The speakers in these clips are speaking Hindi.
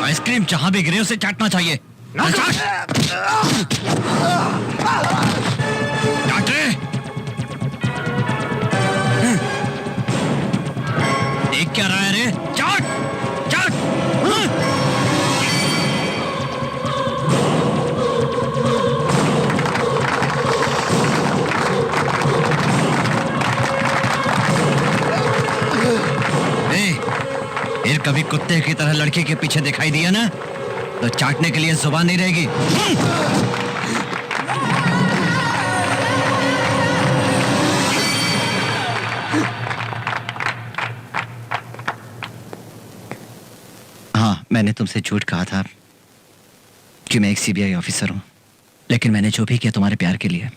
आइसक्रीम जहां भी गिरे उसे चाटना चाहिए। चाट रे। देख क्या रहा है रे? चाट चाट। फिर कभी कुत्ते की तरह लड़के के पीछे दिखाई दिया ना तो चाटने के लिए जुबान नहीं रहेगी। हाँ, मैंने तुमसे झूठ कहा था कि मैं एक सीबीआई ऑफिसर हूं, लेकिन मैंने जो भी किया तुम्हारे प्यार के लिए।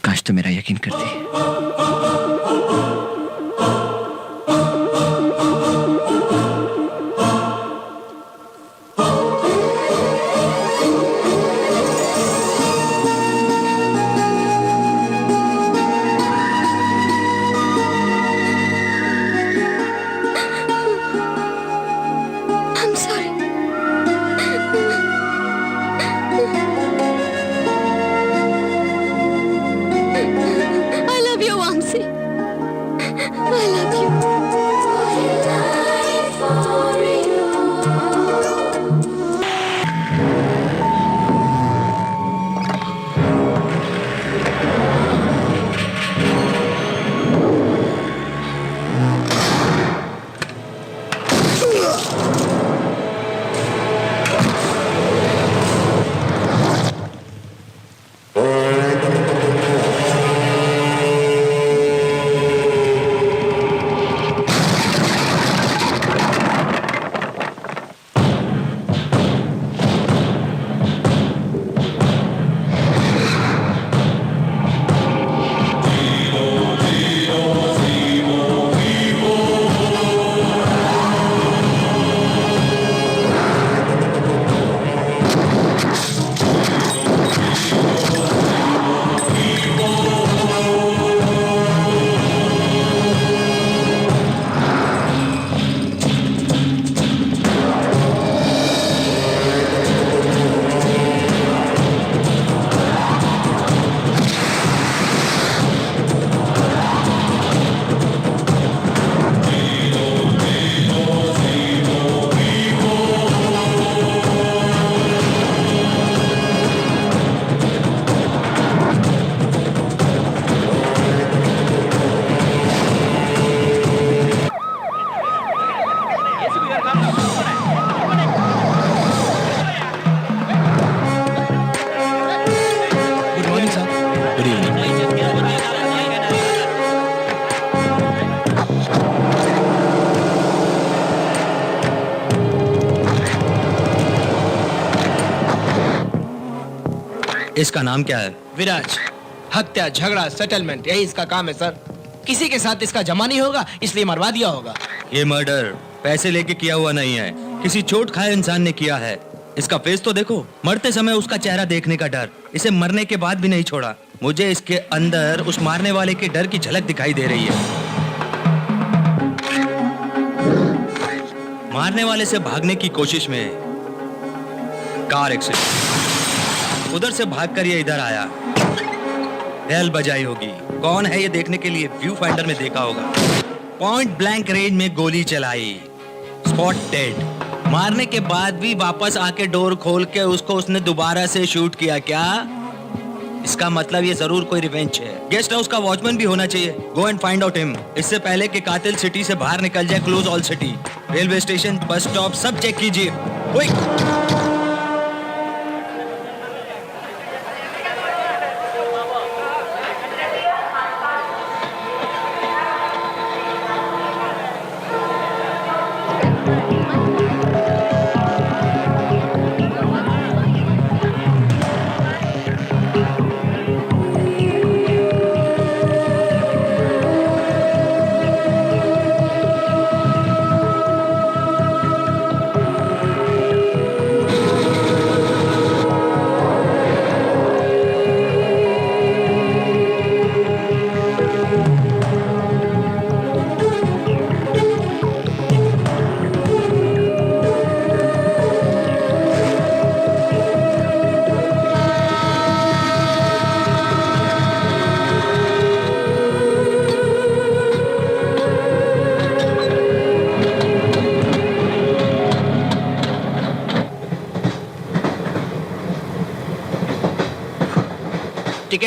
काश तुम मेरा यकीन करती। इसका नाम क्या है? विराज। हत्या, झगड़ा, सेटलमेंट, यही इसका काम है सर। किसी के साथ इसका जमा नहीं होगा इसलिए मरवा दिया होगा। ये मर्डर पैसे लेके किया हुआ नहीं है, किसी चोट खाए इंसान ने किया है। इसका फेस तो देखो, मरते समय उसका चेहरा देखने का डर इसे मरने के बाद भी नहीं छोड़ा। मुझे इसके अंदर उस मारने वाले के डर की झलक दिखाई दे रही है। मारने वाले से भागने की कोशिश में कार एक्सीडेंट, उधर से भागकर ये इधर आया, बेल बजाई होगी। कौन है ये देखने के लिए व्यू फाइंडर में देखा होगा। पॉइंट ब्लैंक रेंज में गोली चलाई, स्पॉट डेड। मारने के बाद भी वापस आके डोर खोल के उसको उसने दोबारा से शूट किया। क्या इसका मतलब ये जरूर कोई रिवेंज है। गेस्ट हाउस का वॉचमैन भी होना चाहिए। Go and find out him, इससे पहले कि कातिल सिटी से बाहर निकल जाए। Close all city, railway station, bus stop सब चेक कीजिए। Quick.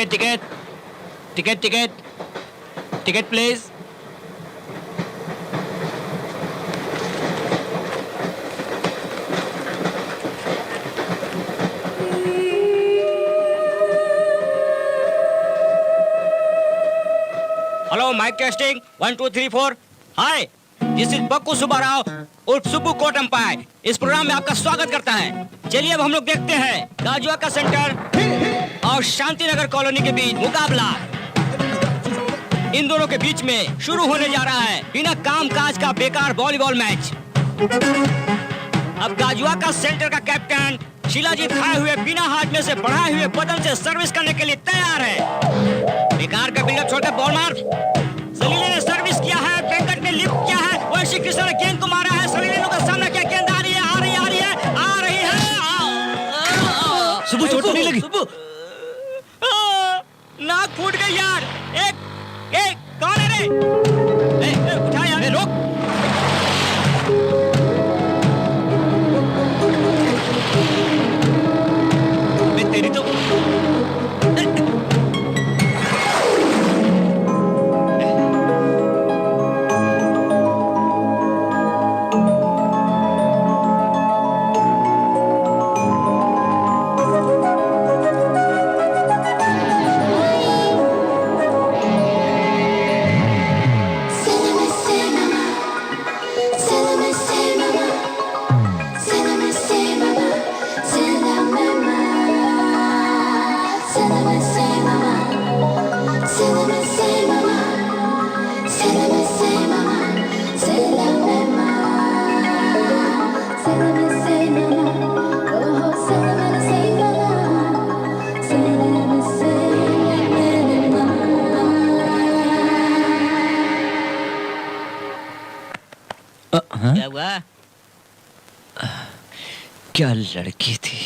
Ticket ticket ticket ticket ticket please. Hello mic testing 1 2 3 4। Hi, this is Bakku Subbarao उर्फ सुब्बू कोट अंपायर। इस प्रोग्राम में आपका स्वागत करता है। चलिए अब हम लोग देखते हैं गाजुआ का सेंटर और शांतिनगर कॉलोनी के बीच मुकाबला। इन दोनों के बीच में शुरू होने जा रहा है बिना काम काज का बेकार वॉलीबॉल मैच। अब गाजुआ का सेंटर का कैप्टन शिलाजीत खाए हुए बिना हाथ में से बढ़ाए हुए बदन से सर्विस करने के लिए तैयार है। बेकार का बिल्डअप छोड़कर बॉल मार। सलीले ने सर्विस किया है, वेंकट ने लिफ्ट किया है, वैशी कृष्ण ने गेंद को मारा है। सलीले का सामना किया, गेंद आ रही है, आ रही है, आ रही है, आ रही है। सुबह चोट नहीं लगी? नाक फूट गई यार। एक कौन है रे? उठा यार, रोक। तेरी तो क्या हुआ? क्या लड़की थी।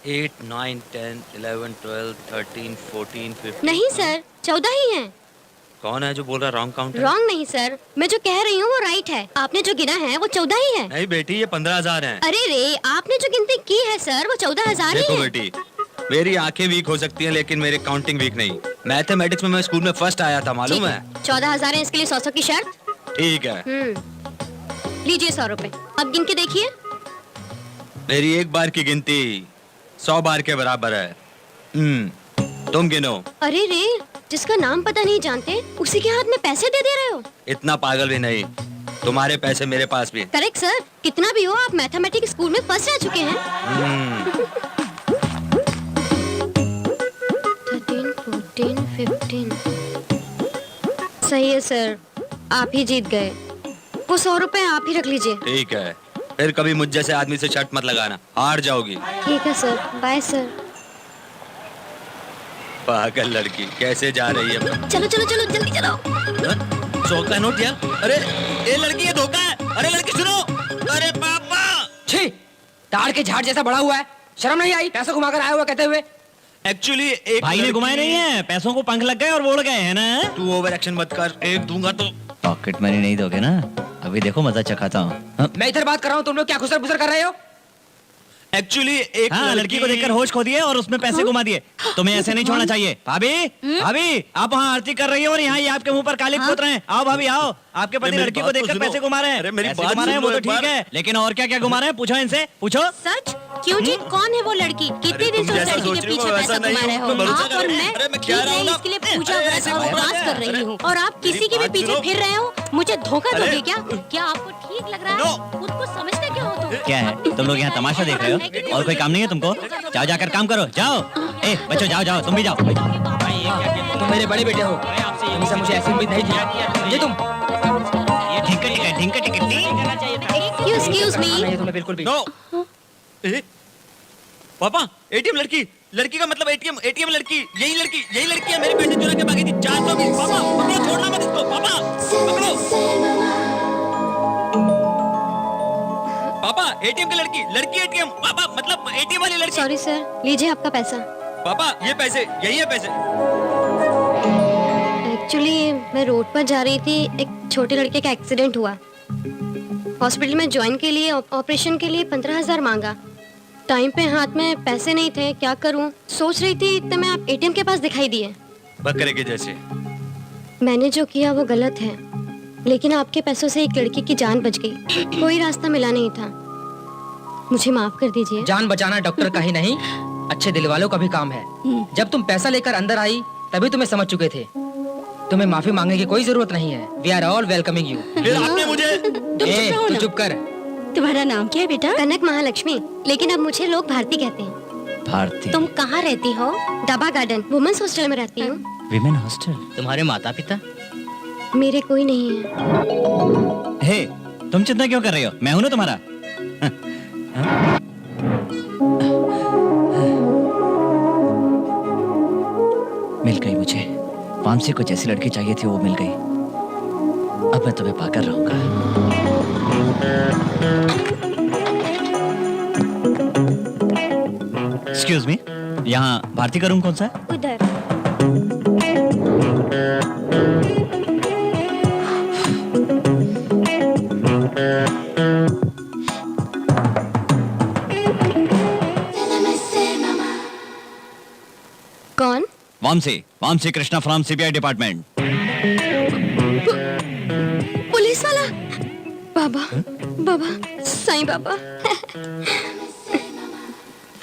8 9 10 11 12 13 14 15। नहीं सर, 14 ही हैं। कौन है जो बोल रहा रॉन्ग काउंट है? रॉन्ग नहीं सर, मैं जो कह रही हूँ वो राइट है। आपने जो गिना है वो 14 ही है। नहीं बेटी, ये 15,000 है। अरे रे, आपने जो गिनती की है सर वो 14,000 ही देखो है। बेटी, मेरी आंखें वीक हो सकती हैं लेकिन मेरी काउंटिंग वीक नहीं। मैथमेटिक्स में मैं स्कूल में फर्स्ट आया था, मालूम है? 14,000 है, इसके लिए 100 की शर्त। ठीक है। लीजिए 100 रुपए। अब गिन के देखिए। मेरी एक बार की गिनती 100 बार के बराबर है। तुम गिनो। अरे रे, जिसका नाम पता नहीं जानते उसी के हाथ में पैसे दे रहे हो। इतना पागल भी नहीं, तुम्हारे पैसे मेरे पास भी। करेक्ट सर, कितना भी हो आप मैथमेटिक्स स्कूल में फर्स्ट आ चुके हैं। 13 14 15। सही है सर, आप ही जीत गए। वो 100 रुपए आप ही रख लीजिए। ठीक है, फिर कभी मुझ जैसे आदमी से शर्त मत लगाना, हार जाओगी। ठीक है सर, बाय सर। पागल लड़की कैसे जा रही है? चलो चलो चलो, जल्दी चलो। 100 का नोट यार। अरे ये लड़की, ये धोखा है। अरे लड़की सुनो। अरे पापा। छी, ताड़ के झाड़ जैसा बड़ा हुआ है, शर्म नहीं आई? पैसा घुमाकर आया हुआ कहते हुए। एक्चुअली एक भाई ने घुमाए नहीं है, पैसों को पंख लग गए और उड़ गए हैं ना। तू ओवर एक्शन मत कर, एक दूंगा तो। पॉकेट मनी नहीं दोगे ना? अभी देखो मजा चखाता हूँ। मैं इधर बात कर रहा हूँ, तुम लोग क्या खुसर फुसर कर रहे हो? एक्चुअली एक हाँ, लड़की को देखकर होश खो दिए और उसमें पैसे घुमा दिए। तुम्हें ऐसे नहीं छोड़ना चाहिए। भाभी, भाभी, आप वहाँ आरती कर रही हो और यहाँ ये आपके मुंह पर कालिक पोत रहे हैं। आओ भाभी आओ, आपके पति मेरी लड़की को बात तो देखकर सुनो। पैसे घुमा रहे हैं। अरे मेरी पैसे बात घुमा रहे हैं सुन वो लो तो एक ठीक है, लेकिन और क्या क्या घुमा रहे हैं? पूछो इनसे, पूछो। सच? क्यों जी, कौन है वो लड़की? कितने दिन से उस लड़की के पीछे पैसा कमा रहे हो? आप और मैं इसके लिए पूजा व्रत और उपवास कर रही हूँ और आप किसी के भी पीछे फिर रहे हो। मुझे धोखा दोगे क्या? क्या आपको ठीक लग रहा है? खुद को समझते क्यों हो तुम? क्या है, तुम लोग यहाँ तमाशा देख रहे हो और कोई काम नहीं है तुमको? जाओ जाकर काम करो, जाओ। ए बच्चों जाओ जाओ, तुम भी जाओ। तुम मेरे बड़े बेटे हो, हमेशा मुझे ऐसी उम्मीद नहीं थी। समझे तुम? ढिंका टिकट Excuse me. नहीं, तुम्हें बिल्कुल भी। नो। पापा, एटीएम लड़की, लड़की का मतलब एटीएम लड़की, यही लड़की है। मेरे पैसे चुरा के भागी थी। 420। पापा पकड़ो, छोड़ना मत इसको। पापा पकड़ो। पापा एटीएम की लड़की एटीएम। पापा मतलब एटीएम वाली लड़की। सॉरी सर, लीजिए आपका पैसा। पापा ये पैसे, यही है पैसे। एक्चुअली मैं रोड पर जा रही थी, एक छोटे लड़के का एक्सीडेंट हुआ। हॉस्पिटल में ज्वाइन के लिए ऑपरेशन के लिए 15,000 मांगा। टाइम पे हाथ में पैसे नहीं थे, क्या करूं? सोच रही थी इतने में आप एटीएम के पास दिखाई दिए। बकरे के जैसे। मैंने जो किया वो गलत है, लेकिन आपके पैसों से एक लड़की की जान बच गई। कोई रास्ता मिला नहीं था, मुझे माफ कर दीजिए। जान बचाना डॉक्टर का ही नहीं, अच्छे दिल वालों का भी काम है। जब तुम पैसा लेकर अंदर आई तभी तुम्हें समझ चुके थे। तुम्हें माफी मांगने की कोई जरूरत नहीं है। We are all welcoming you. फिर आपने मुझे तू चुप कर। तुम्हारा नाम क्या है बेटा? कनक महालक्ष्मी, लेकिन अब मुझे लोग भारती कहते हैं। भारती। तुम कहाँ रहती हो? डबा गार्डन वुमेन्स हॉस्टल में रहती हूँ। Women hostel. तुम्हारे माता पिता? मेरे कोई नहीं है। हे, तुम चिंता क्यों कर रही हो? मैं हूं ना तुम्हारा। मिल गई मुझे। वामसी को जैसी लड़की चाहिए थी वो मिल गई। अब मैं तुम्हें पाकर रहूंगा। एक्सक्यूज मी, यहाँ भारती का रूम कौन सा है? उधर। कौन? Vamsi Krishna from CBI department. Police वाला? बाबा, बाबा, Sai Baba.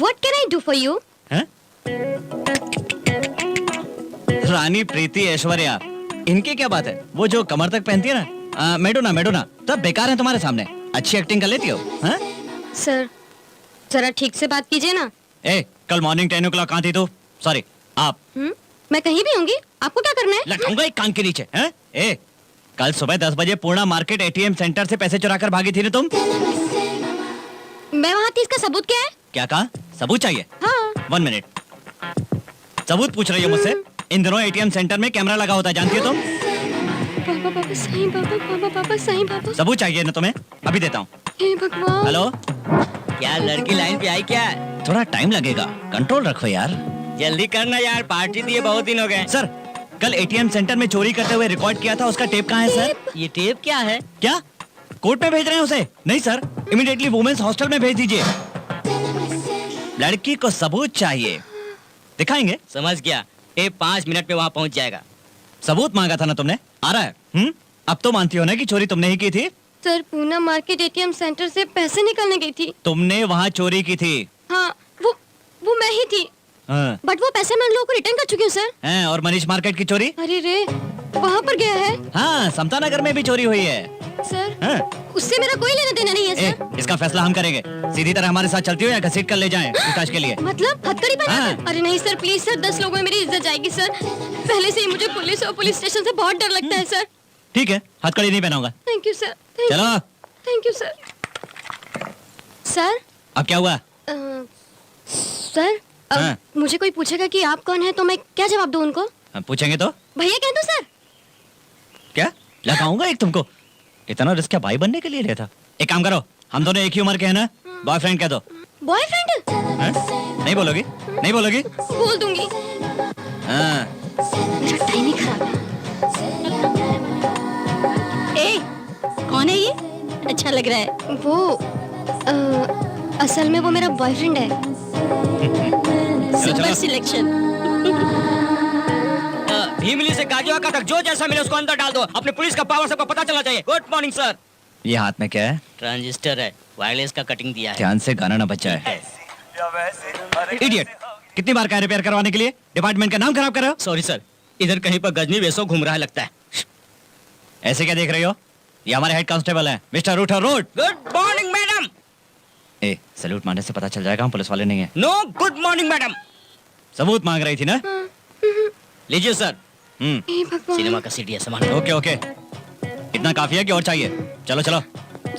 What can I do for you? हैं? रानी प्रीति ऐश्वर्या, इनकी क्या बात है? वो जो कमर तक पहनती है ना, मेडोना, तब बेकार है तुम्हारे सामने। अच्छी एक्टिंग कर लेती हो। हैं? सर, जरा ठीक से बात कीजिए ना। ए, कल मॉर्निंग 10 o'clock कहाँ थी तू? सॉरी, आप। मैं कहीं भी होंगी, आपको क्या करना है? लटकाऊंगा एक कान के नीचे। हैं? ए, कल सुबह 10 बजे पूर्णा मार्केट एटीएम सेंटर से पैसे चुरा कर भागी थी ना तुम? मैं वहाँ थी, इसका सबूत क्या है? क्या कहा? सबूत चाहिए? हाँ। 1 मिनट। सबूत पूछ रही हो मुझसे? इन दिनों एटीएम सेंटर में कैमरा लगा होता है, जानती हो तुम? बाबा, बाबा, साईं बाबा, बाबा, बाबा, साईं बाबा। सबूत चाहिए ना तुम्हें? अभी देता हूँ। हे भगवान। हेलो, क्या लड़की लाइन पे आई क्या? थोड़ा टाइम लगेगा, कंट्रोल रखो यार। जल्दी करना यार, पार्टी दिए बहुत दिन हो गए। सर, कल एटीएम सेंटर में चोरी करते हुए रिकॉर्ड किया था, उसका टेप कहाँ है सर? ये टेप क्या है? क्या कोर्ट में भेज रहे हैं उसे? नहीं सर, इमीडिएटली वुमेन्स हॉस्टल में भेज दीजिए। लड़की को सबूत चाहिए, दिखाएंगे। समझ गया, टेप 5 मिनट में वहाँ पहुँच जाएगा। सबूत मांगा था ना तुमने, आ रहा है? अब तो मानती हो ना कि चोरी तुमने ही की थी? Sir, Poona market ATM centre से पैसे निकालने गई थी। तुमने वहाँ चोरी की थी? हाँ, वो मैं ही थी। हाँ। बट वो पैसे मैं उन लोगों को रिटर्न कर चुकी हूँ सर। हैं, और मनीष मार्केट की चोरी? अरे रे, वहाँ पर गया है। हाँ, समता नगर में भी चोरी हुई है। सर, हाँ। उससे मेरा कोई लेना देना नहीं है सर। इसका फैसला हम करेंगे। सीधी तरह हमारे साथ चलती हो या घसीट कर ले जाएं पूछताछ के लिए? मतलब हथकड़ी पहना हाँ। कर? अरे नहीं सर, प्लीज सर, 10 लोगों में मेरी इज्जत जाएगी सर। पहले से ही मुझे पुलिस और पुलिस स्टेशन से बहुत डर लगता है सर। ठीक है, हथकड़ी नहीं पहनाऊंगा। Thank you sir. चलो। Thank you sir. सर, अब क्या हुआ? सर, हाँ। मुझे कोई पूछेगा कि आप कौन है तो मैं क्या जवाब दूं उनको? पूछेंगे तो? भैया कह दूं सर? क्या लगाऊंगा एक तुमको? इतना रिस्क क्या भाई बनने के लिए लिया था? एक काम करो, हम दोनों एक ही उम्र के हैं ना, बॉयफ्रेंड कह दो। बॉयफ्रेंड? नहीं बोलोगी? नहीं बोलोगी? बोल दूंगी। हाँ। मेरा टाइम ही खराब है। ए, कौन है ये? अच्छा लग रहा है। वो असल में वो मेरा बॉयफ्रेंड है। Super selection. भीमली से गाजियाका तक जो जैसा मिले उसको अंदर डाल दो। अपने पुलिस का पावर सबको पता चलना चाहिए। Good morning sir. ये हाथ में क्या है? ट्रांजिस्टर है, वायरलेस का कटिंग दिया है। ध्यान से गाना ना बचा है। इडियट, कितनी बार कहा रिपेयर करवाने के लिए? डिपार्टमेंट का नाम खराब कर रहे हो। सॉरी सर, इधर कहीं पर गजनी वेसो घूम रहा है लगता है। ऐसे क्या देख रही हो? ये हमारे हेड कांस्टेबल हैं, मिस्टर रूटर रोड। Good morning madam. ए, सैल्यूट मारने से पता चल जाएगा हम पुलिस वाले नहीं हैं। No, good morning madam. सबूत मांग रही थी ना? लीजिए सर। हे भगवान। सिनेमा का सीडी है, सामान। ओके ओके, इतना काफी है कि और चाहिए? चलो चलो,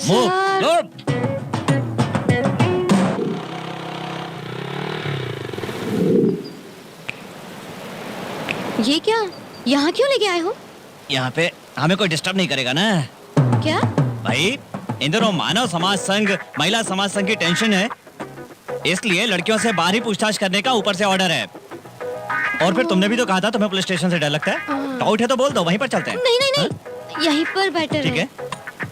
मूव। सर, ये क्या? यहाँ क्यों लेके आए हो? यहाँ पे हमें कोई डिस्टर्ब नहीं करेगा ना? क्या? भाई, इन दिनों मानव समाज संघ, महिला समाज संघ की टेंशन है, इसलिए लड़कियों से बाहर ही पूछताछ करने का ऊपर से ऑर्डर है। और फिर तुमने भी तो कहा था तुम्हें पुलिस स्टेशन से डर लगता है। डाउट है तो बोल दो, वहीं पर चलते हैं। नहीं नहीं नहीं, यहीं पर बेटर ठीक है?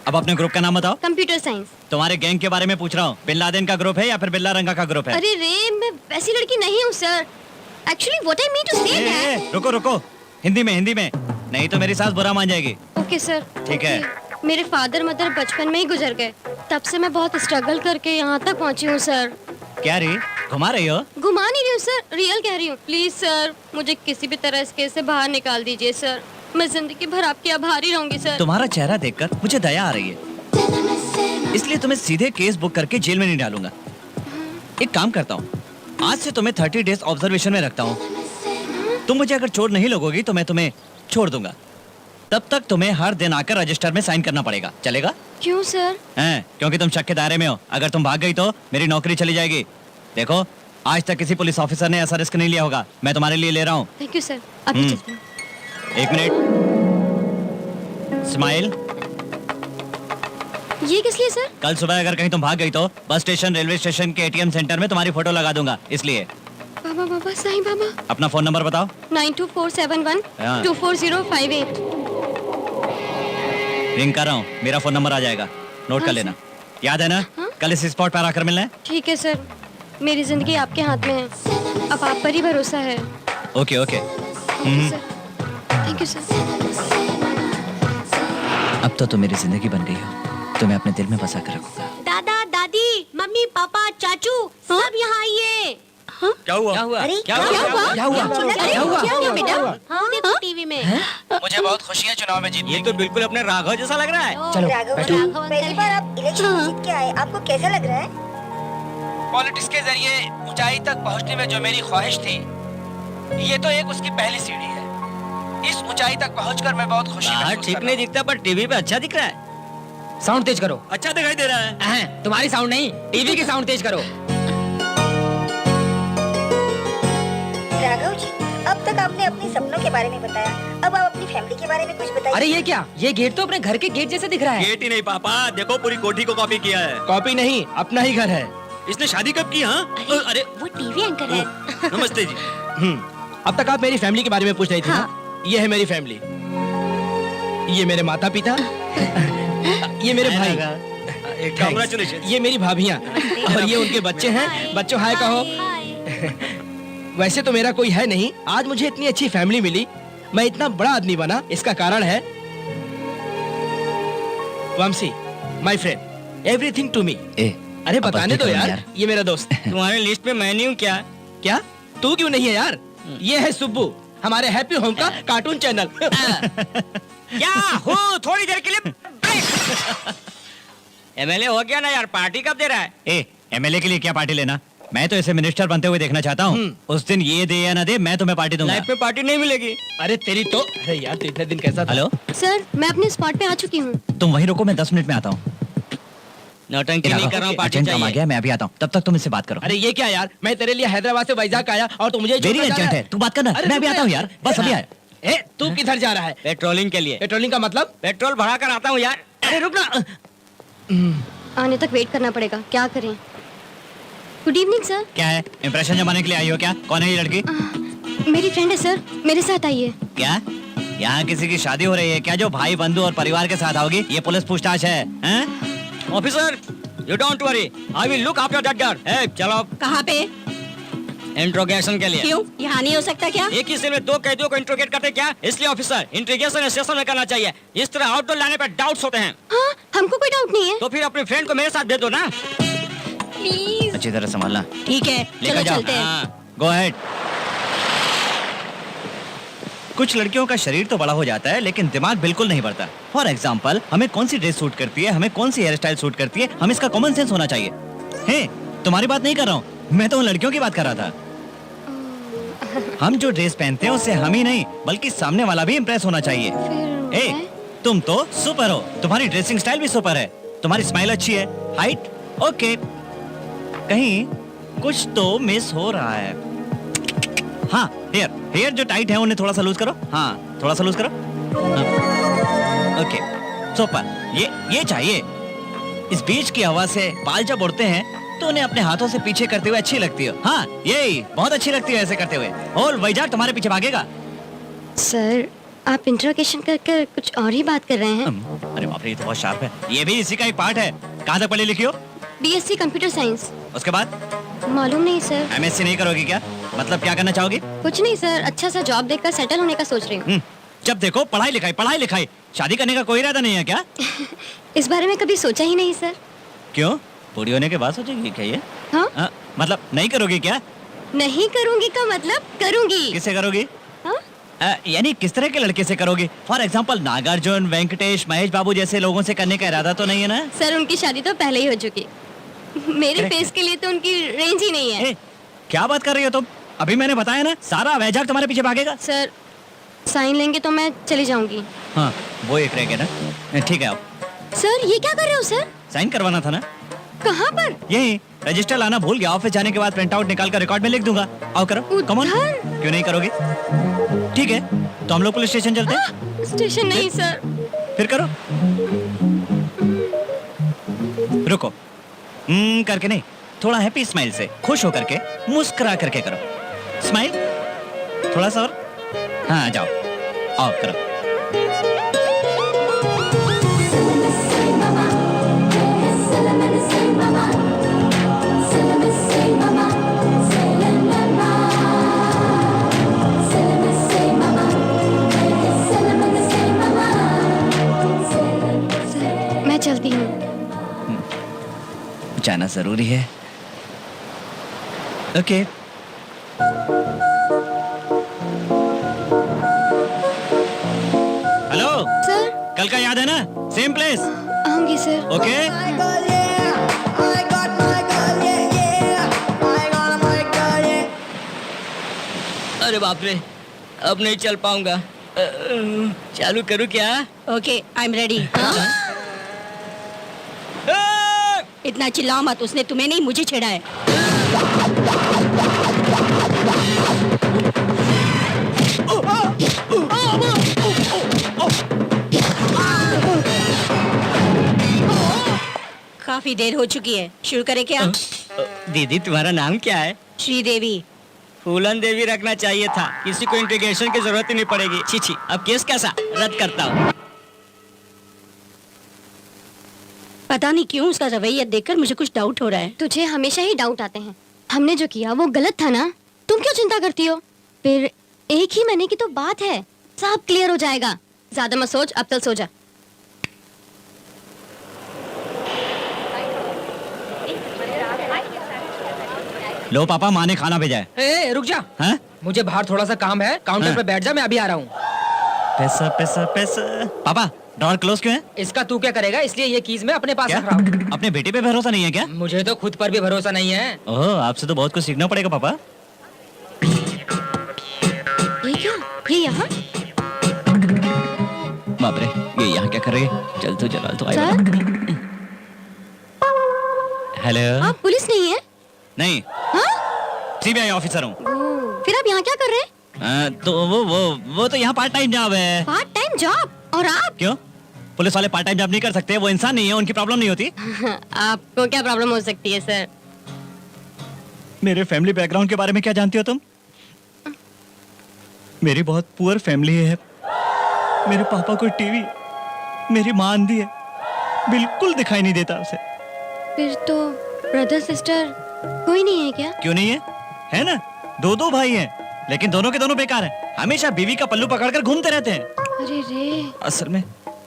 अब अपने ग्रुप का नाम बताओ। Computer science. तुम्हारे गैंग के बारे में पूछ रहा हूँ। बिन लादेन का ग्रुप है या फिर बिल्ला रंगा का ग्रुप है? अरे रे, मैं वैसी लड़की नहीं हूँ sir. Actually what I mean to say that. रुको रुको, हिंदी में नहीं तो मेरी सास बुरा मान जाएगी। Okay sir. ठीक है। मेरे फादर मदर बचपन में ही गुजर गए, तब से मैं बहुत स्ट्रगल करके यहाँ तक पहुँची हूँ सर। क्या री घुमा रही हो? घुमा नहीं रही हूँ सर, रियल कह रही हूँ। प्लीज सर, मुझे किसी भी तरह इस केस से बाहर निकाल दीजिए सर। मैं जिंदगी भर आपकी आभारी रहूंगी सर। तुम्हारा चेहरा देखकर मुझे दया आ रही है, इसलिए तुम्हें सीधे केस बुक करके जेल में नहीं डालूंगा। एक काम करता हूँ, आज से तुम्हें 30 डेज ऑब्जर्वेशन में रखता हूँ। तुम मुझे अगर चोर नहीं लगोगी तो मैं तुम्हें छोड़ दूंगा। तब तक तुम्हें हर दिन आकर रजिस्टर में साइन करना पड़ेगा, चलेगा? क्यों सर? हैं, क्योंकि तुम शक के दायरे में हो। अगर तुम भाग गई तो मेरी नौकरी चली जाएगी। देखो, आज तक किसी पुलिस ऑफिसर ने ऐसा रिस्क नहीं लिया होगा, मैं तुम्हारे लिए ले रहा हूँ। Thank you sir. अभी चलते हैं। 1 मिनट, स्माइल। ये किस लिए सर? कल सुबह अगर कहीं तुम भाग गई तो बस स्टेशन, रेलवे स्टेशन के ATM सेंटर में तुम्हारी फोटो लगा दूंगा, इसलिए। बाबा बाबा साईं बाबा। अपना फोन नंबर बताओ। 9247124058। रिंग कर रहा हूँ, मेरा फोन नंबर आ जाएगा, नोट कर लेना। याद है ना? कल इस स्पॉट पर आकर मिलना है। ठीक है सर, मेरी जिंदगी आपके हाथ में है, अब आप पर ही भरोसा है। Okay okay. Thank you sir. अब तो तुम मेरी जिंदगी बन गई हो, तुम्हें अपने दिल में बसा कर रखूंगा। दादा दादी मम्मी पापा चाचू सब यहाँ आइए। क्या हुआ? अरे क्या हुआ? क्या हुआ? क्या हुआ बेटा? हाँ देखो टीवी में। मुझे बहुत खुशी है चुनाव में जीतने। ये तो बिल्कुल अपने राघव जैसा लग रहा है। चलो, राघव बैठो। जी, पहली बार आप इलेक्शन जीत के आए, आपको कैसा लग रहा है? पॉलिटिक्स के जरिए ऊंचाई तक पहुंचने में जो मेरी ख्वाहिश थी, ये तो एक उसकी पहली सीढ़ी है। इस ऊंचाई तक पहुंचकर मैं बहुत खुशी बाहर महसूस ठीक कर नहीं रहा हूं। दिखता पर टीवी पे अच्छा दिख रहा है। साउंड तेज करो। अच्छा दिखाई दे रहा है। तुम्हारी साउंड नहीं, टीवी की साउंड तेज करो। राघव जी, अब तक आपने अपने सपनों के बारे में बताया, अब आप अपनी फैमिली के बारे में कुछ बताइए। अरे ये क्या? ये गेट तो अपने घर के गेट जैसे दिख रहा है। गेट ही नहीं पापा, देखो पूरी कोठी को कॉपी किया है। कॉपी नहीं, अपना ही घर है। इसने शादी कब की? हाँ अरे वो टीवी एंकर है। नमस्ते जी। अब तक आप मेरी फैमिली के बारे में पूछ रही थी ना? ये है मेरी फैमिली। ये मेरे माता पिता, ये मेरे भाई, कांग्रेचुलेशन। ये मेरी भाभियाँ और ये उनके बच्चे हैं। बच्चों हाय कहो। वैसे तो मेरा कोई है नहीं, आज मुझे इतनी अच्छी फैमिली मिली, मैं इतना बड़ा आदमी बना, इसका कारण है Vanshi, my friend, everything to me. अरे बताने दो यार, ये मेरा दोस्त। तुम्हारे लिस्ट में मैं नहीं हूँ क्या? क्या तू क्यों नहीं है यार? ये है सुब्बू, हमारे हैप्पी होम का कार्टून चैनल। क्या हो? थोड़ी देर के लिए MLA हो गया ना यार, पार्टी कब दे रहा है? MLA के लिए क्या पार्टी लेना? मैं तो इसे मिनिस्टर बनते हुए देखना चाहता हूँ। उस दिन ये दे या ना दे, मैं तुम्हें पार्टी दूंगा। लाइफ में पार्टी नहीं मिलेगी। अरे तेरी तो, अरे यार तो इतने दिन कैसा था? हेलो, सर मैं अपने स्पॉट पे आ चुकी हूँ। तुम वहीं रुको, मैं 10 मिनट में आता हूँ। नौटंकी नहीं कर रहा हूँ, पार्टी अर्जेंट काम आ चाहिए। गया, मैं अभी आता हूँ, तब तक तुम इससे बात करो। अरे ये क्या यार, मैं तेरे लिए हैदराबाद से वैजाग आया और तू मुझे वेरी अर्जेंट है, तू बात करना। मैं अभी आता हूँ यार, बस अभी आया। ए, तू किधर जा रहा है? पेट्रोलिंग के लिए। पेट्रोलिंग का मतलब? पेट्रोल भरा कर आता हूँ यार। अरे रुक ना। आने तक वेट करना पड़ेगा, क्या करें? Good evening sir. क्या है, इंप्रेशन जमाने के लिए आई हो क्या? कौन है ये लड़की? मेरी फ्रेंड है सर, मेरे साथ आइए। क्या यहाँ किसी की शादी हो रही है क्या, जो भाई बंधु और परिवार के साथ आओगी? ये पुलिस पूछताछ है, हैं? Officer, you don't worry, I will look after that girl. चलो कहाँ पे? इंट्रोगेशन के लिए। क्यों, यहाँ नहीं हो सकता क्या? एक ही सेल में 2 कैदियों को इंट्रोगेट करते क्या? इसलिए ऑफिसर, इंट्रोगेशन स्टेशन में करना चाहिए। इस तरह आउटडोर लाने पर डाउट्स होते हैं। हाँ, हमको कोई डाउट नहीं है। तो फिर अपनी फ्रेंड को मेरे साथ भेज दो ना। प्लीज। अच्छी तरह संभालना। ठीक है, लेकर चलो जाओ। चलते हैं। हाँ। Go ahead. कुछ लड़कियों का शरीर तो बड़ा हो जाता है लेकिन दिमाग बिल्कुल नहीं बढ़ता। फॉर एग्जाम्पल, हमें कौन सी ड्रेस सूट करती है, हमें कौन सी हेयर स्टाइल सूट करती है, हमें इसका कॉमन सेंस होना चाहिए। हे, तुम्हारी बात नहीं कर रहा हूँ, मैं तो उन लड़कियों की बात कर रहा था। हम जो ड्रेस पहनते हैं उससे हम ही नहीं बल्कि सामने वाला भी इम्प्रेस होना चाहिए। ए, तुम तो सुपर हो, तुम्हारी ड्रेसिंग स्टाइल भी सुपर है, तुम्हारी स्माइल अच्छी है, हाइट ओके, कहीं कुछ तो मिस हो रहा है। हाँ, हेयर जो टाइट है उन्हें थोड़ा सा लूज करो। हाँ, थोड़ा सा लूज करो। हाँ, ओके, सुपर। ये चाहिए। इस बीच की हवा से बाल जब उड़ते हैं तो उन्हें अपने हाथों से पीछे करते हुए अच्छी लगती हो। हाँ, यही बहुत अच्छी लगती है ऐसे करते हुए। और वैजाग तुम्हारे पीछे भागेगा। सर आप इंट्रोगेशन कर कर कुछ और ही बात कर रहे हैं। अरे बाप रे, ये तो बहुत शार्प है। ये भी इसी का एक पार्ट है। कहाँ तक पढ़ी लिखी हो? BSc computer science. उसके बाद मालूम नहीं सर। एमएससी नहीं करोगी क्या? मतलब क्या करना चाहोगी? कुछ नहीं सर, अच्छा सा जॉब देखकर सेटल होने का सोच रही हूँ। जब देखो पढ़ाई लिखाई। शादी करने का कोई इरादा नहीं है क्या? इस बारे में कभी सोचा ही नहीं सर। क्यों? पूरी होने के बाद सोचेगी क्या ये? हाँ? मतलब नहीं करोगी क्या? नहीं करूँगी का मतलब करूँगी। किससे करोगी? हाँ? यानी किस तरह के लड़के से करोगी? फॉर एग्जाम्पल नागार्जुन, वेंकटेश, महेश बाबू जैसे लोगों से करने का इरादा तो नहीं है ना? सर उनकी शादी तो पहले ही हो चुकी। मेरे फेस के लिए तो उनकी रेंज ही नहीं है। क्या बात कर रही हो तुम? अभी मैंने बताया ना, सारा वैजाग तुम्हारे पीछे भागेगा। सर साइन लेंगे तो मैं चली जाऊंगी। हाँ, वो एक रह गया ना। ठीक है आओ। सर ये क्या कर रहे हो सर? साइन करवाना था ना? कहाँ पर? यही रजिस्टर लाना भूल गया। ऑफिस जाने के बाद प्रिंट आउट निकाल कर रिकॉर्ड में लिख दूंगा। आओ करो। Come on. क्यों नहीं करोगे? ठीक है तो हम लोग पुलिस स्टेशन चलते हैं। स्टेशन नहीं सर। फिर करो। रुको। करके नहीं, थोड़ा हैप्पी स्माइल से, खुश होकर के, मुस्कुरा करके करो। स्माइल थोड़ा सा और। हाँ जाओ, आओ करो। मैं चलती हूँ। जाना जरूरी है। ओके। हेलो सर कल का याद है ना? Same place. आऊंगी सर। ओके। अरे बाप रे, अब नहीं चल पाऊंगा। चालू करूं क्या? Okay I am ready. इतना चिल्लाओ मत, उसने तुम्हें नहीं मुझे छेड़ा है। काफी देर हो चुकी है, शुरू करें क्या? दीदी तुम्हारा नाम क्या है? श्रीदेवी। फूलन देवी रखना चाहिए था, किसी को इंटीग्रेशन की जरूरत ही नहीं पड़ेगी। छी, अब केस कैसा? रद्द करता हूँ। पता नहीं क्यों उसका रवैया देखकर मुझे कुछ डाउट हो रहा है। तुझे हमेशा ही डाउट आते हैं। हमने जो किया वो गलत था ना, तुम क्यों चिंता करती हो? फिर एक ही महीने की तो बात है, सब क्लियर हो जाएगा। ज्यादा मत सोच, अब चल सो जा। लो पापा, माँ ने खाना भेजा है। ए, रुक जा। हाँ? मुझे बाहर थोड़ा सा काम है, काउंटर हाँ। पे बैठ जा, मैं अभी आ रहा हूँ। पैसा पैसा पैसा। पापा ड्रॉअर क्लोज क्यों है? इसका तू क्या करेगा, इसलिए ये कीज मैं अपने पास क्या? रख रहा हूँ। अपने बेटे पे भरोसा नहीं है क्या? मुझे तो खुद पर भी भरोसा नहीं है। ओह, आपसे तो बहुत कुछ सीखना पड़ेगा पापा। ये क्या? ये यहाँ? बाप रे, ये यहाँ क्या कर रही है? चल तो जला तो आएगा। Sir hello. आप पुलिस नहीं है? नहीं, हाँ? सीबीआई ऑफिसर हूँ। फिर आप यहाँ क्या कर रहे हैं? तो वो तो यहाँ पार्ट टाइम जॉब है। Part time job? और आप? क्यों? पुलिस वाले पार्ट टाइम जॉब नहीं कर सकते? वो इंसान नहीं है, उनकी प्रॉब्लम नहीं होती? आपको क्या प्रॉब्लम हो सकती है सर? मेरे फैमिली बैकग्राउंड के बारे में क्या जानती हो तुम? मेरी बहुत पुअर फैमिली है। मेरे पापा को टीवी, मेरी माँ अंधी है, बिल्कुल दिखाई नहीं देता उसे। फिर तो ब्रदर सिस्टर कोई नहीं है क्या? क्यों नहीं है? है ना, दो भाई हैं, लेकिन दोनों के दोनों बेकार हैं। हमेशा बीवी का पल्लू पकड़कर घूमते रहते हैं। अरे रे, असल में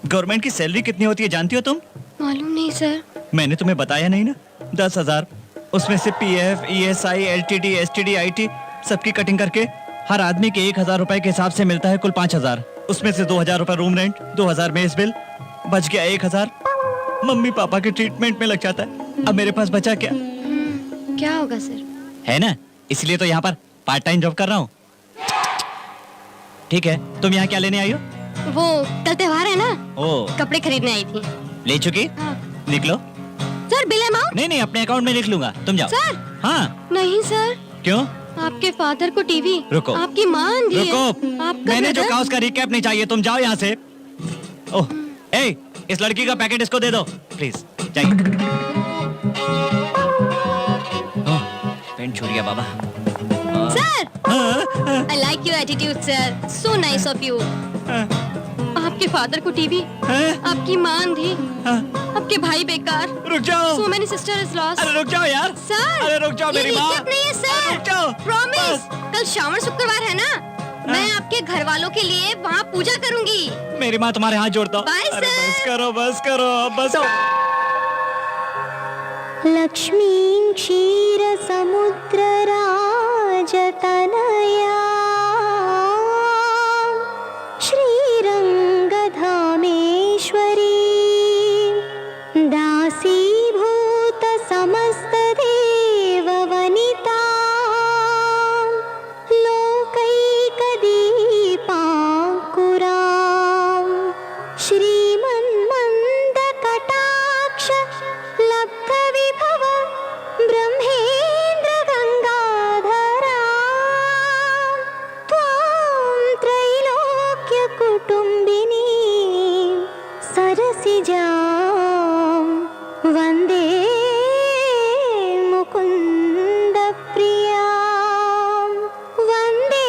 गवर्नमेंट की सैलरी कितनी होती है जानती हो तुम? मालूम नहीं सर। मैंने तुम्हें बताया नहीं ना? 10,000। उसमें से PF, ESI, LTD, STD, IT सबकी कटिंग करके हर आदमी के 1,000 रुपए के हिसाब से मिलता है कुल 5,000। उसमें से 2,000 रुपए रूम रेंट, 2,000 मेस बिल, बच गया 1,000 मम्मी पापा के ट्रीटमेंट में लग जाता है। अब मेरे पास बचा क्या? क्या होगा सर? है ना, इसलिए तो यहाँ पर पार्ट टाइम जॉब कर रहा हूँ। ठीक है, तुम यहाँ क्या लेने आई हो? वो कल त्योहार है ना, ओ, कपड़े खरीदने आई थी। ले चुकी? हाँ। लिख लो। Sir bill amount? नहीं, अपने अकाउंट में लिख लूंगा, तुम जाओ। सर हाँ। नहीं सर। क्यों? आपके फादर को टीवी, रुको। आपकी माँ अंधी है, रुको, आपका मैंने जो brother- कहा उसका रिकैप नहीं चाहिए, तुम जाओ यहाँ से। ओह, ए, इस लड़की का पैकेट इसको दे दो प्लीज। जाइए। ओह, पेंट छूट गया बाबा। Sir, I like your attitude, sir. So nice of you. आपके फादर को टीवी, आपकी माँ अंधी, आपके भाई बेकार। रुक जाओ। So many sister is lost. अरे रुक जाओ यार। सर, अरे रुक जाओ मेरी माँ। ये नहीं है सर। रुक जाओ। प्रॉमिस, कल श्रावण शुक्रवार है ना, मैं आपके घर वालों के लिए वहाँ पूजा करूँगी। मेरी माँ तुम्हारे हाथ जोड़ता हूँ। Bye, अरे sir. बस करो अब बस करो। लक्ष्मीं क्षीरसमुद्रराजतनया श्रीरङ्गधामेश्वरी दासीभूतसमस्तदेववनिता लोकैकदीपाङ्कुरां श्रीमन्मन्दकटाक्ष लब्धविभव ब्रह्मेन्द्र गंगाधरा त्वां त्रैलोक्यकुटुम्बिनी सरसिजां वन्दे मुकुन्दप्रियां वन्दे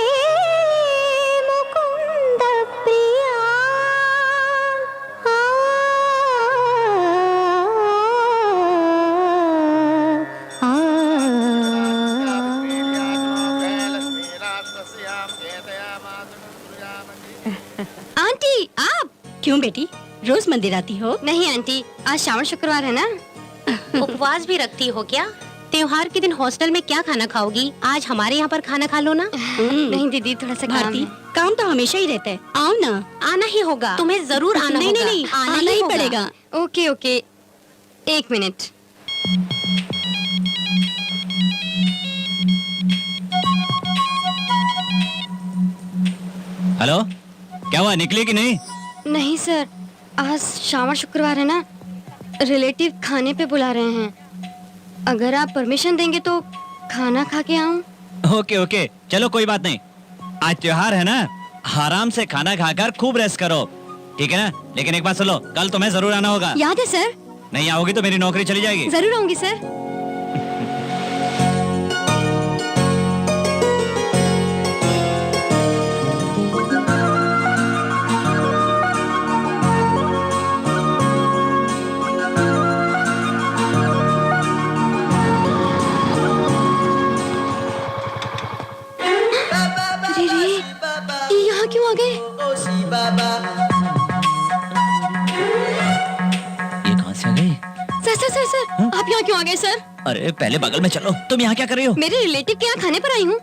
आंटी, आप क्यों बेटी, रोज मंदिर आती हो? नहीं आंटी, आज श्रावण शुक्रवार है ना। उपवास भी रखती हो क्या? त्योहार के दिन हॉस्टल में क्या खाना खाओगी? आज हमारे यहाँ पर खाना खा लो ना। नहीं दीदी, थोड़ा सा काम भारती, है। काम तो हमेशा ही रहता है, आओ ना। आना ही होगा, तुम्हें जरूर आना नहीं, होगा। नहीं, आना ही होगा। पड़ेगा। ओके ओके, एक मिनट। हेलो, क्या हुआ, निकली कि नहीं? नहीं सर, आज श्रावण शुक्रवार है ना, रिलेटिव खाने पे बुला रहे हैं। अगर आप परमिशन देंगे तो खाना खा के आऊं। ओके ओके, चलो कोई बात नहीं। आज त्योहार है ना, आराम से खाना खाकर खूब रेस्ट करो, ठीक है ना? लेकिन एक बात सुनो, कल तुम्हें जरूर आना होगा। याद है सर? नहीं आओगी तो मेरी नौकरी चली जाएगी। जरूर आऊंगी सर। अरे रे, ये यहाँ क्यों आ गए? ये कहाँ से आ गई? सर, आप यहाँ क्यों आ गए सर? अरे पहले बगल में चलो, तुम यहाँ क्या कर रही हो? मेरे रिलेटिव के यहाँ खाने पर आई हूँ।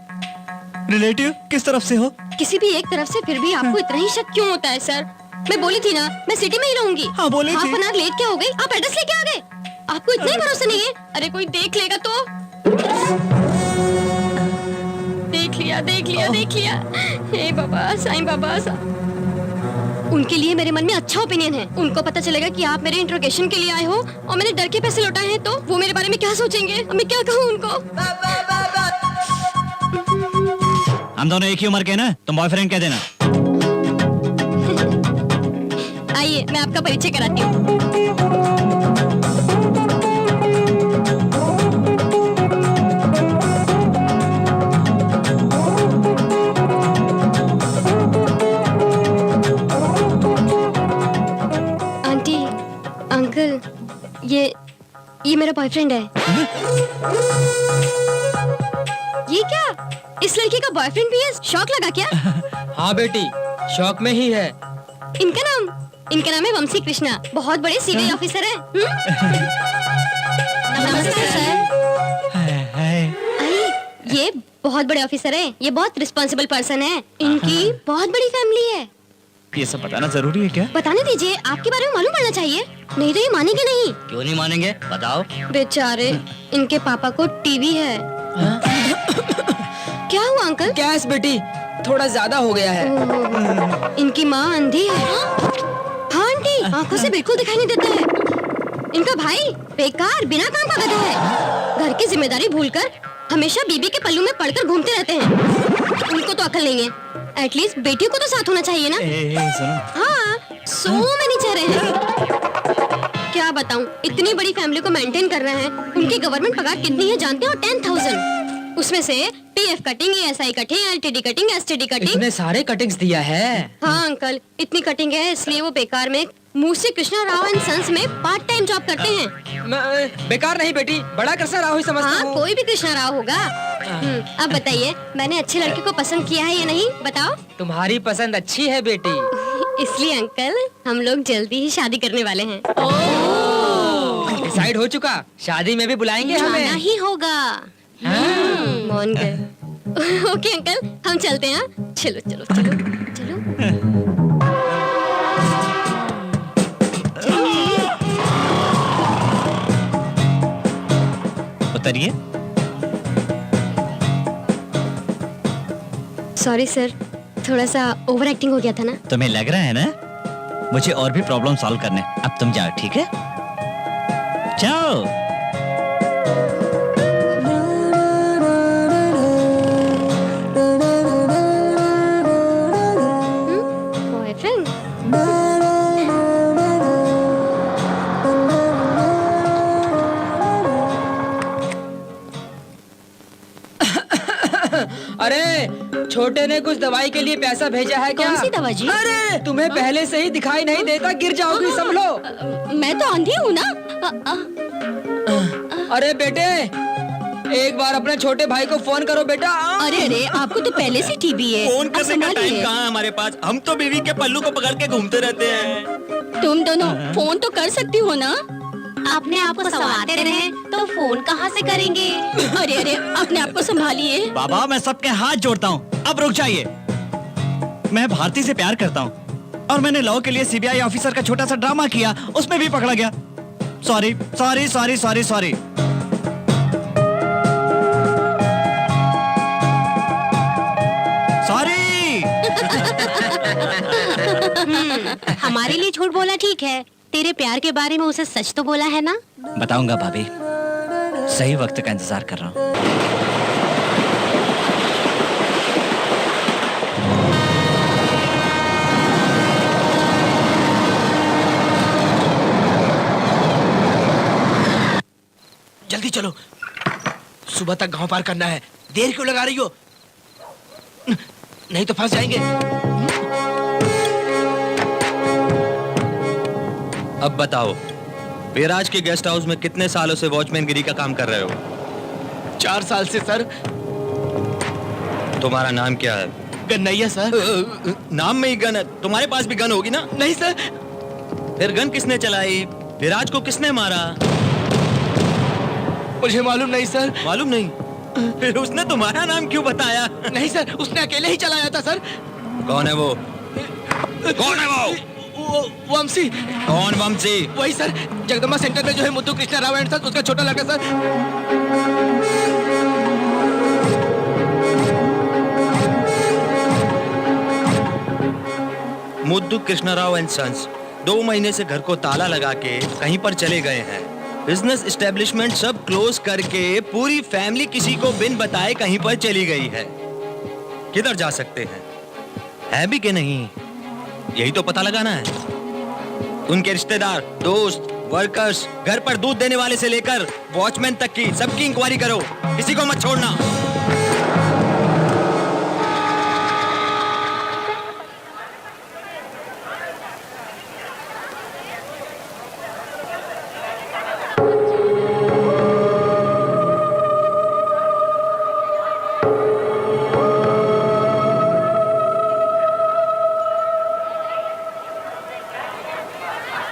रिलेटिव किस तरफ से हो? किसी भी एक तरफ से, फिर भी आपको इतना ही शक क्यों होता है सर? मैं बोली थी ना, मैं सिटी में ही रहूंगी। हाँ, बोली थी। हाफ एन आवर लेट क्या हो गई? आप एड्रेस लेके आ गए? आपको इतना ही भरोसा नहीं है? अरे कोई देख लेगा तो? देख लिया। हे बाबा, साईं बाबा उनके लिए मेरे मन में अच्छा ओपिनियन है। उनको पता चलेगा कि आप मेरे इंट्रोगेशन के लिए आए हो और मैंने डर के पैसे लौटाए हैं, तो वो मेरे बारे में क्या सोचेंगे? अब मैं क्या कहूँ उनको? हम दोनों एक ही उम्र के हैं ना, तुम बॉयफ्रेंड कह देना। आइए, मैं आपका परिचय कराती हूँ। आंटी, अंकल, ये मेरा बॉयफ्रेंड है। ये क्या? इस लड़की का बॉयफ्रेंड भी है? शौक लगा क्या? हाँ बेटी, शौक में ही है। इनका नाम है वंशी कृष्णा, बहुत बड़े सीनियर ऑफिसर हैं। नमस्कार सर। आइए, ये बहुत बड़े ऑफिसर हैं, ये बहुत रिस्पॉन्सिबल पर्सन है, इनकी बहुत बड़ी फैमिली है। ये सब बताना जरूरी है क्या? बताने दीजिए, आपके बारे में मालूम पड़ना चाहिए, नहीं तो ये मानेंगे नहीं। क्यों नहीं मानेंगे, बताओ। बेचारे, इनके पापा को टीवी है। क्या हुआ अंकल? गैस बेटी, थोड़ा ज्यादा हो गया है। ओहो, इनकी माँ अंधी है। हाँ आंटी, आंखों से बिल्कुल दिखाई नहीं देता है। इनका भाई बेकार बिना काम का गधा है, घर की जिम्मेदारी भूलकर हमेशा बीबी के पल्लू में पड़कर घूमते रहते हैं। उनको तो अकल नहीं है, एटलीस्ट बेटियों को तो साथ होना चाहिए ना। सुनो। हाँ, सो मैनी चेहरे हैं। क्या बताऊं, इतनी बड़ी फैमिली को मेंटेन कर रहे हैं। उनकी गवर्नमेंट पगार कितनी है जानते हो? 10,000। उसमें से पे PF cutting, ESI cutting, LTD cutting, STD cutting. इतने सारे कटिंग्स दिया है। हाँ अंकल, इतनी कटिंग है इसलिए वो बेकार में मूसी कृष्णा राव एंड सन्स में पार्ट टाइम जॉब करते हैं। बेकार नहीं बेटी, बड़ा कृष्णा राव ही समझता हाँ, हूँ। कोई भी कृष्णा राव होगा। अब बताइए, मैंने अच्छे लड़के को पसंद किया है या नहीं, बताओ। तुम्हारी पसंद अच्छी है बेटी। इसलिए अंकल, हम लोग जल्दी ही शादी करने वाले हैं। डिसाइड हो चुका, शादी में भी बुलाएंगे जाना हमें। ही होगा। मान गए। ओके अंकल, हम चलते हैं। चलो चलो चलो चलो। उतरिए। सॉरी सर, थोड़ा सा ओवर एक्टिंग हो गया था ना। तुम्हें लग रहा है ना मुझे और भी प्रॉब्लम सॉल्व करने। अब तुम जाओ, ठीक है? जाओ। बॉयफ्रेंड? अरे छोटे ने कुछ दवाई के लिए पैसा भेजा है क्या? कौन सी दवा जी? अरे तुम्हें पहले से ही दिखाई नहीं देता, गिर जाओगी संभलो। मैं तो अंधी हूँ ना। अरे बेटे, एक बार अपने छोटे भाई को फोन करो बेटा। अरे अरे, आपको तो पहले से टीबी है। फोन अब करने का टाइम संभालिए। कहाँ है हमारे पास? हम तो बीवी के पल्लू को पकड़ के घूमते रहते हैं। तुम दोनों फोन तो कर सकती हो ना। अपने आप को संवारते रहे तो फोन कहाँ से करेंगे? अरे अरे, अपने आप को संभालिए। बाबा, मैं सबके हाथ जोड़ता हूँ, अब रुक जाइए। मैं भारती से प्यार करता हूँ और मैंने लॉ के लिए सीबीआई ऑफिसर का छोटा सा ड्रामा किया, उसमें भी पकड़ा गया। Sorry sorry sorry sorry sorry. Sorry. हमारे लिए झूठ बोला ठीक है, तेरे प्यार के बारे में उसे सच तो बोला है ना? बताऊंगा भाभी, सही वक्त का इंतजार कर रहा हूँ। जल्दी चलो, सुबह तक गांव पार करना है। देर क्यों लगा रही हो? नहीं तो फंस जाएंगे। अब बताओ, विराज के गेस्ट हाउस में कितने सालों से वॉचमैन गिरी का काम कर रहे हो? 4 साल से सर। तुम्हारा नाम क्या है? गन्नैया सर। नाम में ही गन है, तुम्हारे पास भी गन होगी ना? नहीं सर। फिर गन किसने चलाई? विराज को किसने मारा? मुझे मालूम नहीं सर। मालूम नहीं? फिर उसने तुम्हारा नाम क्यों बताया? नहीं सर, उसने अकेले ही चलाया था सर। कौन है वो? कौन है वो? वंशी। कौन वंशी? वही सर, जगदम्बा सेंटर में जो है मुद्दू कृष्णा राव एंड सर, उसका छोटा लड़का सर। मुद्दू कृष्णा राव एंड सन्स 2 महीने से घर को ताला लगा के कहीं पर चले गए हैं। बिजनेस एस्टेब्लिशमेंट सब क्लोज करके पूरी फैमिली किसी को बिन बताए कहीं पर चली गई है। किधर जा सकते हैं? है भी कि नहीं, यही तो पता लगाना है। उनके रिश्तेदार, दोस्त, वर्कर्स, घर पर दूध देने वाले से लेकर वॉचमैन तक की सबकी इंक्वायरी करो, किसी को मत छोड़ना।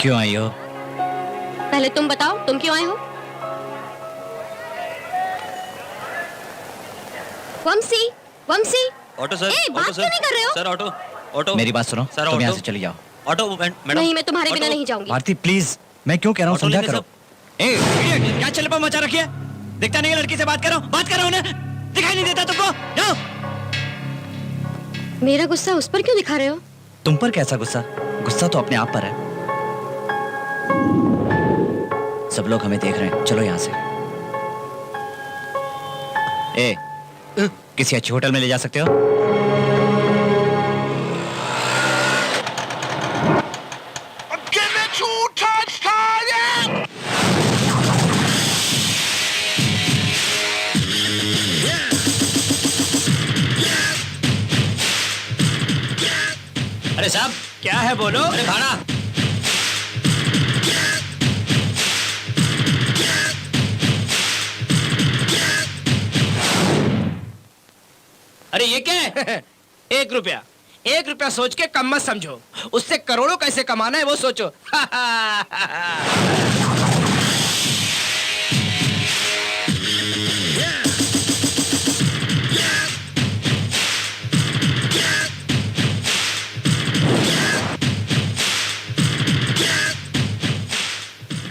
क्यों आई हो? पहले तुम बताओ, तुम क्यों आए हो? वंशी, वंशी। Auto sir. ए, बात ऑटो क्यों नहीं कर रहे हो? Sir auto, auto. मेरी बात सुनो, सर, तुम यहाँ ऑटो। से चली जाओ। Auto madam. नहीं, मैं तुम्हारे बिना ऑटो। नहीं जाऊंगी। भारती प्लीज, मैं क्यों कह रहा हूँ, ऑटो समझा लेने करो। ए idiot, क्या चल मचा रखी है? दिखता नहीं है लड़की से बात करो, बात करो उन्हें। दिखाई नहीं देता तुमको? जाओ। मेरा गुस्सा उस पर क्यों दिखा रहे हो? तुम पर कैसा गुस्सा? गुस्सा तो अपने आप पर है। सब लोग हमें देख रहे हैं, चलो यहाँ से। ए, किसी अच्छे होटल में ले जा सकते हो? साहब क्या है बोलो? अरे भाड़ा अरे ये क्या है? 1 रुपया। 1 रुपया सोच के कम मत समझो, उससे करोड़ों कैसे कमाना है वो सोचो।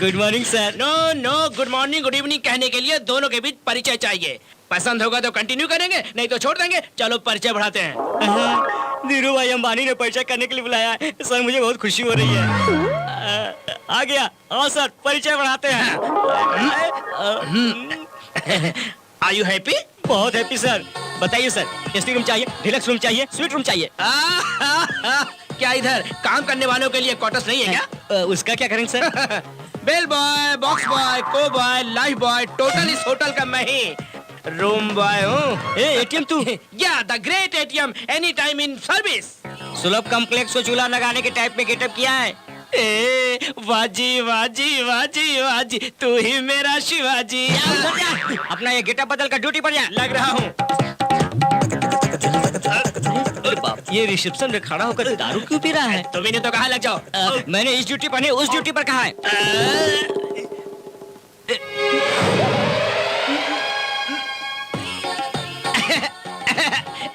Good morning sir. No no, good morning good evening कहने के लिए दोनों के बीच परिचय चाहिए। पसंद होगा तो कंटिन्यू करेंगे, नहीं तो छोड़ देंगे। चलो परिचय बढ़ाते हैं। धीरू भाई अंबानी ने परिचय करने के लिए बुलाया है सर, मुझे बहुत खुशी हो रही है। आ गया। हाँ सर, परिचय बढ़ाते हैं। Are you happy? बहुत हैप्पी सर। बताइए सर, एसी रूम चाहिए, डिलक्स रूम चाहिए, स्वीट रूम चाहिए? क्या इधर काम करने वालों के लिए क्वार्टर्स नहीं है क्या? उसका क्या करेंगे sir? Bell boy, box boy, को बॉय, लाइफ बॉय, टोटल इस होटल का मैं ही रूम बॉय हूँ। एटीएम तू? या the great ATM, any time in service. Sulabh complex को चूल्हा लगाने के टाइप में गेटअप किया है। ए वाजी वाजी वाजी वाजी, तू ही मेरा शिवाजी। अपना ये गेटअप बदल कर ड्यूटी पर जा। लग रहा हूँ। ये रिसेप्शन में खड़ा होकर दारू क्यों पी रहा है? तुम्ही ने तो कहा लग जाओ। मैंने इस ड्यूटी पर नहीं उस ड्यूटी पर कहा है।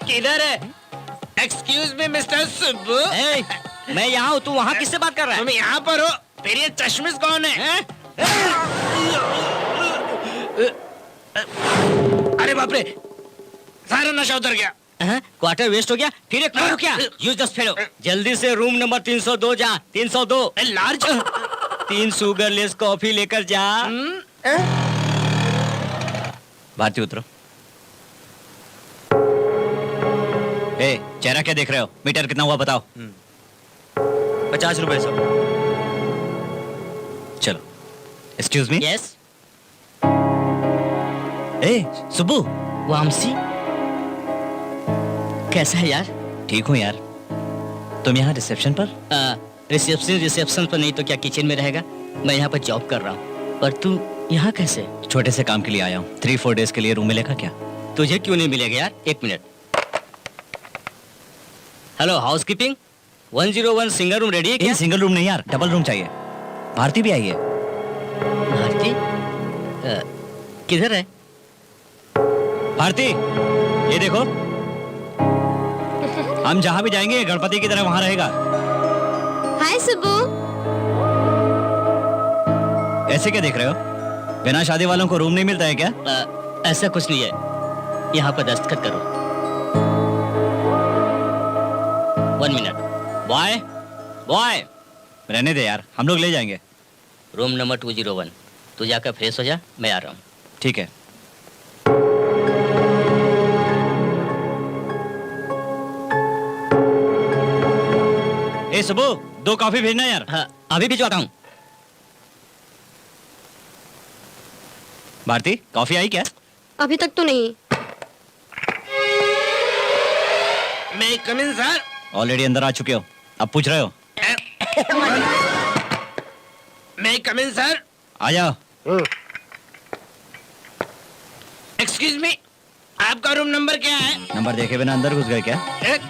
किधर है? Excuse me mister Subbu. मैं यहाँ हूँ, तू वहाँ किससे बात कर रहा है? तुम यहाँ पर हो, फिर ये चश्मिश कौन है? अरे बाप रे, सारा नशा उतर गया। क्वार्टर वेस्ट हो गया, फिर एक और क्या? Useless fellow. जल्दी से रूम नंबर 302 जा। 302 लार्ज 3 शुगरलेस कॉफी लेकर जा। भारती उतरो। ए, चेहरा क्या देख रहे हो? मीटर कितना हुआ बताओ। 50 रुपए सब। चलो। Excuse me. यस ए सुब्बू, वामसी, कैसा है यार? ठीक हूँ यार। तुम यहाँ रिसेप्शन पर? रिसेप्शन पर नहीं तो क्या किचन में रहेगा? मैं यहाँ पर जॉब कर रहा हूँ। पर तू यहाँ कैसे? छोटे से काम के लिए आया हूँ। 3-4 डेज के लिए रूम मिलेगा क्या? तुझे क्यों नहीं मिलेगा यार? 1 minute. Hello housekeeping, 101 single room ready है क्या? सिंगल रूम नहीं यार, डबल रूम चाहिए। भारती भी आई है। भारती किधर है? भारती, ये देखो, हम जहाँ भी जाएंगे गणपति की तरह वहाँ रहेगा। हाय सुब्बू। ऐसे क्या देख रहे हो? बिना शादी वालों को रूम नहीं मिलता है क्या? ऐसा कुछ नहीं है, यहाँ पर दस्तखत करो। 1 मिनट। बॉय, बॉय, रहने दे यार, हम लोग ले जाएंगे। Room number 201। तू जाकर फ्रेश हो जा, मैं आ रहा हूँ। ठीक है। ए सुबू, 2 कॉफी भेजना यार। हाँ, अभी भिजवाता हूँ। भारती, कॉफी आई क्या? अभी तक तो नहीं। मैं कम इन सर। ऑलरेडी अंदर आ चुके हो, अब पूछ रहे हो? मैं कम इन सर। आ जाओ। एक्सक्यूज मी, आपका रूम नंबर क्या है? नंबर देखे बिना अंदर घुस गए क्या?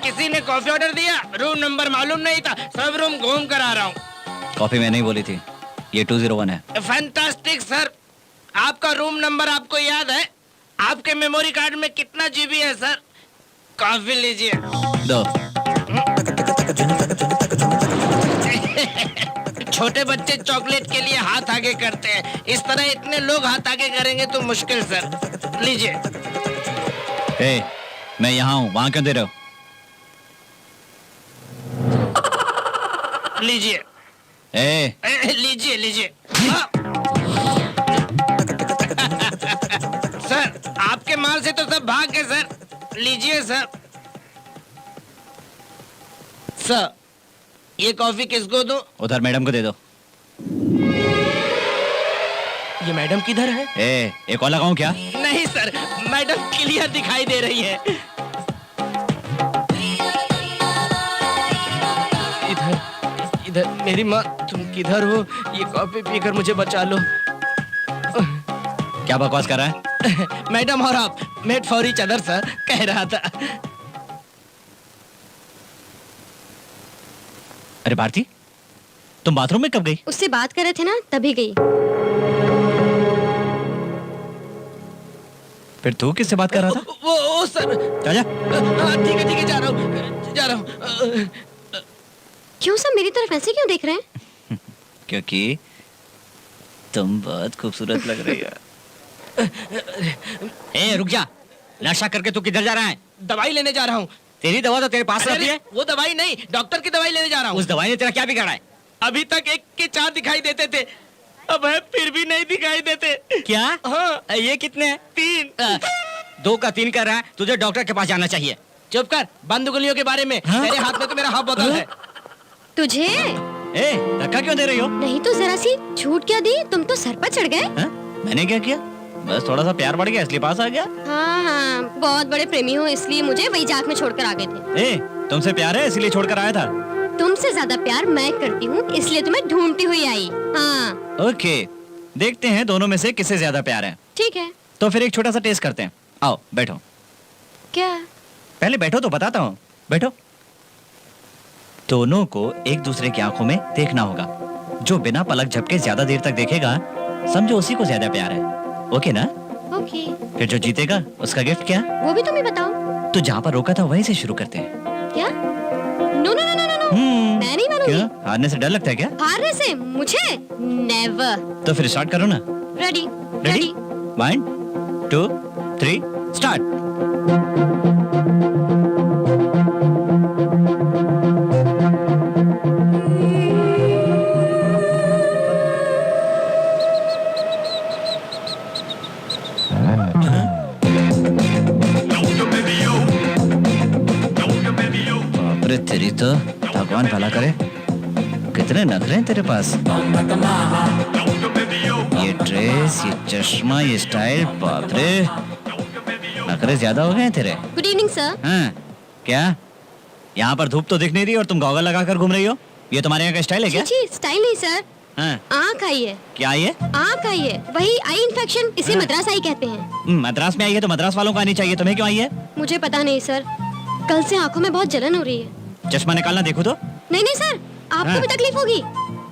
किसी ने कॉफी ऑर्डर दिया, रूम नंबर मालूम नहीं था, सब रूम घूम कर आ रहा हूँ। कॉफी मैंने ही बोली थी, ये 201 है। Fantastic sir. आपका रूम नंबर आपको याद है? आपके मेमोरी कार्ड में कितना जीबी है सर? कॉफी लीजिए। दो। छोटे बच्चे चॉकलेट के लिए हाथ आगे करते हैं, इस तरह इतने लोग हाथ आगे करेंगे तो मुश्किल सर। लीजिए। ए, मैं यहाँ हूँ, वहाँ क्यों दे रहे हो? लीजिए। लीजिए लीजिए। सर, आपके माल से तो सब भाग गए सर। लीजिए सर। सर, ये कॉफी किसको दूं? उधर मैडम को दे दो। ये मैडम किधर है? ए, एक और लगाऊं क्या? नहीं सर, मैडम क्लियर दिखाई दे रही है। किधर मेरी माँ, तुम किधर हो? ये कॉफी पीकर मुझे बचा लो। क्या बकवास कर रहा है? मैडम और आप made for each other sir, कह रहा था। अरे भारती, तुम बाथरूम में कब गई? उससे बात कर रहे थे ना, तभी गई। फिर तू किससे बात कर रहा था? वो सर। जा। ठीक है, जा रहा हूँ। क्यों सर मेरी तरफ ऐसे क्यों देख रहे हैं? क्योंकि तुम बहुत खूबसूरत लग रही हो। ए रुक जा, नशा करके तू किधर जा रहा है? दवाई लेने जा रहा हूँ। तेरी दवा तो तेरे पास रहती है। वो दवाई नहीं, डॉक्टर की दवाई लेने जा रहा हूँ। उस दवाई ने तेरा क्या बिगाड़ा है? अभी तक 1 के 4 दिखाई देते थे, अब है फिर भी नहीं दिखाई देते। क्या? हाँ। ये कितने हैं? 3। 2 का 3 कर रहा है, तुझे डॉक्टर के पास जाना चाहिए। चुप कर, बंद उंगलियों के बारे में। हाँ? तेरे हाथ में तो मेरा हाफ बोतल है। तुझे ए, धक्का क्यों दे रही हो? नहीं तो जरा सी छूट क्या दी, तुम तो सर पर चढ़ गए। हाँ? मैंने क्या किया? बस थोड़ा सा प्यार बढ़ गया इसलिए पास आ गया। हाँ, बहुत बड़े प्रेमी हो इसलिए मुझे वही जात में छोड़कर आ गए थे। ए, तुमसे प्यार है इसलिए छोड़कर आया था। तुमसे ज्यादा प्यार मैं करती हूँ इसलिए तुम्हें ढूंढती हुई आई। हाँ ओके, देखते हैं दोनों में से किससे ज्यादा प्यार है। ठीक है। तो फिर एक छोटा सा टेस्ट करते हैं। आओ बैठो। क्या? पहले बैठो तो बताता हूँ। बैठो। दोनों को एक दूसरे की आंखों में देखना होगा। जो बिना पलक झपके ज्यादा देर तक देखेगा, समझो उसी को ज्यादा प्यार है। ओके ना? ओके। फिर जो जीतेगा उसका गिफ्ट क्या? वो भी तुम ही बताओ। तो जहाँ पर रोका था वहीं से शुरू करते हैं। क्या? No no no no no, मैं नहीं मानूंगी। क्यों? हारने से डर लगता है क्या? हारने से मुझे नेवर। तो फिर स्टार्ट करो ना। Ready ready? 1 2 3 स्टार्ट। बापरे, तेरी तो भगवान भला करे। कितने नखरे हैं तेरे पास। ये ड्रेस, ये चश्मा, ये स्टाइल, बाप रे, नखरे ज्यादा हो गए हैं तेरे। Good evening sir. हाँ, क्या यहाँ पर धूप तो दिख नहीं रही और तुम गॉगल लगाकर घूम रही हो? ये तुम्हारे यहाँ का स्टाइल है क्या? जी स्टाइल नहीं सर, हाँ, आँख आई है। क्या आई है? आँख आई है, वही आई इन्फेक्शन, इसे हाँ। मद्रास आई कहते हैं। मद्रास में आई है तो मद्रास वालों को आनी चाहिए, तुम्हें क्यों आई है? मुझे पता नहीं सर, कल से आँखों में बहुत जलन हो रही है। चश्मा निकालना देखो तो। नहीं नहीं सर, आपको हाँ। भी तकलीफ होगी।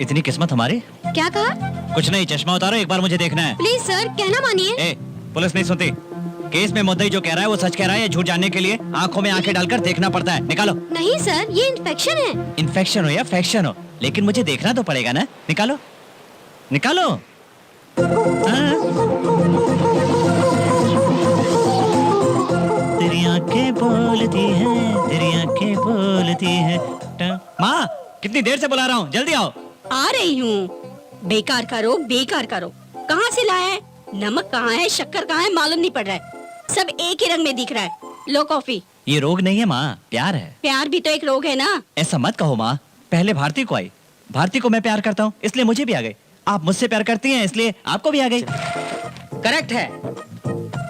इतनी किस्मत हमारी। क्या कहा? कुछ नहीं, चश्मा उतारो, एक बार मुझे देखना है। प्लीज सर, कहना मानिए। ए, पुलिस नहीं सुनती। केस में मुद्दई जो कह रहा है वो सच कह रहा है या झूठ जानने के लिए आंखों में आंखें डालकर देखना पड़ता है। निकालो। नहीं सर, ये इन्फेक्शन है। इन्फेक्शन हो या फैक्शन हो, लेकिन मुझे देखना तो पड़ेगा ना। निकालो निकालो। हाँ। तेरी आंखें बोलती हैं, तेरी आंखें बोलती हैं। माँ, कितनी देर से बुला रहा हूँ, जल्दी आओ। आ रही हूँ। बेकार करो, बेकार करो। कहाँ से लाया है? नमक कहाँ है, शक्कर कहाँ है, मालूम नहीं पड़ रहा है। सब एक ही रंग में दिख रहा है। लो कॉफी। ये रोग नहीं है माँ, प्यार है। प्यार भी तो एक रोग है ना। ऐसा मत कहो माँ, पहले भारती को आई। भारती को मैं प्यार करता हूँ इसलिए मुझे भी आ गई। आप मुझसे प्यार करती हैं इसलिए आपको भी आ गई। करेक्ट है।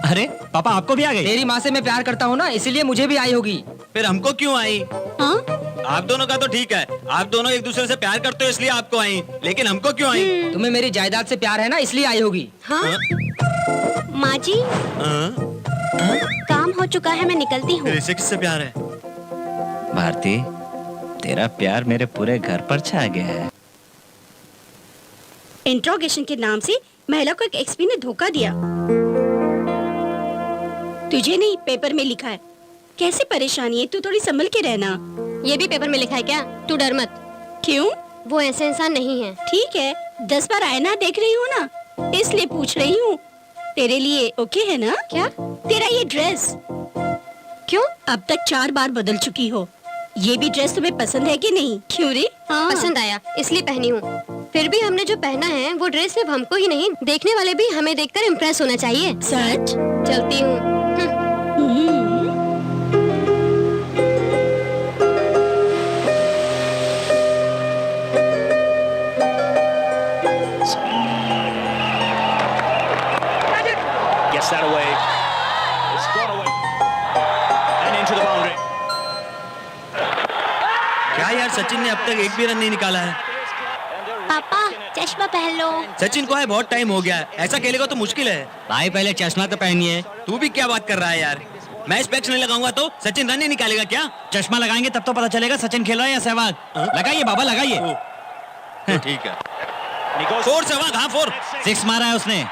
अरे पापा, आपको भी आ गई। तेरी माँ से मैं प्यार करता हूँ ना, इसीलिए मुझे भी आई होगी। फिर हमको क्यों आई? हाँ? आप दोनों का तो ठीक है, आप दोनों एक दूसरे से प्यार करते हो इसलिए आपको आई, लेकिन हमको क्यों आई? तुम्हें मेरी जायदाद से प्यार है ना, इसलिए आई होगी। हाँ? माँ जी, काम हो चुका है, मैं निकलती हूँ। फिर इसे किससे प्यार है? भारती, तेरा प्यार मेरे पूरे घर पर छा गया है। इंट्रोगेशन के नाम से महिला को एक एक्सपी ने धोखा दिया। तुझे नहीं, पेपर में लिखा है। कैसी परेशानी है, तू थोड़ी संभल के रहना। ये भी पेपर में लिखा है क्या? तू डर मत। क्यों? वो ऐसे इंसान नहीं है। ठीक है, 10 बार आईना देख रही हूँ ना, इसलिए पूछ रही हूँ। तेरे लिए ओके है ना? क्या? तेरा ये ड्रेस क्यों? अब तक 4 बार बदल चुकी हो। ये भी ड्रेस तुम्हें पसंद है कि नहीं? क्यों रे? हाँ। पसंद आया इसलिए पहनी हूँ। फिर भी हमने जो पहना है वो ड्रेस सिर्फ हमको ही नहीं, देखने वाले भी हमें देखकर इम्प्रेस होना चाहिए। सच? चलती हूँ। Gets that away. It's gone away. And into the boundary. क्या यार, सचिन ने अब तक एक भी रन नहीं निकाला है। पापा चश्मा पहन लो। सचिन को है बहुत टाइम हो गया है, ऐसा खेलेगा तो मुश्किल है। भाई पहले चश्मा तो पहनिए। तू भी क्या बात कर रहा है यार? मैं स्पेक्स नहीं लगाऊंगा तो सचिन रन नहीं निकालेगा क्या? चश्मा लगाएंगे तब तो पता चलेगा सचिन खेल रहा है या सहवाग। लगाइए बाबा लगाइए। तो ठीक है। 4 सहवाग, हाँ 4। 6 मारा है उसने।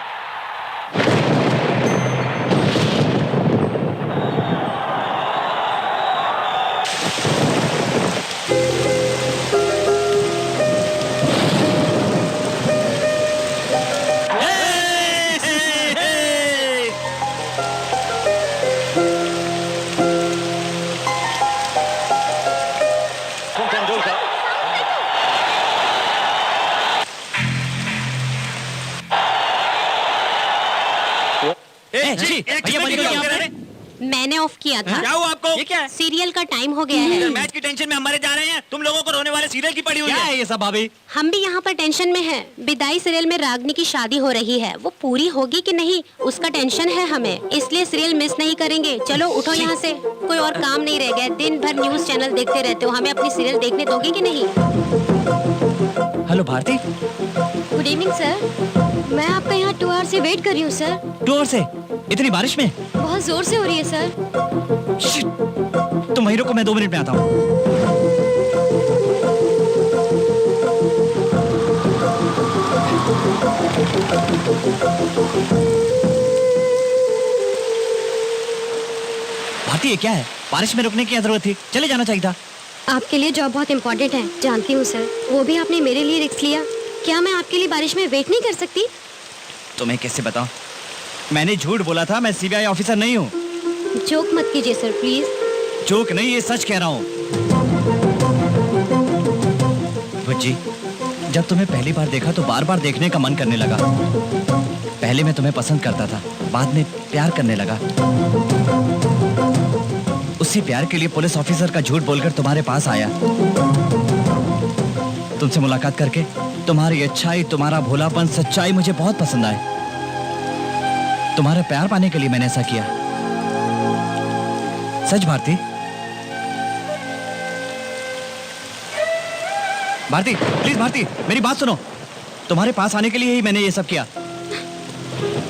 मैंने ऑफ किया था। क्या हुआ आपको? ये क्या है? सीरियल का टाइम हो गया है। मैच की टेंशन में हमारे जा रहे हैं, तुम लोगों को रोने वाले सीरियल की पड़ी हुई क्या है। है ये सब भाभी? हम भी यहाँ पर टेंशन में हैं। विदाई सीरियल में रागनी की शादी हो रही है, वो पूरी होगी कि नहीं उसका टेंशन है हमें, इसलिए सीरियल मिस नहीं करेंगे। चलो उठो यहाँ से, कोई और काम नहीं रह गया। दिन भर न्यूज चैनल देखते रहते हो, हमें अपनी सीरियल देखने दोगे कि नहीं? Hello Bharti. Good evening sir, मैं आपका यहाँ 2 आवर से वेट कर रही हूँ सर। 2 आवर से? इतनी बारिश में? बहुत जोर से हो रही है सर। शिट! तुम वहीं रुको, मैं 2 मिनट में आता हूँ। भारती ये क्या है? बारिश में रुकने की क्या जरूरत थी? चले जाना चाहिए था। आपके लिए जॉब बहुत इम्पोर्टेंट है, जानती हूँ सर। वो भी आपने मेरे लिए रिस्क लिया। क्या मैं आपके लिए बारिश में वेट नहीं कर सकती? तुम्हें कैसे बताऊं? मैंने झूठ बोला था, मैं सीबीआई ऑफिसर नहीं हूँ। जोक मत कीजिए सर प्लीज। जोक नहीं, ये सच कह रहा हूँ। भुज्जी, जब तुम्हें पहली बार देखा तो बार बार देखने का मन करने लगा। पहले मैं तुम्हें पसंद करता था, बाद में प्यार करने लगा। उसी प्यार के लिए पुलिस ऑफिसर का झूठ बोलकर तुम्हारे पास आया। तुमसे मुलाकात करके तुम्हारी अच्छाई, तुम्हारा भोलापन, सच्चाई मुझे बहुत पसंद आए। तुम्हारा प्यार पाने के लिए मैंने ऐसा किया। सच भारती? भारती प्लीज, भारती मेरी बात सुनो। तुम्हारे पास आने के लिए ही मैंने ये सब किया।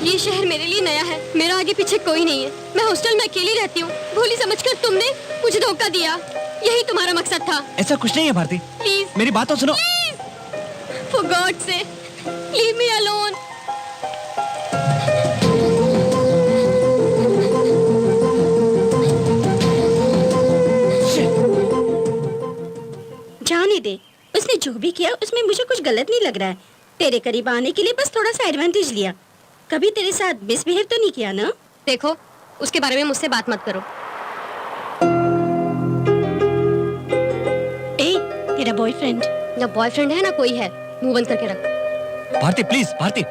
ये शहर मेरे लिए नया है, मेरा आगे पीछे कोई नहीं है। मैं हॉस्टल में अकेली रहती हूँ। भोली समझकर तुमने मुझे धोखा दिया, यही तुम्हारा मकसद था। ऐसा कुछ नहीं है भारती, प्लीज मेरी बात तो सुनो। फॉर गॉड से लीव मी अलोन। जाने दे, उसने जो भी किया उसमें मुझे कुछ गलत नहीं लग रहा है। तेरे करीब आने के लिए बस थोड़ा सा एडवांटेज लिया। कभी तेरे साथ मिसबिहेव तो नहीं किया ना? देखो, उसके बारे में मुझसे बात मत करो। ए, तेरा बॉयफ्रेंड? ना बॉयफ्रेंड है ना कोई है, मुंह बंद करके रख। भारती प्लीज, भारती।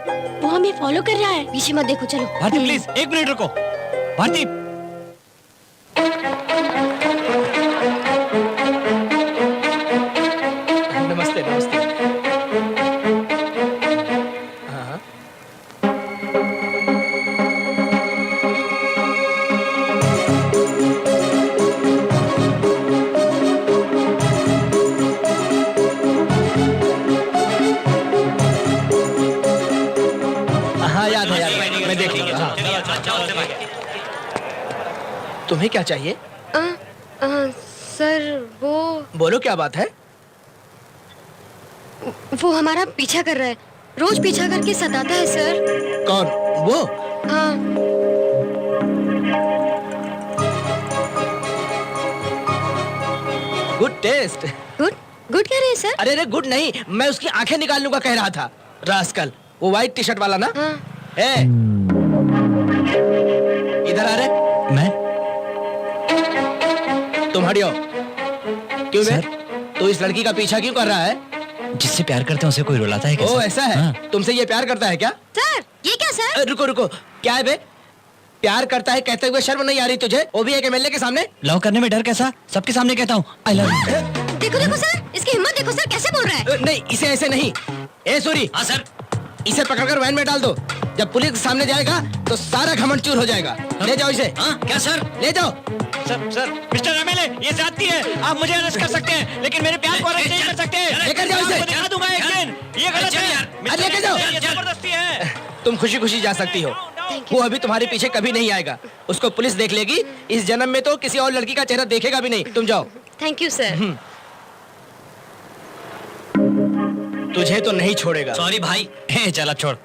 वो हमें फॉलो कर रहा है। पीछे मत देखो, चलो। भारती प्लीज 1 मिनट रुको। भारती नमस्ते नमस्ते। हाँ हाँ, याद है याद है, मैं देख लूंगा। हाँ। तुम्हें क्या चाहिए? सर वो बोलो क्या बात है? हमारा पीछा कर रहा है, रोज पीछा करके सताता है सर। कौन वो? हाँ। Good taste. गुड गुड कह रहे हैं सर? अरे गुड नहीं, मैं उसकी आंखें निकाल लूंगा कह रहा था। रास्कल, वो व्हाइट टी शर्ट वाला ना? हाँ। ए, इधर आ रहे। मैं? तुम हटियो। क्यों बे? तू इस लड़की का पीछा क्यों कर रहा है? जिससे प्यार करते हैं उसे कोई रुलाता है क्या? ओ ऐसा है? हाँ। तुमसे ये प्यार करता है क्या? सर ये क्या सर? रुको रुको, क्या है बे? प्यार करता है कहते हुए शर्म नहीं आ रही तुझे? वो भी एक एमएलए के सामने? लव करने में डर कैसा? सबके सामने कहता हूँ आई लव यू। देखो देखो सर, इसकी हिम्मत देखो सर, कैसे बोल रहा है। नहीं, इसे ऐसे नहीं। ए सूरी। हाँ सर। इसे पकड़कर वैन में डाल दो। जब पुलिस के सामने जाएगा तो सारा घमंड चूर हो जाएगा। ले जाओ इसे। हाँ क्या सर? ले जाओ। सर मिस्टर एमएलए, ये ज्यादती है। आप मुझे अरेस्ट कर सकते हैं लेकिन मेरे प्यार को अरेस्ट नहीं कर सकते। लेकर जाओ इसे। आपको दिखा दूंगा एक दिन। ये गलत है। अरे लेके जाओ। ये जबरदस्ती है। तुम खुशी खुशी जा सकती हो। वो अभी तुम्हारे पीछे कभी नहीं आएगा। उसको पुलिस देख लेगी। इस जन्म में तो किसी और लड़की का चेहरा देखेगा भी नहीं। तुम जाओ। Thank you sir. तुझे तो नहीं छोड़ेगा। सॉरी भाई। चल छोड़।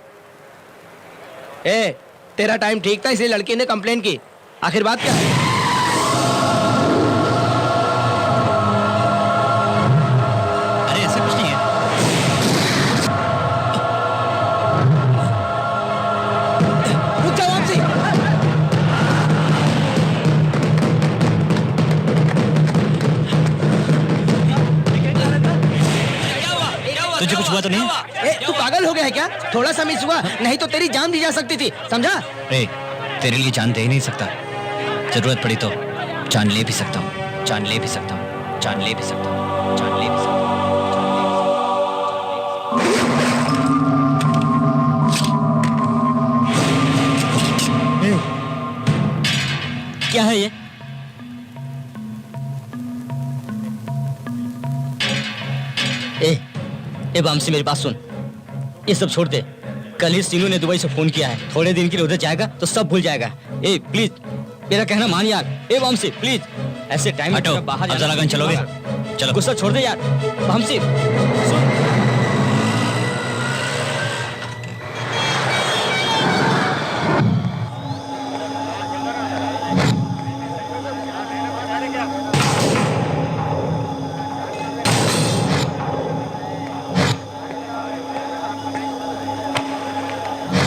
ए, तेरा टाइम ठीक था इसलिए लड़की ने कंप्लेन की। आखिर बात क्या है? अरे ऐसा कुछ नहीं है। रुक जाओ वापसी। तुझे कुछ हुआ तो नहीं? ए, तू पागल हो गया है क्या? थोड़ा सा मिस हुआ नहीं तो तेरी जान दी जा सकती थी, समझा? ए, तेरे लिए जान दे ही नहीं सकता। जरूरत पड़ी तो जान ले भी सकता हूँ, जान ले भी सकता हूँ, जान ले भी सकता हूँ, जान ले भी सकता हूँ। क्या है ये? ए बामसी, मेरी बात सुन। ये सब छोड़ दे। कल ही सीनू ने दुबई से फोन किया है। थोड़े दिन के लिए उधर जाएगा तो सब भूल जाएगा। ए प्लीज मेरा कहना मान यार। ए बामसी प्लीज, ऐसे टाइम हटो, बाहर अब जरा गन चलोगे? चलो। गुस्सा छोड़ दे यार। बामसी सुन।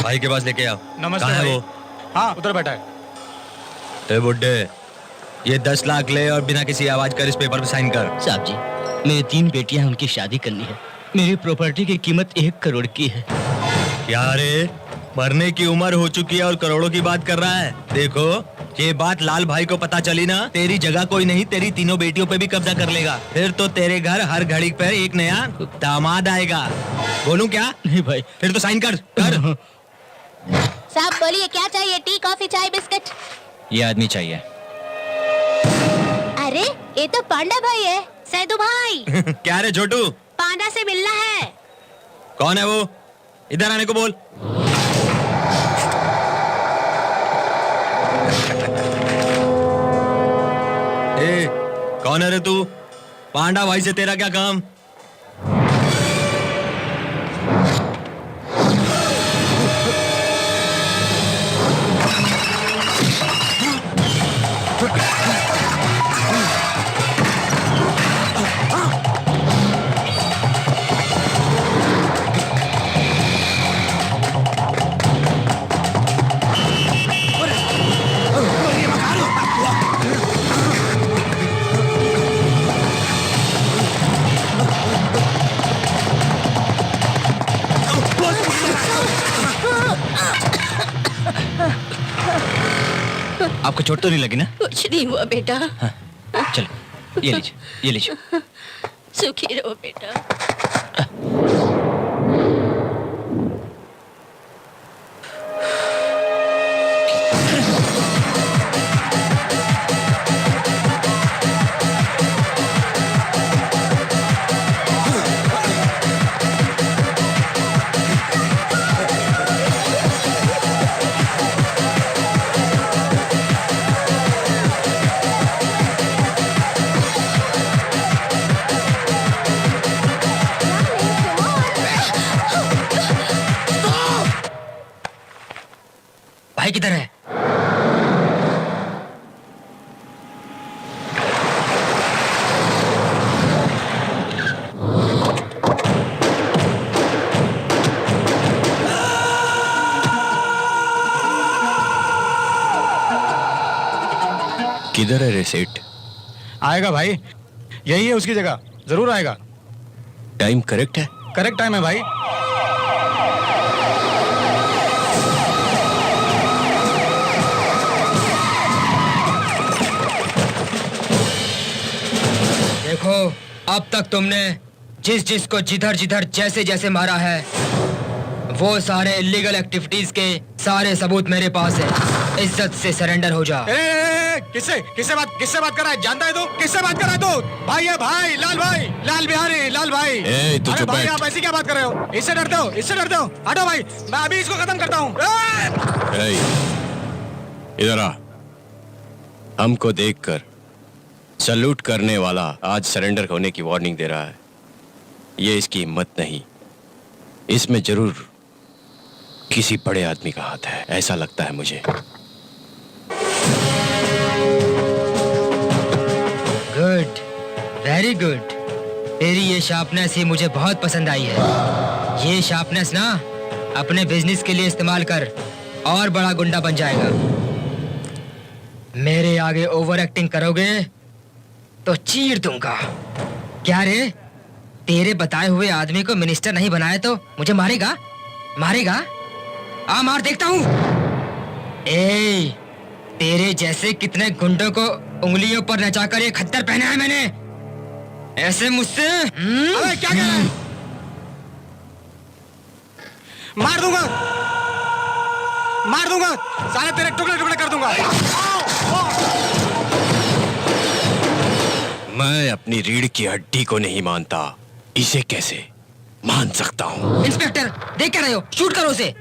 भाई के पास लेके आओ। नमस्ते कहाँ है भाई। वो? हाँ उधर बैठा है। ए बुड्ढे, ये 10 लाख ले और बिना किसी आवाज कर इस पेपर पे साइन कर। साहब जी, मेरी 3 बेटियां हैं, उनकी शादी करनी है। मेरी प्रॉपर्टी की कीमत 1 करोड़ की है। क्या रे, मरने की उम्र हो चुकी है और करोड़ों की बात कर रहा है? देखो, ये बात लाल भाई को पता चली ना, तेरी जगह कोई नहीं, तेरी तीनों बेटियों पे भी कब्जा कर लेगा। फिर तो तेरे घर हर घड़ी पर एक नया दामाद आएगा। बोलूं क्या? नहीं भाई। फिर तो साइन कर। साहब बोलिए क्या चाहिए? टी, कॉफी, चाय, बिस्किट? ये आदमी चाहिए। अरे ये तो पांडा भाई है। सैदू भाई। क्या रे छोटू? पांडा से मिलना है। कौन है वो? इधर आने को बोल। ए, कौन है रे तू? पांडा भाई से तेरा क्या काम? आपको चोट तो नहीं लगी ना? कुछ नहीं हुआ बेटा। हाँ, चलो ये लीजिए, ये लीजिए। सुखी रहो बेटा। भाई किधर है? किधर है रे सेठ? आएगा भाई, यही है उसकी जगह, जरूर आएगा। टाइम करेक्ट है? करेक्ट टाइम है भाई। देखो, अब तक तुमने जिस जिस को जिधर जिधर जैसे जैसे मारा है, वो सारे इलीगल एक्टिविटीज के सारे सबूत मेरे पास है। इज्जत से सरेंडर हो जा। किससे बात कर रहा है? जानता है तू? किससे बात कर रहा है तू? भाई है भाई, लाल बिहारी, लाल भाई। अरे भाई आप ऐसी क्या बात कर रहे हो? इससे डरते हो? हटो भाई, मैं अभी इसको खत्म करता हूँ। इधर आ। हमको देखकर सैल्यूट करने वाला आज सरेंडर होने की वार्निंग दे रहा है। ये इसकी हिम्मत नहीं, इसमें जरूर किसी बड़े आदमी का हाथ है, ऐसा लगता है मुझे। Good, very good. तेरी ये शार्पनेस ही मुझे बहुत पसंद आई है। ये शार्पनेस ना अपने बिजनेस के लिए इस्तेमाल कर, और बड़ा गुंडा बन जाएगा। मेरे आगे ओवर एक्टिंग करोगे तो चीर दूंगा। क्या रे, तेरे बताए हुए आदमी को मिनिस्टर नहीं बनाया तो मुझे मारेगा? आ मार, देखता हूँ। तेरे जैसे कितने गुंडों को उंगलियों पर नचाकर ये खद्दर पहना है मैंने। ऐसे मुझसे अबे क्या कह रहा है? मार दूंगा, सारे तेरे टुकड़े कर दूंगा। मैं अपनी रीढ़ की हड्डी को नहीं मानता, इसे कैसे मान सकता हूँ? इंस्पेक्टर, देख क्या रहे हो? शूट करो उसे।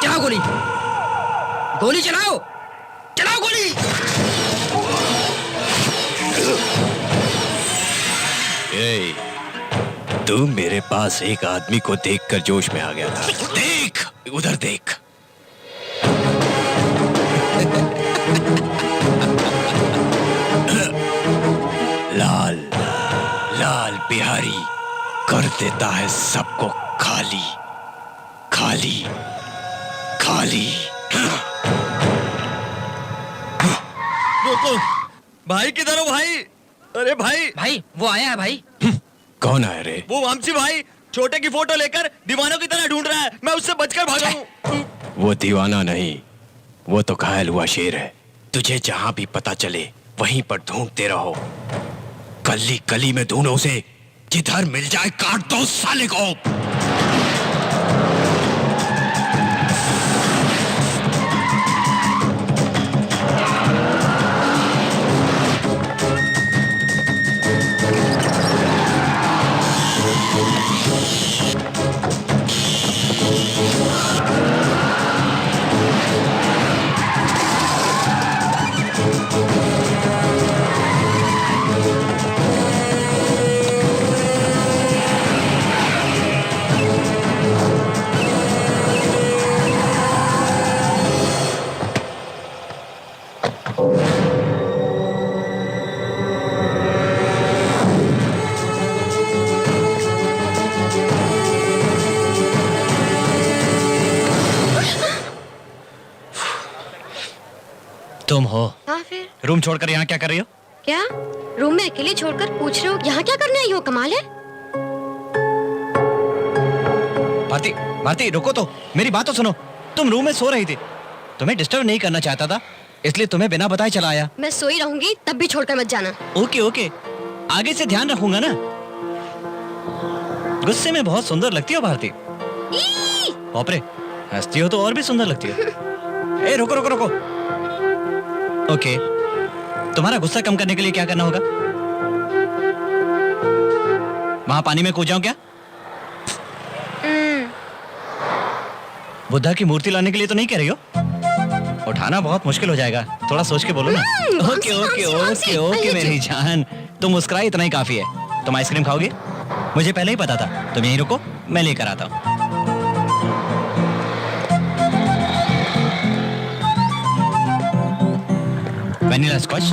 चलाओ गोली चलाओ गोली। तू मेरे पास एक आदमी को देखकर जोश में आ गया था। देख, उधर देख। लाल बिहारी कर देता है सबको खाली। भाई किधर हो भाई? अरे भाई वो आया है भाई। कौन आया रे? वो वामसी भाई, छोटे की फोटो लेकर दीवानों की तरह ढूंढ रहा है। मैं उससे बचकर भागा हूँ। वो दीवाना नहीं, वो तो घायल हुआ शेर है। तुझे जहां भी पता चले वहीं पर ढूंढते रहो। गली गली में ढूंढो उसे, जिधर मिल जाए काट दो साले को। तुम हो? हाँ फिर? रूम छोड़कर यहाँ क्या कर रही हो? क्या रूम में अकेले छोड़कर पूछ रहे हो यहाँ क्या करने आई हो? कमाल है। भारती रुको तो, मेरी बात तो सुनो। तुम रूम में सो रही थी, तुम्हें डिस्टर्ब नहीं करना चाहता था, इसलिए तुम्हें बिना बताए चला आया। मैं सोई रहूंगी तब भी छोड़कर मत जाना। ओके, आगे से ध्यान रखूंगा ना। गुस्से में बहुत सुंदर लगती हो भारती। बापरे, हंसती हो तो और भी सुंदर लगती हो। ए रुको। ओके, तुम्हारा गुस्सा कम करने के लिए क्या करना होगा? वहां पानी में कूद जाऊं क्या? बुद्धा की मूर्ति लाने के लिए तो नहीं कह रही हो? उठाना बहुत मुश्किल हो जाएगा, थोड़ा सोच के बोलो ना। ओके मेरी जान, तुम मुस्कुराई इतना ही काफी है। तुम आइसक्रीम खाओगे? मुझे पहले ही पता था। तुम यहीं रुको, मैं लेकर आता हूँ। Vanilla scotch.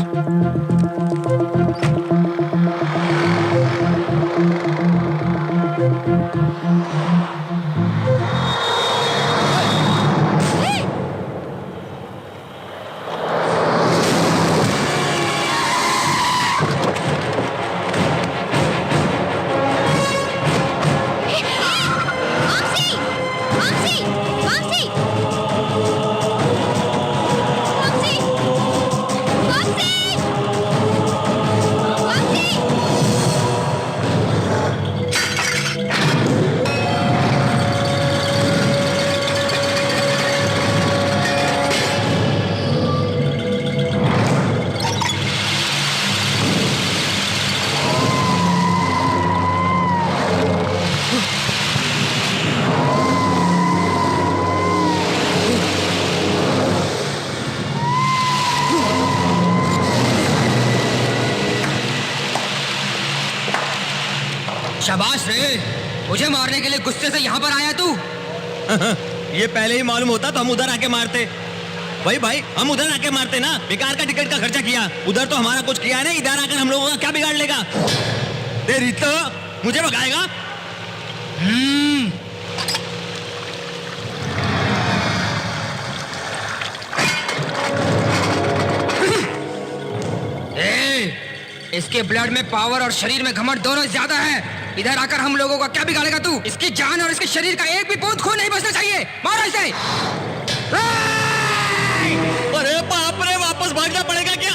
वापसी! शाबाश रे, मुझे मारने के लिए गुस्से से यहाँ पर आया तू। ये पहले ही मालूम होता तो हम उधर आके मारते। भाई भाई हम उधर आके मारते ना, बेकार का टिकट का खर्चा किया। उधर तो हमारा कुछ किया है ना, इधर आकर हम लोगों का क्या बिगाड़ लेगा? तेरी तो मुझे भगाएगा। इसके ब्लड में पावर और शरीर में घमंड दोनों ज्यादा है। इधर आकर हम लोगों का क्या बिगाड़ेगा तू? इसकी जान और इसके शरीर का एक भी बूंद खून नहीं बचना चाहिए। मारो इसे। अरे बाप रे, वापस भागना पड़ेगा क्या?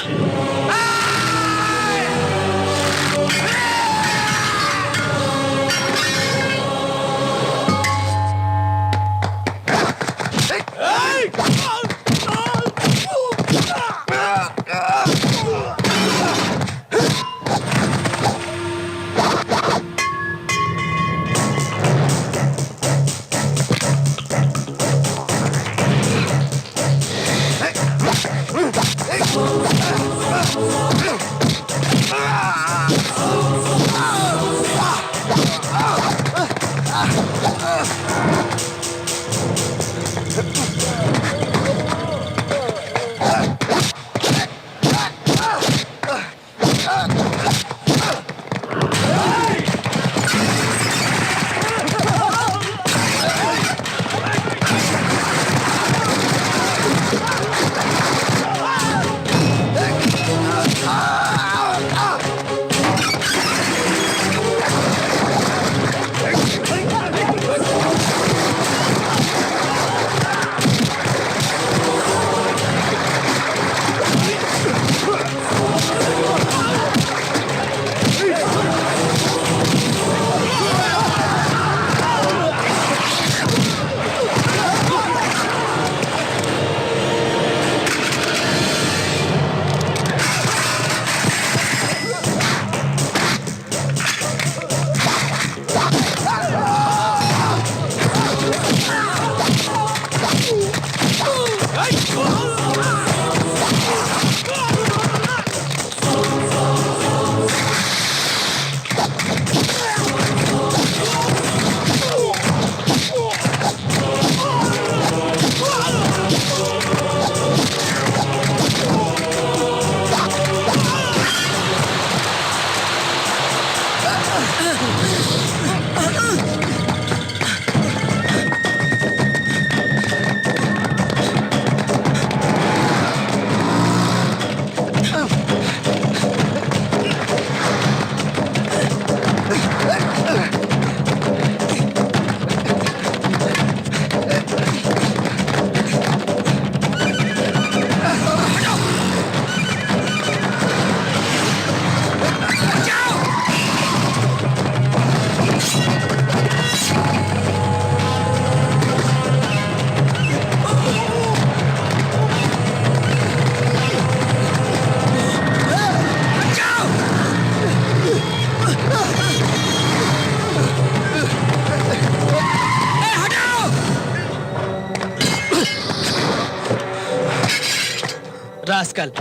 रास्कल।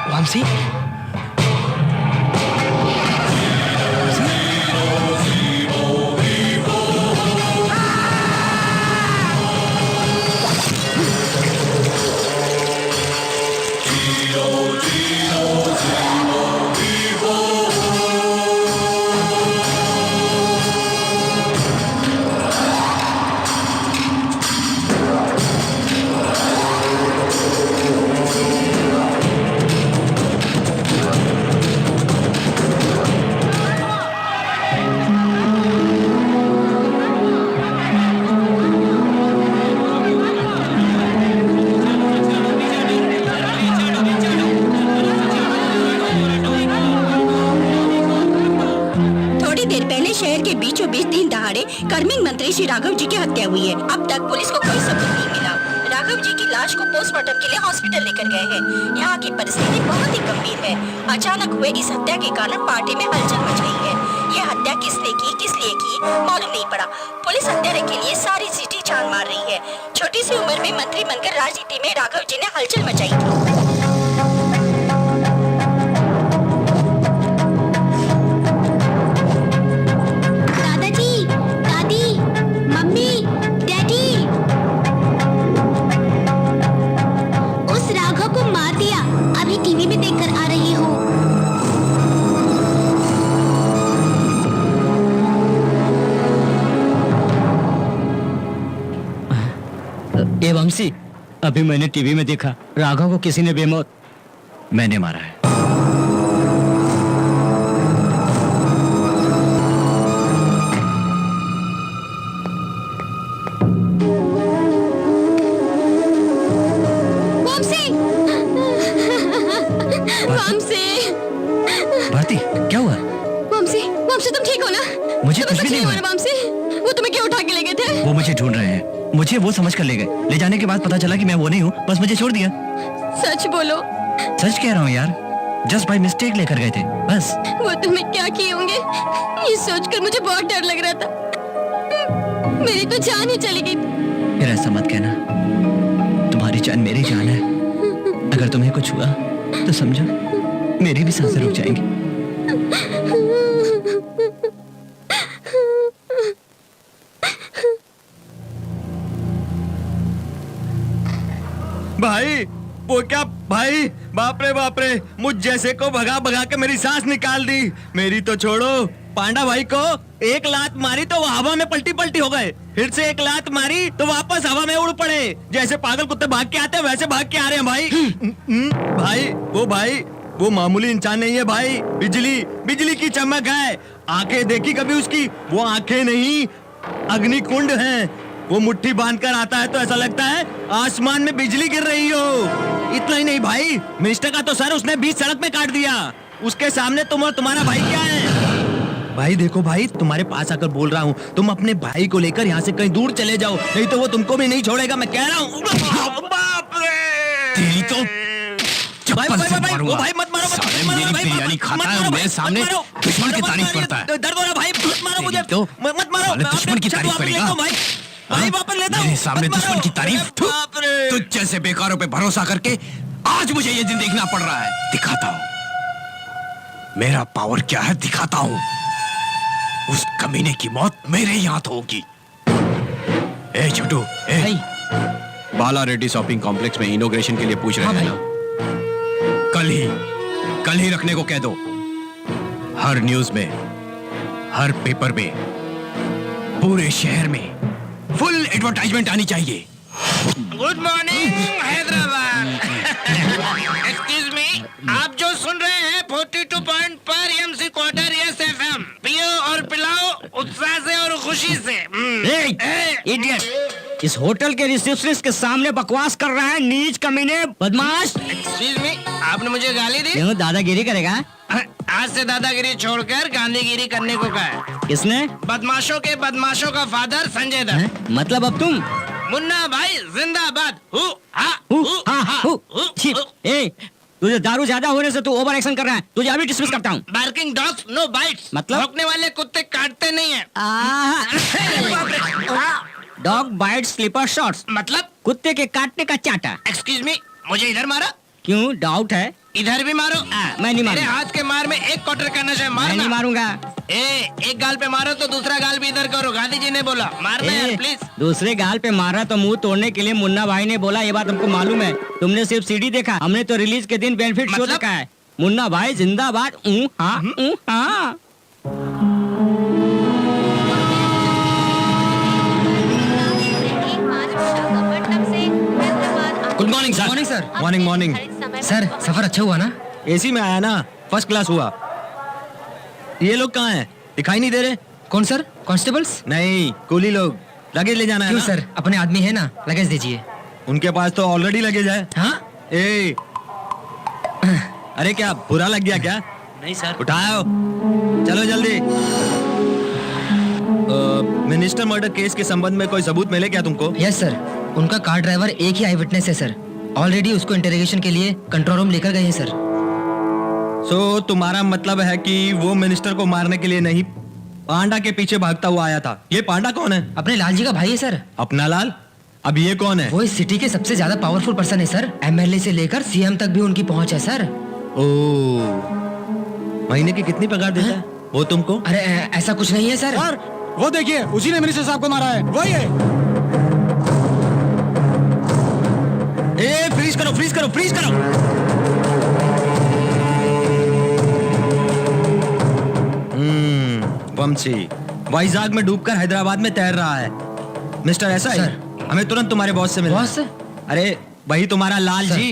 वामसी, कार्मिक मंत्री श्री राघव जी की हत्या हुई है। अब तक पुलिस को कोई सबूत नहीं मिला। राघव जी की लाश को पोस्टमार्टम के लिए हॉस्पिटल लेकर गए हैं। यहाँ की परिस्थिति बहुत ही गंभीर है। अचानक हुए इस हत्या के कारण पार्टी में हलचल मच गई है। यह हत्या किसने की, किस लिए की, मालूम नहीं पड़ा। पुलिस हत्यारे के लिए सारी सिटी छान मार रही है। छोटी सी उम्र में मंत्री बनकर राजनीति में राघव जी ने हलचल मचाई थी। ये वंशी, अभी मैंने टीवी में देखा राघव को किसी ने बेमौत। मैंने मारा है। भारती, क्या हुआ? वंशी, वंशी तुम ठीक हो ना? मुझे कुछ भी नहीं हुआ। वंशी, वो तुम्हें क्यों उठा के ले गए थे? वो मुझे ढूंढ रहे हैं, मुझे वो समझ कर ले गए। ले जाने के बाद पता चला कि मैं वो नहीं हूँ, बस मुझे छोड़ दिया। सच बोलो। सच कह रहा हूँ यार, जस्ट बाय मिस्टेक लेकर गए थे, बस। वो तुम्हें क्या किए होंगे ये सोचकर मुझे बहुत डर लग रहा था। मेरी तो जान ही चली गई। फिर ऐसा मत कहना, तुम्हारी जान मेरी जान है। अगर तुम्हें कुछ हुआ तो समझो मेरी भी सांसें रुक जाएंगी। भाई वो क्या भाई, बाप रे, मुझ जैसे को भगा भगा के मेरी सांस निकाल दी। मेरी तो छोड़ो, पांडा भाई को एक लात मारी तो वो हवा में पलटी हो गए, फिर से एक लात मारी तो वापस हवा में उड़ पड़े। जैसे पागल कुत्ते भाग के आते हैं वैसे भाग के आ रहे हैं भाई। भाई वो मामूली इंसान नहीं है भाई, बिजली की चमक है। आंखें देखी कभी उसकी? वो आंखें नहीं, अग्निकुंड हैं। वो मुट्ठी बांधकर आता है तो ऐसा लगता है आसमान में बिजली गिर रही हो। इतना ही नहीं भाई, मिनिस्टर का तो सर उसने बीच सड़क में काट दिया। उसके सामने तुम और तुम्हारा भाई क्या है? भाई देखो भाई, तुम्हारे पास आकर बोल रहा हूँ, तुम अपने भाई को लेकर यहाँ से कहीं दूर चले जाओ, नहीं तो वो तुमको भी नहीं छोड़ेगा, मैं कह रहा हूँ। बाप रे! तेरी तो भाई मत मारो, मेरी बिरयानी खाता है और मेरे सामने दुश्मन की तारीफ करता है। दर्द हो रहा भाई, मत मारो मुझे, मत मारो। दुश्मन की तारीफ करेगा भाई वापस लेता हूँ। मेरे सामने दुश्मन की तारीफ? तुझ जैसे बेकारों पे भरोसा करके आज मुझे ये दिन देखना पड़ रहा है। दिखाता हूँ मेरा पावर क्या है, दिखाता हूँ। उस कमीने की मौत मेरे ही हाथ होगी। ए छोटू, बाला रेड्डी शॉपिंग कॉम्प्लेक्स में इनॉग्रेशन के लिए पूछ रहे हैं ना? कल ही रखने को कह दो। हर न्यूज में, हर पेपर में, पूरे शहर में फुल एडवर्टाइजमेंट आनी चाहिए। Good morning Hyderabad. Excuse me, आप जो सुन रहे हैं 42 पॉइंट पर एमसी क्वार्टर यस एफएम। पियो और पिलाओ उत्साह से और खुशी से। इडियट, इस होटल के रिसेप्शनिस्ट के सामने बकवास कर रहा है, नीच कमीने, बदमाश। एक्सक्यूज मी, आपने मुझे गाली दी? क्यों, दादागिरी करेगा? आज से दादागिरी छोड़कर गांधीगिरी करने को कहा है। किसने? बदमाशों के बदमाशों का फादर संजय दत्त। मतलब अब तुम? मुन्ना भाई जिंदाबाद। तुझे दारू ज्यादा होने से तू ओवर एक्शन कर रहा है, तुझे अभी डिसमिस करता हूँ। Barking dogs no bites. मतलब? भौंकने वाले कुत्ते काटते नहीं है। डॉग बाइट स्लीपर शॉट्स, मतलब कुत्ते के काटने का चाटा। एक्सक्यूज मी, मुझे इधर मारा? क्यों, डाउट है? इधर भी मारो। मैं नहीं मेरे मारूंगा। हाथ के मार में एक क्वार्टर का नशा है, मारना। मैं नहीं मारूंगा। एक गाल पे मारो तो दूसरा गाल भी इधर करो, गांधी जी ने बोला। मारना यार प्लीज। दूसरे गाल पे मारा तो मुंह तोड़ने के लिए मुन्ना भाई ने बोला, ये बात हमको मालूम है। तुमने सिर्फ सीडी देखा, हमने तो रिलीज के दिन बेनिफिट शो देखा है। मुन्ना भाई जिंदाबाद। हाँ। Good morning sir. Morning sir. Morning sir, सफर अच्छा हुआ ना? एसी में आया ना, फर्स्ट क्लास हुआ। ये लोग कहाँ हैं? दिखाई नहीं दे रहे। कौन सर? कांस्टेबल्स? नहीं, कुली लोग। लगेज ले जाना है क्यों ना? सर, अपने आदमी है ना, लगेज दीजिए। उनके पास तो ऑलरेडी लगेज है। हाँ? अरे क्या बुरा लग गया क्या? नहीं सर। उठाओ, चलो जल्दी। मिनिस्टर मर्डर केस के संबंध में कोई सबूत मिले क्या तुमको? यस सर, उनका कार ड्राइवर एक ही आई विटनेस है सर। ऑलरेडी उसको इंटरोगेशन के लिए कंट्रोल रूम लेकर गए हैं सर। सो तुम्हारा मतलब है कि वो मिनिस्टर को मारने के लिए नहीं, पांडा के पीछे भागता हुआ आया था। ये पांडा कौन है? अपने लाल जी का भाई है सर। अपना लाल? अब ये कौन है? वो इस सिटी के सबसे ज्यादा पावरफुल पर्सन है सर। एमएलए से लेकर सीएम तक भी उनकी पहुंच है सर। ओह, महीने की कितनी पगार देता है वो तुमको? अरे ऐसा कुछ नहीं है सर। वो देखिए, उसी ने मिनिस्टर साहब को मारा है, वही है। फ्रीज करो। वंशी वाइजाग में डूबकर हैदराबाद में तैर रहा है। मिस्टर ऐसा है? सर, हमें तुरंत तुम्हारे बॉस से मिलना। बॉस से? अरे वही तुम्हारा लाल जी।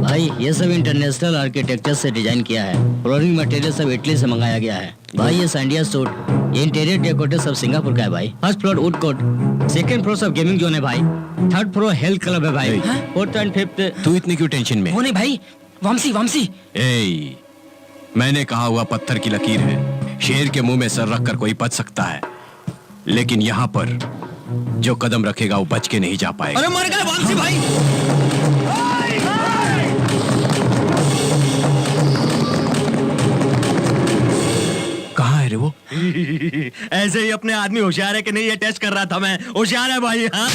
भाई ये सब इंटरनेशनल आर्किटेक्चर से डिजाइन किया है। फ्लोरिंग मटेरियल सब इटली से मंगाया गया है। भाई ये सैंडिया सूट, ये इंटीरियर डेकोरेटर सब सिंगापुर का है भाई। First floor would court, second floor सब गेमिंग जोन है भाई, थर्ड फ्लोर हेल्थ क्लब है भाई, फोर्थ एंड फिफ्थ। तू इतनी क्यों टेंशन में? वो नहीं भाई, वामसी वामसी। ए, मैंने कहा हुआ पत्थर की लकीर है। शेर के मुंह में सर रखकर कोई बच सकता है, लेकिन यहाँ पर जो कदम रखेगा वो बच के नहीं जा पाएगा। अरे मर गए वामसी भाई। कहाँ है रे वो? ऐसे ही अपने आदमी होशियार है कि नहीं ये टेस्ट कर रहा था मैं। होशियार है भाई। हाँ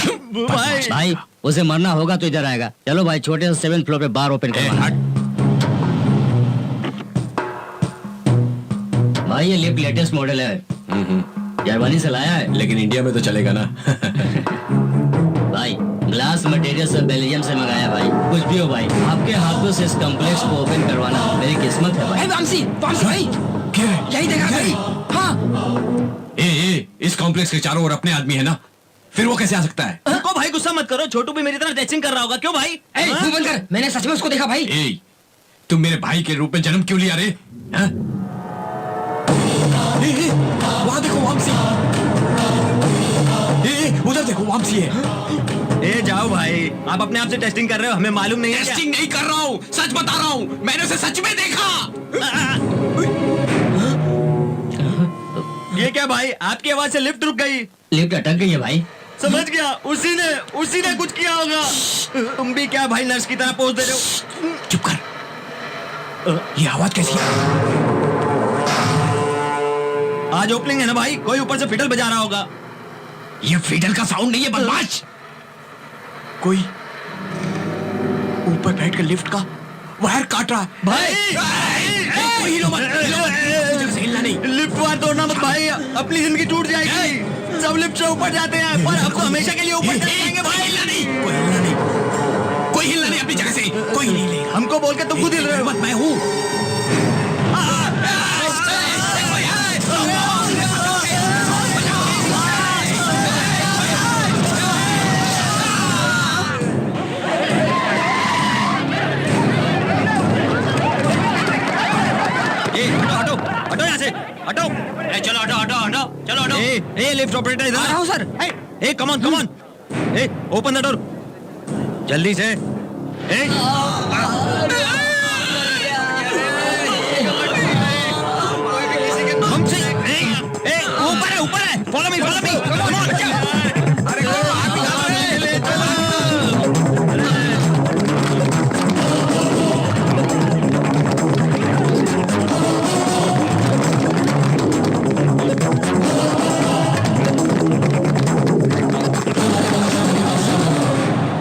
भाई। भाई उसे मरना होगा तो इधर आएगा। चलो भाई छोटे से 7th फ्लोर पे बार ओपन करवाना है। भाई ये लिफ्ट लेटेस्ट मॉडल है, जर्मनी से लाया है। लेकिन इंडिया में तो चलेगा ना। भाई ग्लास मटेरियल सब बेल्जियम से मंगाया भाई। कुछ भी हो भाई, आपके हाथों से इस कॉम्प्लेक्स को ओपन करवाना मेरी किस्मत है भाई। वामसी वामसी भाई, यही देखा भाई। हाँ ए, इस कॉम्प्लेक्स के चारों ओर अपने आदमी है ना, फिर वो कैसे आ सकता है? को भाई गुस्सा मत करो, छोटू भी मेरी तरह टेस्टिंग कर रहा होगा। क्यों भाई? तू बंद कर, मैंने सच में उसको देखा भाई। ए, तुम मेरे भाई के रूप में जन्म क्यों लिया रे? वहां देखो वामसी। उधर देखो वामसी है। ए जाओ भाई, आप अपने आप से टेस्टिंग कर रहे हो, हमें मालूम नहीं है। टेस्टिंग नहीं कर रहा हूँ, सच बता रहा हूँ, मैंने उसे सच में देखा। ये क्या भाई, आपकी आवाज से लिफ्ट रुक गई। लिफ्ट अटक गई है भाई। समझ गया, उसी ने कुछ किया होगा। तुम भी क्या भाई नर्स की तरह पोज दे रहे हो? चुप कर। ये आवाज कैसी है? आज ओपनिंग है ना भाई, कोई ऊपर से फिडल बजा रहा होगा। ये फिडल का साउंड नहीं है बदमाश। कोई ऊपर बैठकर लिफ्ट का वायर काट रहा है भाई। कोई हिलो मत, हिलना नहीं। लिफ्ट वायर तोड़ना मत भाई, अपनी जिंदगी टूट जाएगी। सब लिफ्ट से ऊपर जाते हैं, पर अब तो हमेशा के लिए ऊपर जाएंगे भाई। हिलना नहीं, कोई हिलना नहीं, कोई हिलना नहीं अपनी जगह से, कोई नहीं हिलेगा। हमको बोल के तुम खुद हिल रहे हो। मैं हूँ। हटो यहाँ से, हटो। चलो हटो चलो। ए लिफ्ट ऑपरेटर इधर। आ रहा हूँ sir. A come on. A open the door जल्दी से। ए हमसे ऊपर है। Follow me come on.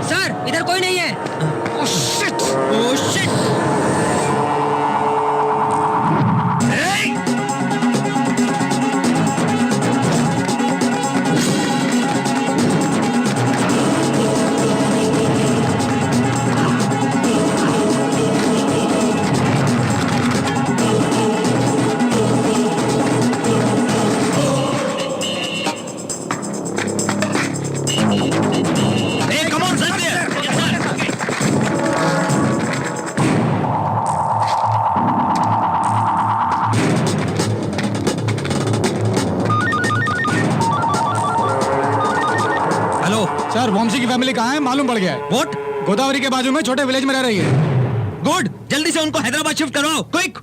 Sir इधर कोई नहीं है। Oh shit! Hey! Hey, come on, sir! Hello sir Vamsi की फैमिली कहाँ है मालूम पड़ गया है। व्हाट? गोदावरी के बाजू में छोटे विलेज में रह रही है। गुड, जल्दी से उनको हैदराबाद शिफ्ट करवाओ, क्विक।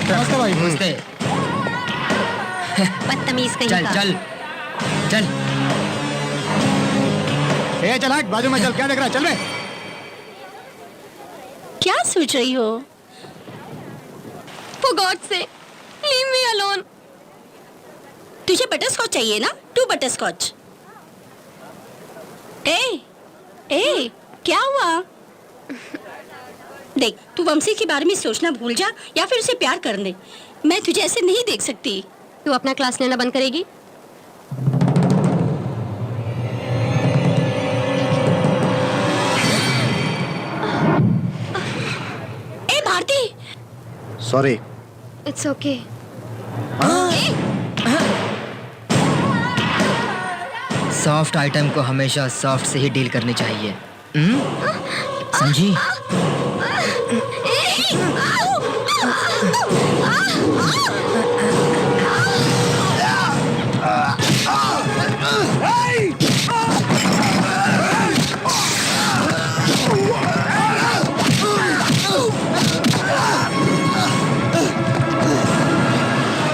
नमस्ते भाई। नमस्ते। बदतमीज कहीं चल का। चल चल। ए चल हट, बाजू में चल, क्या देख रहा है, चल बे। क्या सोच रही हो? For God's sake, leave me alone. तुझे बटरस्कॉच चाहिए ना? 2 बटरस्कॉच। ए, क्या हुआ? देख, तू वंशी के बारे में सोचना भूल जा या फिर उसे प्यार कर ले। मैं तुझे ऐसे नहीं देख सकती। तू अपना क्लास लेना बंद करेगी? ए Bharti, sorry. It's okay. Soft item को हमेशा सॉफ्ट से ही डील करनी चाहिए। समझी?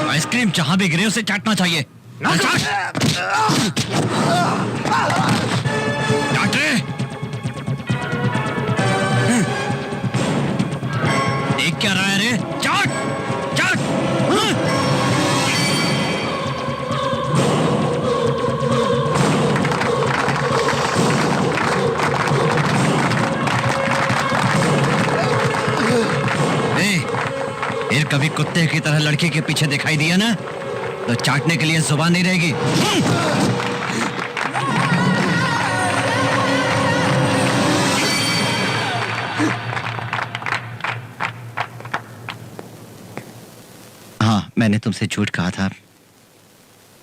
आइसक्रीम जहां भी गिरे उसे चाटना चाहिए। चाट रे। देख क्या रहा है रे? चाट चाट। फिर कभी कुत्ते की तरह लड़की के पीछे दिखाई दिया ना तो चाटने के लिए जुबान नहीं रहेगी। हाँ, मैंने तुमसे झूठ कहा था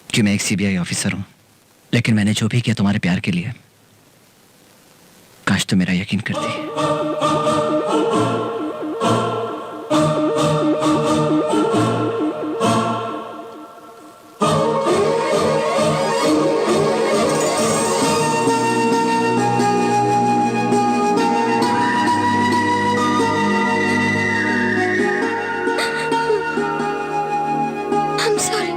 कि मैं एक सीबीआई ऑफिसर हूं, लेकिन मैंने जो भी किया तुम्हारे प्यार के लिए। काश तुम मेरा यकीन करती। I'm sorry.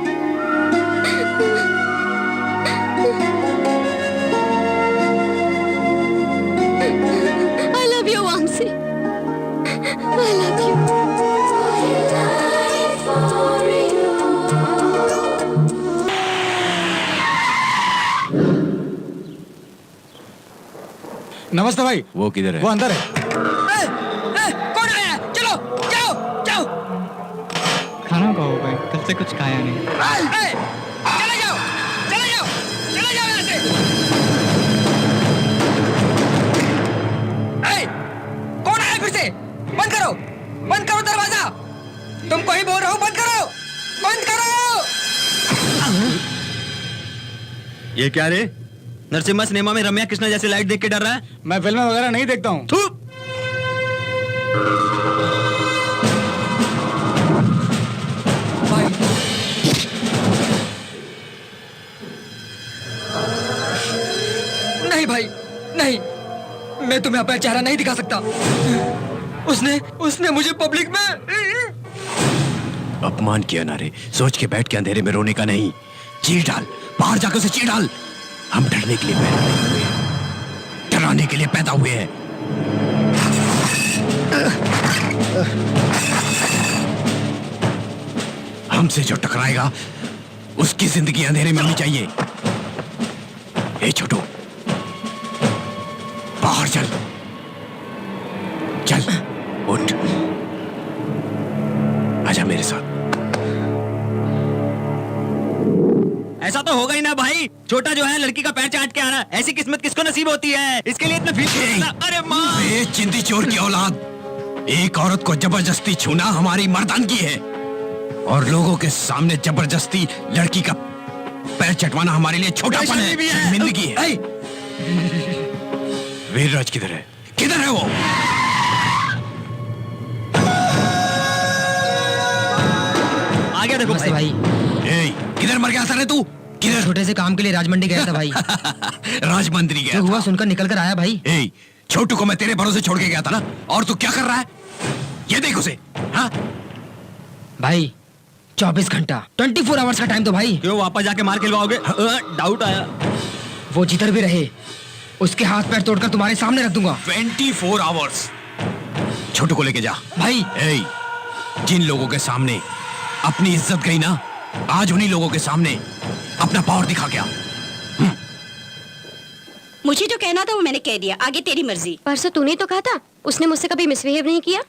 I love you, Vamsi. I love you. नमस्ते भाई। वो किधर है? वो अंदर है। कौन आया? चलो जाओ जाओ। खाना खाओ भाई, कल से कुछ खाया नहीं। चले जाओ चले जाओ चले जाओ यहाँ से। कौन आया फिर से? बंद करो दरवाजा। तुमको ही बोल रहा हूँ, बंद करो। ये क्या रे? नरसिम्हा सिनेमा में रम्या कृष्णा जैसे लाइट देख के डर रहा है? मैं फिल्में वगैरह नहीं देखता हूँ। भाई, नहीं भाई, नहीं, मैं तुम्हें अपना चेहरा नहीं दिखा सकता। उसने मुझे पब्लिक में अपमान किया ना रे। सोच के बैठ के अंधेरे में रोने का नहीं। चीर डाल, बाहर जाकर उसे चीर डाल। हम डरने के लिए पैदा नहीं हुए, डराने के लिए पैदा हुए हैं। हमसे जो टकराएगा उसकी जिंदगी अंधेरे में होनी चाहिए। ए छोटू, बाहर चल, चल उठ, आजा मेरे साथ। ऐसा तो होगा ही ना भाई। छोटा जो है लड़की का पैर चाट के आना, ऐसी किस्मत किसको नसीब होती है? इसके लिए इतना फील। अरे माँ, बे चिंदी चोर की औलाद, एक औरत को जबरदस्ती छूना हमारी मर्दानगी है, और लोगों के सामने जबरदस्ती लड़की का पैर चटवाना हमारे लिए छोटापन है, शर्मिंदगी है। वीरराज किधर है? किधर है वो? आ गया देखो भाई। ए, किधर मर गया था तू? किधर? छोटे से काम के लिए राजमंडी गया था भाई। राजमंदिरी गया जो हुआ था। सुनकर निकल कर आया भाई। ए, छोटू को मैं तेरे भरोसे छोड़ के गया था ना, और तू क्या कर रहा है? ये देख उसे। हाँ? भाई 24 घंटा 24 आवर्स का टाइम तो भाई। क्यों वापस जाके मार खिलवाओगे? डाउट आया। वो जिधर भी रहे उसके हाथ पैर तोड़कर तुम्हारे सामने रख दूंगा। 24 आवर्स। छोटू को लेके जा भाई। ए, जिन लोगों के सामने अपनी इज्जत गई ना, आज उन्हीं लोगों के सामने अपना पावर दिखा गया। मुझे जो कहना था वो मैंने कह दिया, आगे तेरी मर्जी। परसों तूने तो कहा था उसने मुझसे कभी मिसबिहेव नहीं किया।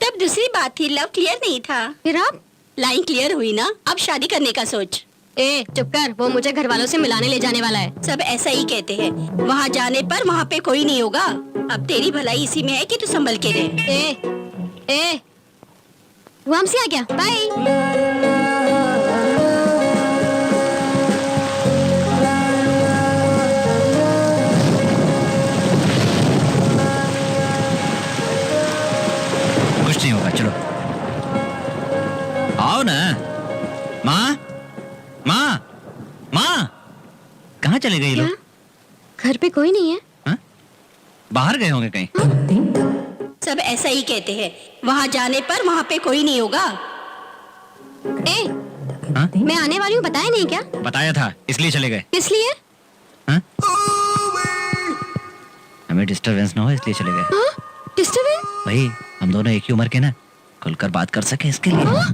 तब दूसरी बात थी, लव क्लियर नहीं था। फिर अब लाइन क्लियर हुई ना, अब शादी करने का सोच। ए चुप कर, वो मुझे घर वालों से मिलाने ले जाने वाला है। सब ऐसा ही कहते हैं, वहाँ जाने पर वहाँ पे कोई नहीं होगा। अब तेरी भलाई इसी में है कि तू संभल के रहे। ए वो हमसे आ गया, बाय। कुछ नहीं होगा, चलो आओ ना। माँ माँ माँ, कहाँ चले गए ये लोग? घर पे कोई नहीं है। हाँ? बाहर गए होंगे कहीं। सब ऐसा ही कहते हैं, वहाँ जाने पर वहाँ पे कोई नहीं होगा। ए हाँ? मैं आने वाली हूँ, बताया नहीं क्या? बताया था, इसलिए चले गए। किस लिए? हाँ? हमें डिस्टरबेंस ना हो इसलिए चले गए। हाँ? डिस्टर्बेंस? भाई हम दोनों एक ही उम्र के ना, खुलकर बात कर सके इसके लिए। हाँ?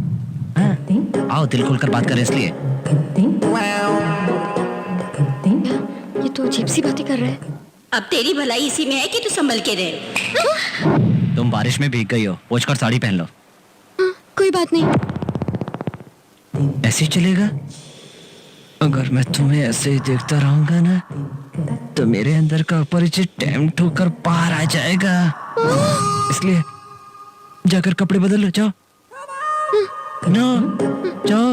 आओ दिल खोलकर बात करें इसलिए। ये तो अजीब सी बातें कर रहा है। अब तेरी भलाई इसी में है कि तू संभल के रहे। तुम बारिश में भीग गई हो, पोंछ कर साड़ी पहन लो। हाँ, कोई बात नहीं। ऐसे ही चलेगा? अगर मैं तुम्हें ऐसे ही देखता रहूंगा ना, तो मेरे अंदर का अपरिचित टेम्प्ट होकर बाहर आ जाएगा। इसलिए जाकर कपड़े बदल लो, जाओ। नो, जाओ।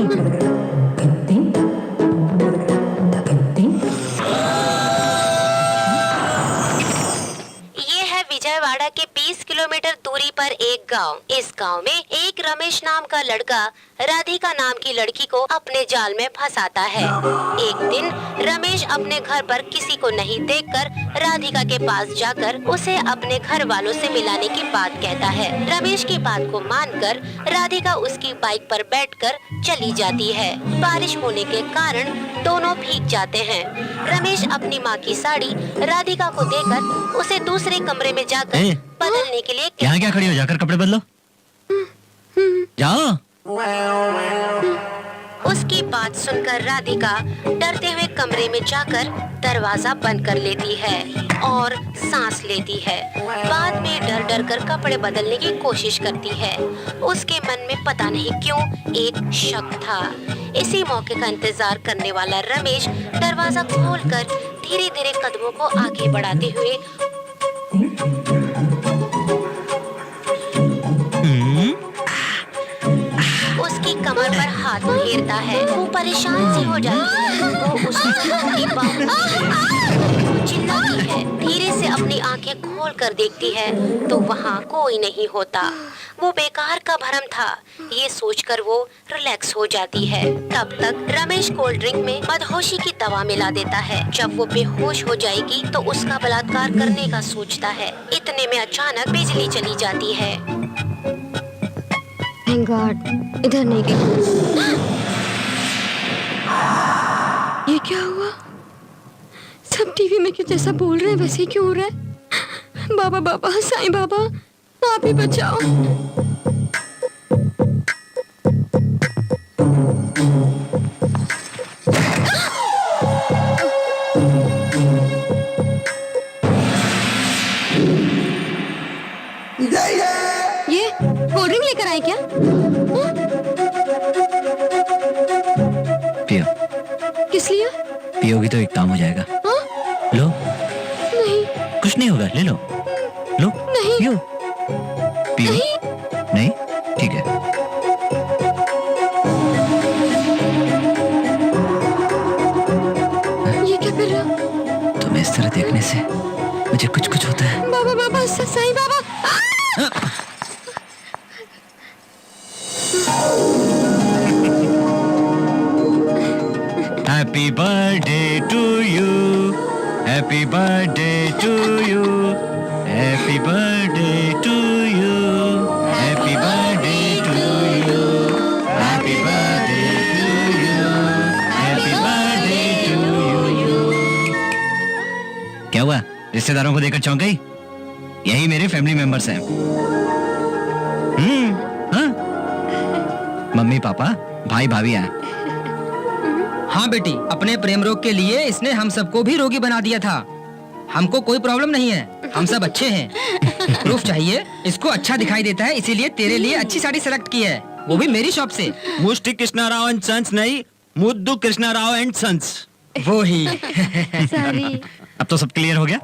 विजयवाड़ा के 20 किलोमीटर दूरी पर एक गांव। इस गांव में एक रमेश नाम का लड़का राधिका नाम की लड़की को अपने जाल में फंसाता है। एक दिन रमेश अपने घर पर किसी को नहीं देखकर राधिका के पास जाकर उसे अपने घर वालों से मिलाने की बात कहता है। रमेश की बात को मानकर राधिका उसकी बाइक पर बैठकर चली जाती है। बारिश होने के कारण दोनों भीग जाते हैं। रमेश अपनी माँ की साड़ी राधिका को देकर उसे दूसरे कमरे में जाकर बदलने के लिए यहाँ क्या खड़ी हो, जाकर कपड़े बदलो। जाओ। उसकी बात सुनकर राधिका डरते हुए कमरे में जाकर दरवाजा बंद कर लेती है और सांस लेती है। बाद में डर डर कर कपड़े बदलने की कोशिश करती है। उसके मन में पता नहीं क्यों एक शक था। इसी मौके का इंतजार करने वाला रमेश दरवाजा खोलकर धीरे धीरे कदमों को आगे बढ़ाते हुए उसकी कमर पर हाथ फेरता है। वो परेशान सी हो जाती है। वो उसकी चिल्लाती है। धीरे से अपनी आंखें खोलकर देखती है तो वहाँ कोई नहीं होता। वो बेकार का भ्रम था, ये सोचकर वो रिलैक्स हो जाती है। तब तक रमेश कोल्ड ड्रिंक में मदहोशी की दवा मिला देता है। जब वो बेहोश हो जाएगी तो उसका बलात्कार करने का सोचता है। इतने में अचानक बिजली चली जाती है। Thank God, इधर नहीं गई। ये क्या हुआ? सब टीवी में क्यों जैसा बोल रहे हैं वैसे ही क्यों हो रहा है? बाबा बाबा, साईं बाबा, आप ही बचाओ। ये कोल्ड ड्रिंक लेकर आए क्या? पियो। किस लिए? पियोगी तो एक काम हो जाएगा। हाँ? लो। नहीं। कुछ नहीं होगा, ले लो। लो। नहीं। पियो। पियो। नहीं। नहीं? ठीक है। ये क्या कर रहे हो? तुम्हें इस तरह देखने से मुझे कुछ कुछ होता है। बाबा बाबा, Sai Baba. Happy birthday to you. Happy birthday to you. Happy birthday to you. Happy birthday to you. Happy birthday to you. Happy birthday to you. क्या हुआ? रिश्तेदारों को देखकर चौंक गई? यही मेरे फैमिली मेंबर्स हैं। हाँ? मम्मी पापा भाई भाभी हैं। हाँ बेटी, अपने प्रेम रोग के लिए इसने हम सबको भी रोगी बना दिया था। हमको कोई प्रॉब्लम नहीं है, हम सब अच्छे हैं। प्रूफ चाहिए? इसको अच्छा दिखाई देता है इसीलिए तेरे लिए अच्छी साड़ी सेलेक्ट की है, वो भी मेरी शॉप से। मुष्टि कृष्णा राव एंड सन्स नहीं, मुद्दू कृष्णा राव एंड सन्स। वो ही। सॉरी। अब तो सब क्लियर हो गया।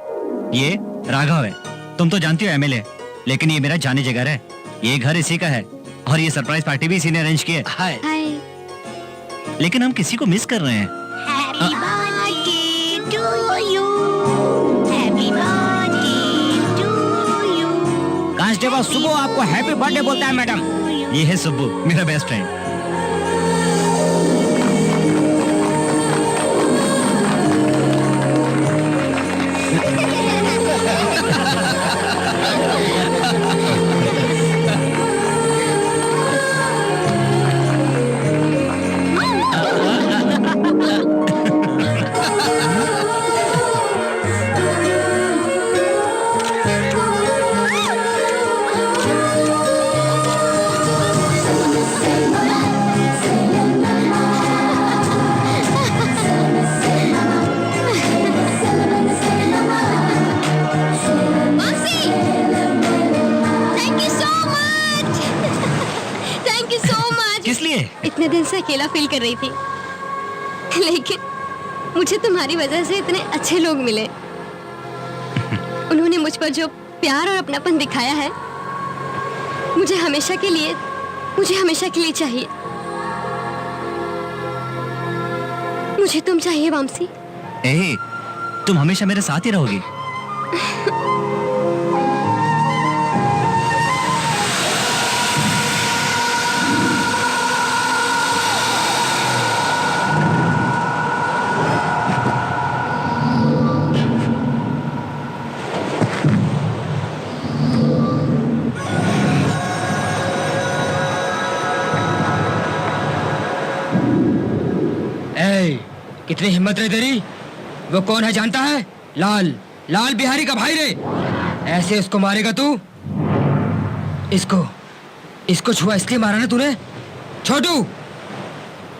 ये राघव है, तुम तो जानती हो एमएलए, लेकिन ये मेरा जाने जिगर है। ये घर इसी का है और ये सरप्राइज पार्टी भी इसी ने अरेंज की है। हाय। हाय। लेकिन हम किसी को मिस कर रहे हैं। Happy birthday to you, happy birthday to you. Constable सुबह आपको हैप्पी बर्थडे बोलता है मैडम। ये है सुब्बू, मेरा बेस्ट फ्रेंड। इतने दिन से अकेला फील कर रही थी, लेकिन मुझे तुम्हारी वजह से इतने अच्छे लोग मिले। उन्होंने मुझ पर जो प्यार और अपनापन दिखाया है, मुझे हमेशा के लिए चाहिए। मुझे तुम चाहिए वामसी। ए, तुम हमेशा मेरे साथ ही रहोगी। कितनी हिम्मत रे तेरी? वो कौन है जानता है? लाल बिहारी का भाई रे। ऐसे उसको मारेगा तू? इसको छुआ इसलिए मारा ना तूने? छोटू,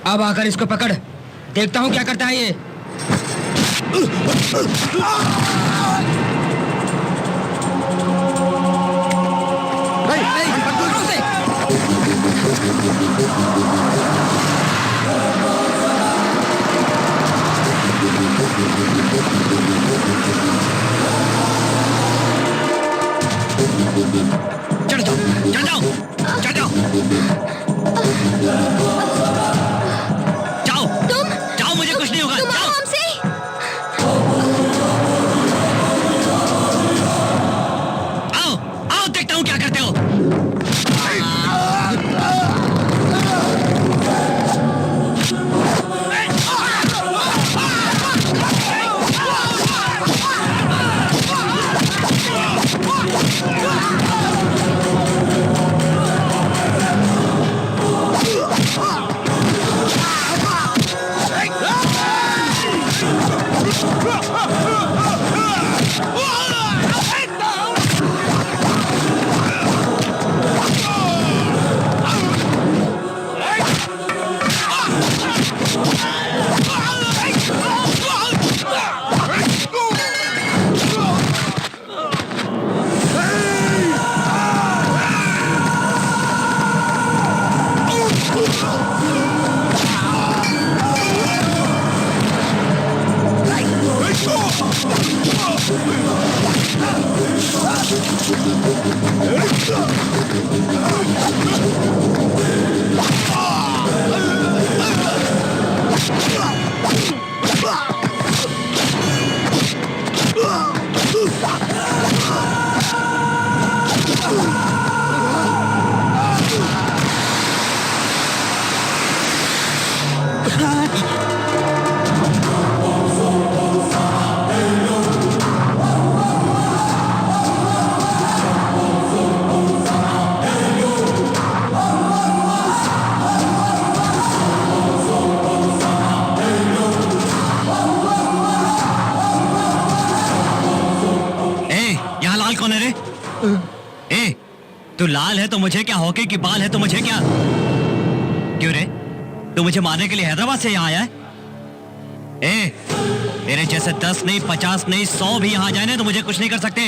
अब आकर इसको पकड़, देखता हूँ क्या करता है ये। पकड़ो उसे। चढ़ जाओ। जाओ, मुझे कुछ नहीं होगा। जाओ। आओ, देखता हूँ क्या करते हो। तू लाल है तो मुझे क्या, हॉकी की बाल है तो मुझे क्या? क्यों रे, तू मुझे मारने के लिए हैदराबाद से यहाँ आया है? तेरे जैसे 10 नहीं, 50 नहीं, 100 भी यहाँ जाए ना तो मुझे कुछ नहीं कर सकते।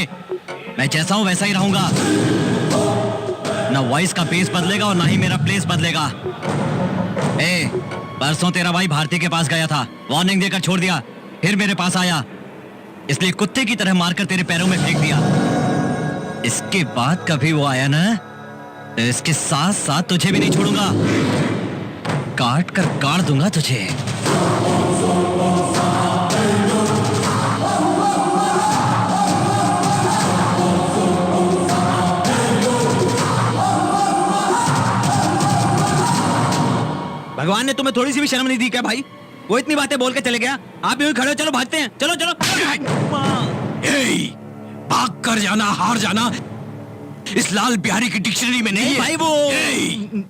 मैं जैसा हूँ वैसा ही रहूंगा। ना वॉइस का बेस बदलेगा और ना ही मेरा प्लेस बदलेगा। परसों तेरा भाई भारती के पास गया था, वार्निंग देकर छोड़ दिया, फिर मेरे पास आया, इसलिए कुत्ते की तरह मारकर तेरे पैरों में फेंक दिया। इसके बाद कभी वो आया ना तो इसके साथ साथ तुझे भी नहीं छोड़ूंगा, काट कर गाड़ दूंगा तुझे। भगवान ने तुम्हें थोड़ी सी भी शर्म नहीं दी क्या भाई? वो इतनी बातें बोल के चले गया, आप भी खड़े हो, चलो भागते हैं, चलो चलो। भाग कर जाना, हार जाना इस लाल बिहारी की डिक्शनरी में नहीं है भाई। वो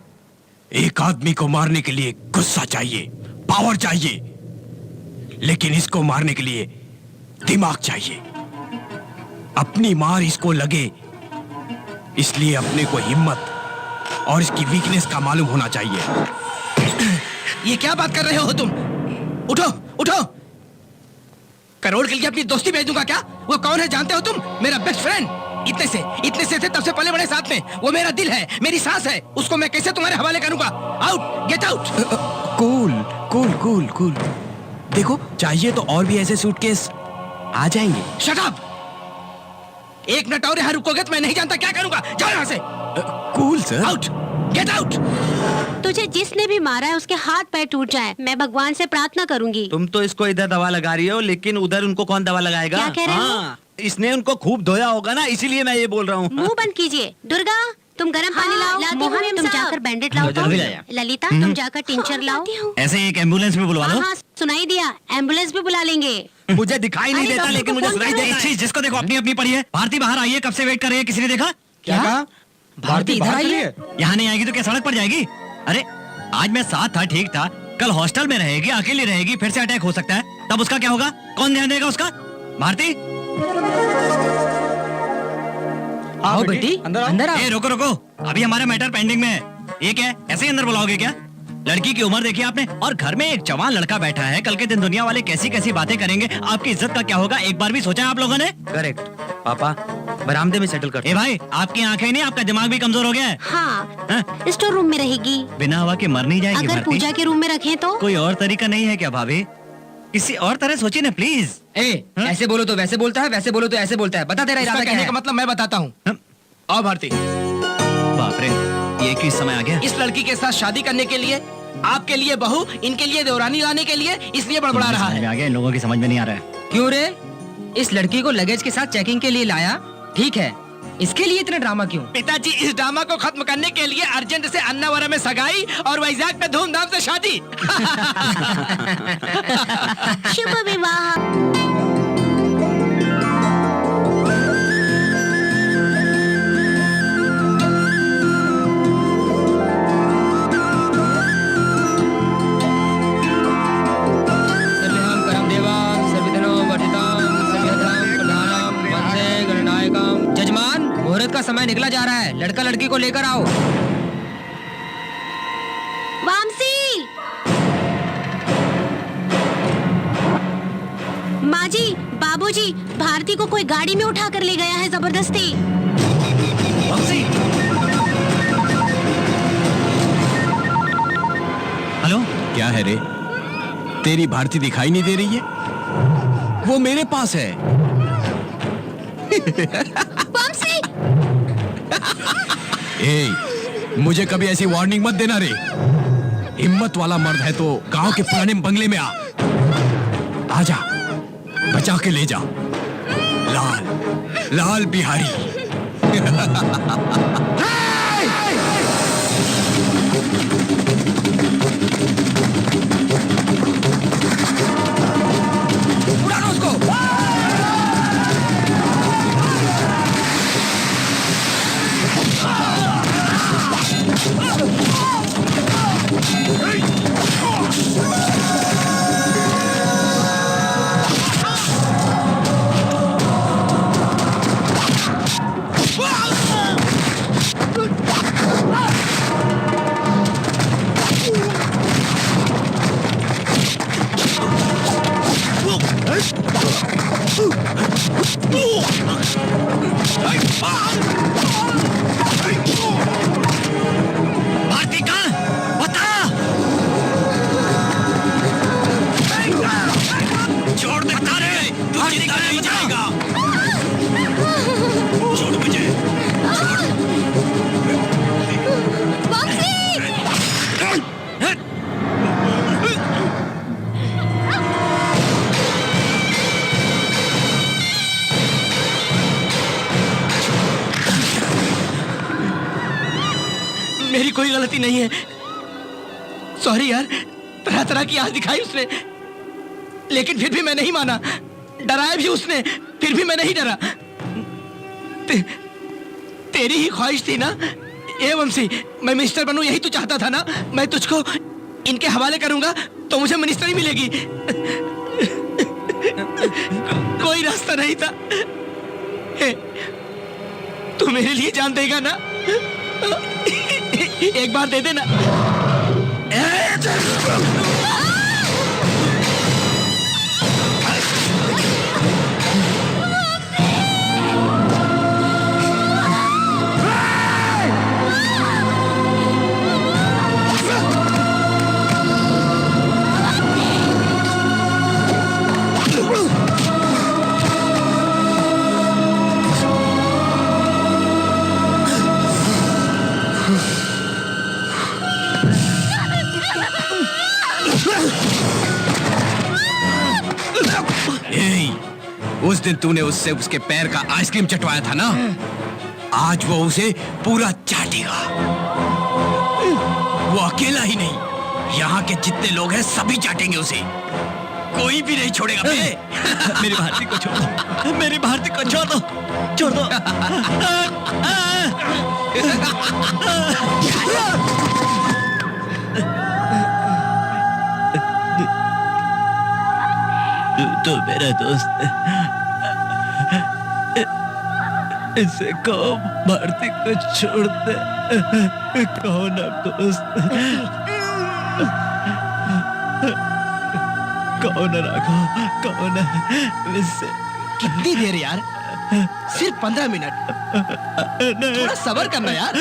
एक आदमी को मारने के लिए गुस्सा चाहिए, पावर चाहिए, लेकिन इसको मारने के लिए दिमाग चाहिए। अपनी मार इसको लगे, इसलिए अपने को हिम्मत और इसकी वीकनेस का मालूम होना चाहिए। ये क्या बात कर रहे हो तुम? उठो उठो, करोड़ के लिए अपनी दोस्ती भेज दूंगा क्या? वो कौन है जानते हो तुम? मेरा बेस्ट फ्रेंड। इतने से थे तब से पले बड़े साथ में। वो मेरा दिल है, मेरी सांस है, उसको मैं कैसे तुम्हारे हवाले करूंगा? Out, get out. Cool cool cool cool. देखो, चाहिए तो और भी ऐसे सूटकेस आ जाएंगे। Shut up! एक मिनट और यहाँ रुकोगे तो मैं नहीं जानता क्या करूंगा। जाओ यहाँ से। Cool sir. Out, get out. तुझे जिसने भी मारा है उसके हाथ पैर टूट जाए, मैं भगवान से प्रार्थना करूंगी। तुम तो इसको इधर दवा लगा रही हो, लेकिन उधर उनको कौन दवा लगाएगा? क्या कह रहे हो? हाँ, इसने उनको खूब धोया होगा ना, इसीलिए मैं ये बोल रहा हूँ। मुंह बंद कीजिए। दुर्गा, तुम गर्म पानी लाओ। मोहन, तुम जाकर बैंडेड लाओ। जल्दी लाया। ललिता, तुम जाकर टिंचर लाओ। ऐसे एक एम्बुलेंस भी बुलवा लो। हाँ, सुनाई दिया, एम्बुलेंस भी बुला लेंगे। मुझे दिखाई नहीं अरे देता, डॉक्टर लेकिन को मुझे फोन सुनाई करो। देता है। चीज जिसको देखो अपनी अपनी पड़ी है। भारती बाहर आई है, कब से वेट कर रही है, किसी ने देखा? क्या कहा? भारती इधर आई है? यहाँ नहीं आएगी तो क्या सड़क पर जाएगी? अरे आज मैं साथ था, ठीक था, कल हॉस्टल में रहेगी, अकेली रहेगी, फिर से अटैक हो सकता है, तब उसका क्या होगा? कौन ध्यान देगा उसका? भारती, आओ बेटी, अंदर आओ। ए रोको रोको, अभी हमारा मैटर पेंडिंग में है। ये क्या है, ऐसे ही अंदर बुलाओगे क्या? लड़की की उम्र देखी आपने, और घर में एक जवान लड़का बैठा है। कल के दिन दुनिया वाले कैसी कैसी बातें करेंगे, आपकी इज्जत का क्या होगा, एक बार भी सोचा है आप लोगों ने? करेक्ट पापा, बरामदे में सेटल कर। ए भाई, आपकी आंखें नहीं, आपका दिमाग भी कमजोर हो गया है। हाँ, स्टोर रूम में रहेगी। बिना हवा के मर नहीं जाएगी अगर भारती। पूजा के रूम में रखें तो? कोई और तरीका नहीं है क्या भाभी? किसी और तरह सोचिए ना प्लीज। ऐसे बोलो तो वैसे बोलता है, वैसे बोलो तो ऐसे बोलता है। बता तेरा इरादा क्या है? मतलब मैं बताता हूँ। आओ भारती। बाप रे, ये किस समय आ गया? इस लड़की के साथ शादी करने के लिए, आपके लिए बहू, इनके लिए देवरानी लाने के लिए, इसलिए बड़बड़ा रहा है। आ गया, इन लोगों की समझ में नहीं आ रहा है। क्यों रे? इस लड़की को लगेज के साथ चेकिंग के लिए लाया, ठीक है, इसके लिए इतना ड्रामा क्यों? पिताजी, इस ड्रामा को खत्म करने के लिए अर्जेंट से अन्नावरा में सगाई और वैजाग में धूमधाम से शादी। शुभ विवाह। सर्वेहं करम देवां सर्वधनो वर्धितां सर्वधनां प्रधानां वंदे गणनायकं। जजमान, मुहूर्त का समय निकला जा रहा है, लड़का लड़की को लेकर आओ। वामसी, माँ जी, बाबूजी, भारती को कोई गाड़ी में उठा कर ले गया है जबरदस्ती। हेलो, क्या है रे? तेरी भारती दिखाई नहीं दे रही है? वो मेरे पास है। वामसी! ए, मुझे कभी ऐसी वार्निंग मत देना रे। हिम्मत वाला मर्द है तो गांव के पुराने बंगले में आजा, बचा के ले जा। लाल लाल बिहारी। उड़ानो उसको। भारती कहाँ? बता। छोड़ दे, बता रे, तू जिंदा नहीं जाएगा। छोड़ मुझे। मेरी कोई गलती नहीं है। सॉरी यार, तरह तरह की आस दिखाई उसने, लेकिन फिर भी मैं नहीं माना। डराया भी उसने, फिर भी मैं नहीं डरा। तेरी ही ख्वाहिश थी ना ए वंशी, मैं मिनिस्टर बनूं, यही तू चाहता था ना। मैं तुझको इनके हवाले करूंगा तो मुझे मिनिस्टरी मिलेगी। कोई रास्ता नहीं था। तू मेरे लिए जान देगा ना? एक बार दे देना। उस दिन तूने उससे उसके पैर का आइसक्रीम चटवाया था ना, आज वो उसे पूरा चाटेगा। वो अकेला ही नहीं, यहाँ के जितने लोग हैं सभी चाटेंगे उसे। कोई भी नहीं छोड़ेगा बे। मेरी भारती को छोड़ दो, मेरी भारती को छोड़ दो, छोड़ दो। तो मेरा दोस्त है, इसे कहो भारती को छोड़ दे। कहो ना दोस्त, कहो ना राघव, कहो ना इससे। कितनी देर यार? सिर्फ 15 मिनट। थोड़ा सब्र करना यार।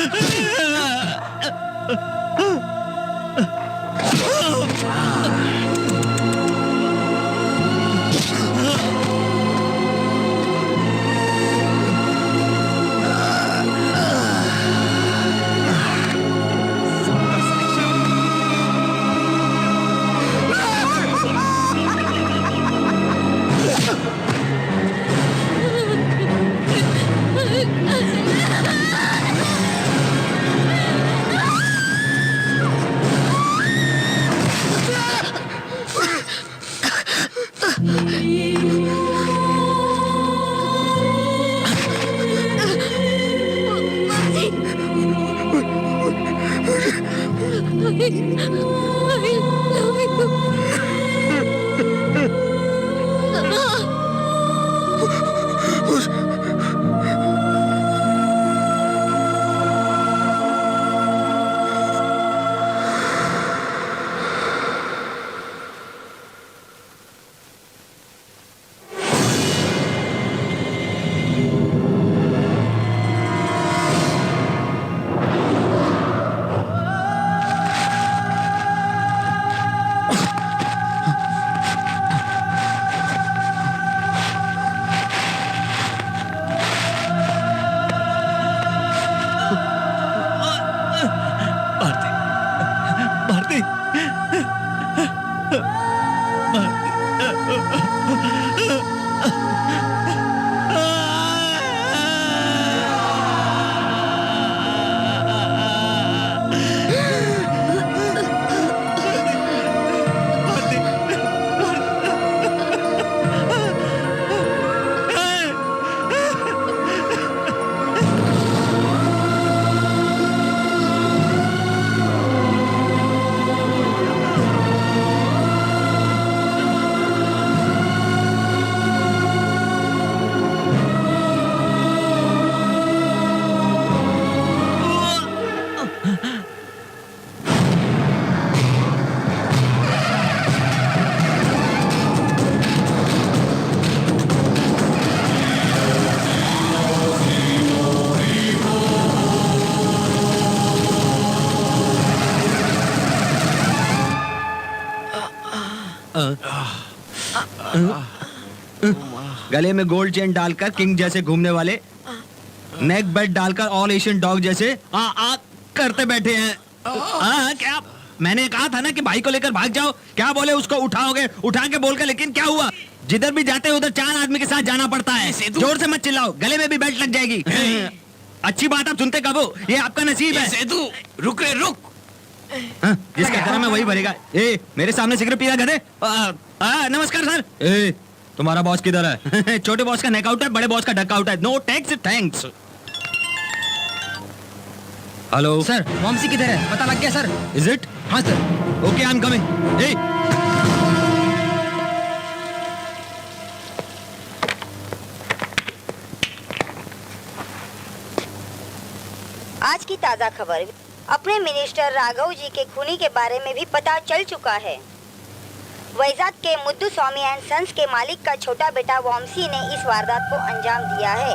गले में गोल्ड चेन डालकर किंग जैसे घूमने वाले, नेक बेल्ट डालकर ऑल एशियन डॉग जैसे करते बैठे हैं। क्या मैंने कहा था ना कि भाई को लेकर भाग जाओ, क्या बोले उसको उठाओगे, उठा के बोल के, लेकिन क्या हुआ? जिधर भी जाते हैं उधर 4 आदमी के साथ जाना पड़ता है। जोर से मत चिल्लाओ, गले में भी बेल्ट लग जाएगी। अच्छी बात आप सुनते कब हो? ये आपका नसीब है। सेतु रुक रे रुक। जिसका कर्म है वही भरेगा। ए, मेरे सामने सिगरेट पी रहा गधे। नमस्कार सर। ए, तुम्हारा बॉस किधर है? छोटे बॉस का नेक आउट है, बड़े बॉस का डक आउट है। No tax thanks. Hello sir, Vamsi किधर है? पता लग गया सर? Is it? हाँ sir. Okay, I am coming. ए, आज की ताज़ा खबर, अपने मिनिस्टर राघव जी के खूनी के बारे में भी पता चल चुका है। वैजाग के मुद्दू स्वामी एंड सन्स के मालिक का छोटा बेटा वॉम्सी ने इस वारदात को अंजाम दिया है।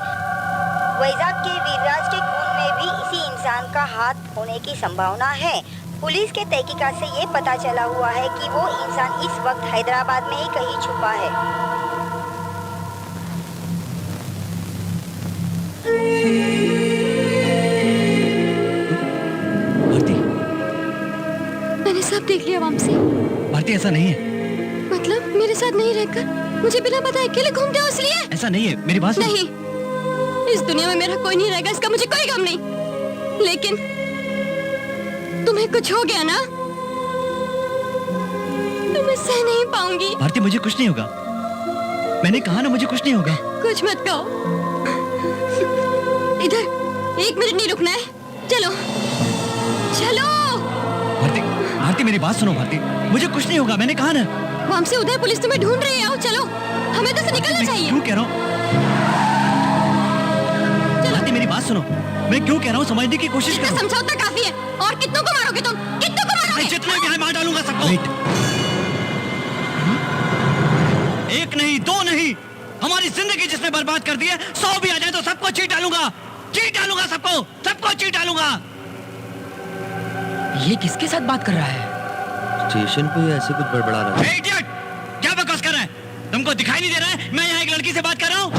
वैजाग के वीरराज के खून में भी इसी इंसान का हाथ होने की संभावना है। पुलिस के तहकीकात से ये पता चला हुआ है कि वो इंसान इस वक्त हैदराबाद में ही कहीं छुपा है। भारती, मैंने सब देख लिया वॉम्सी। भारती ऐसा नहीं है। मतलब मेरे साथ नहीं रहकर मुझे बिना बताए अकेले घूमते हो इसलिए? ऐसा नहीं है, मेरी बात सुनो। नहीं, इस दुनिया में मेरा कोई नहीं रहेगा, इसका मुझे कोई गम नहीं। लेकिन तुम्हें कुछ हो गया ना, तो मैं सह नहीं पाऊंगी। भारती, मुझे कुछ नहीं होगा। मैंने कहा ना, मुझे कुछ नहीं होगा। कुछ मत कहो। इधर 1 मिनट नहीं रुकना है। चलो चलो। भारती, भारती मेरी बात सुनो। भारती, मुझे कुछ नहीं होगा, मैंने कहा ना। वहां से उधर पुलिस तुम्हें ढूंढ रही है। आओ चलो, हमें तो से निकलना चाहिए। क्यों कह रहा हूँ? भारती मेरी बात सुनो, मैं क्यों कह रहा हूँ समझने की कोशिश करो। समझो उतना काफी है। और कितनों को मारोगे तुम? कितनों को मारोगे? जितने भी हैं मार डालूंगा सबको। एक नहीं, 2 नहीं, हमारी जिंदगी जिसने बर्बाद कर दी है, 100 भी आ जाए तो सबको चीट डालूंगा। चीट डालूंगा सबको, सबको चीट डालूंगा। ये किसके साथ बात कर रहा है? स्टेशन पे ऐसे कुछ बड़बड़ा रहा है। इडियट, क्या बकवास कर रहा है? तुमको दिखाई नहीं दे रहा है मैं यहाँ एक लड़की से बात कर रहा हूँ?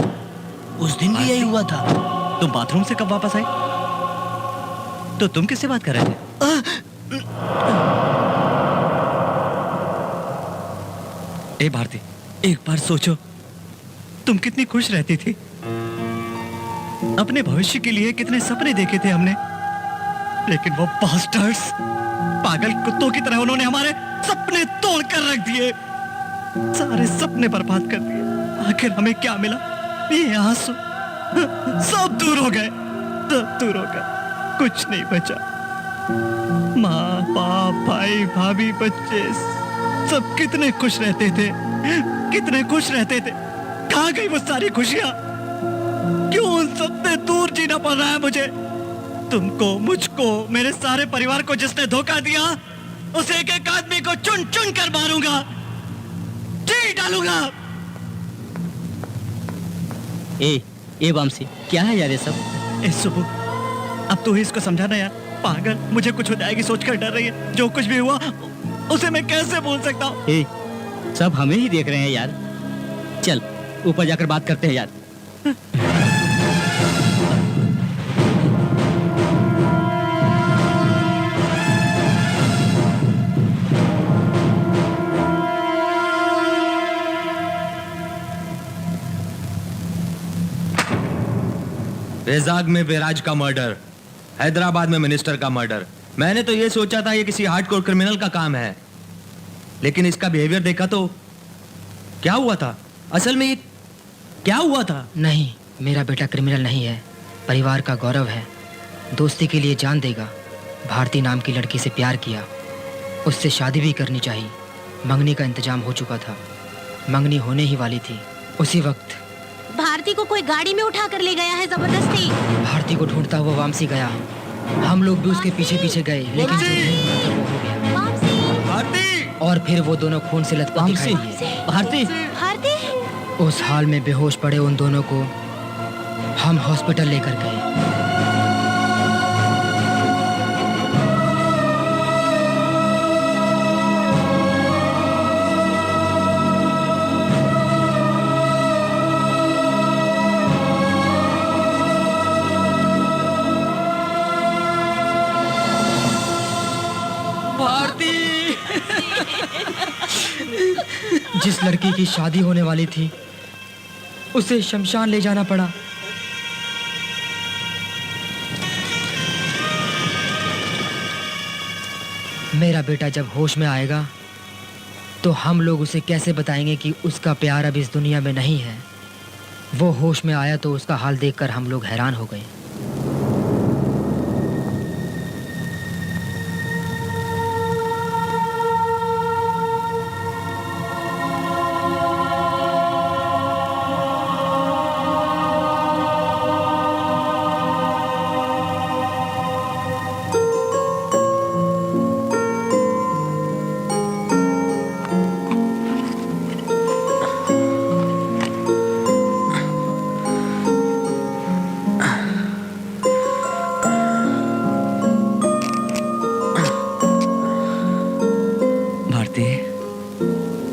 उस दिन भी यही हुआ था। तुम बाथरूम से कब वापस आए? तो तुम किससे बात कर रहे थे? ए भारती, एक बार सोचो, तुम कितनी खुश रहती थी। अपने भविष्य के लिए कितने सपने देखे थे हमने, लेकिन वो बास्टर्ड्स, पागल कुत्तों की तरह उन्होंने हमारे सपने तोड़ कर रख दिए। सारे सपने बर्बाद कर दिए। आखिर हमें क्या मिला? ये आंसू सब दूर हो गए, सब दूर हो गए, कुछ नहीं बचा। माँ बाप, भाई भाभी, बच्चे सब कितने खुश रहते थे, कितने खुश रहते थे। कहाँ गई वो सारी खुशियां? क्यों उन सबसे दूर जीना पड़ रहा है मुझे? तुमको, मुझको, मेरे सारे परिवार को जिसने धोखा दिया, उस एक एक आदमी को चुन चुन कर मारूंगा, जी डालूंगा। ए वामसी, क्या है यार ये सब? ए सुबह, अब तू ही इसको समझाना यार। पागल, मुझे कुछ हो जाएगी सोचकर डर रही है। जो कुछ भी हुआ उसे मैं कैसे भूल सकता हूँ? सब हमें ही देख रहे हैं यार। चल ऊपर जाकर बात करते हैं यार। वैजाग में विराज का मर्डर, हैदराबाद में मिनिस्टर का मर्डर। मैंने तो ये सोचा था ये किसी हार्डकोर क्रिमिनल का काम है, लेकिन इसका बिहेवियर देखा तो क्या हुआ था? असल में ये क्या हुआ था? नहीं, मेरा बेटा क्रिमिनल नहीं है, परिवार का गौरव है। दोस्ती के लिए जान देगा। भारती नाम की लड़की से प्यार किया, उससे शादी भी करनी चाहिए। मंगनी का इंतजाम हो चुका था, मंगनी होने ही वाली थी। उसी वक्त भारती को कोई गाड़ी में उठा कर ले गया है जबरदस्ती। भारती को ढूंढता हुआ वामसी गया। हम लोग भी उसके पीछे पीछे गए, लेकिन जो नहीं वो हो गया। भारती! और फिर वो दोनों खून से लथपथ दिखाई दिए। भारती, भारती! उस हाल में बेहोश पड़े उन दोनों को हम हॉस्पिटल लेकर गए। जिस लड़की की शादी होने वाली थी उसे शमशान ले जाना पड़ा। मेरा बेटा जब होश में आएगा तो हम लोग उसे कैसे बताएंगे कि उसका प्यार अब इस दुनिया में नहीं है। वो होश में आया तो उसका हाल देखकर हम लोग हैरान हो गए।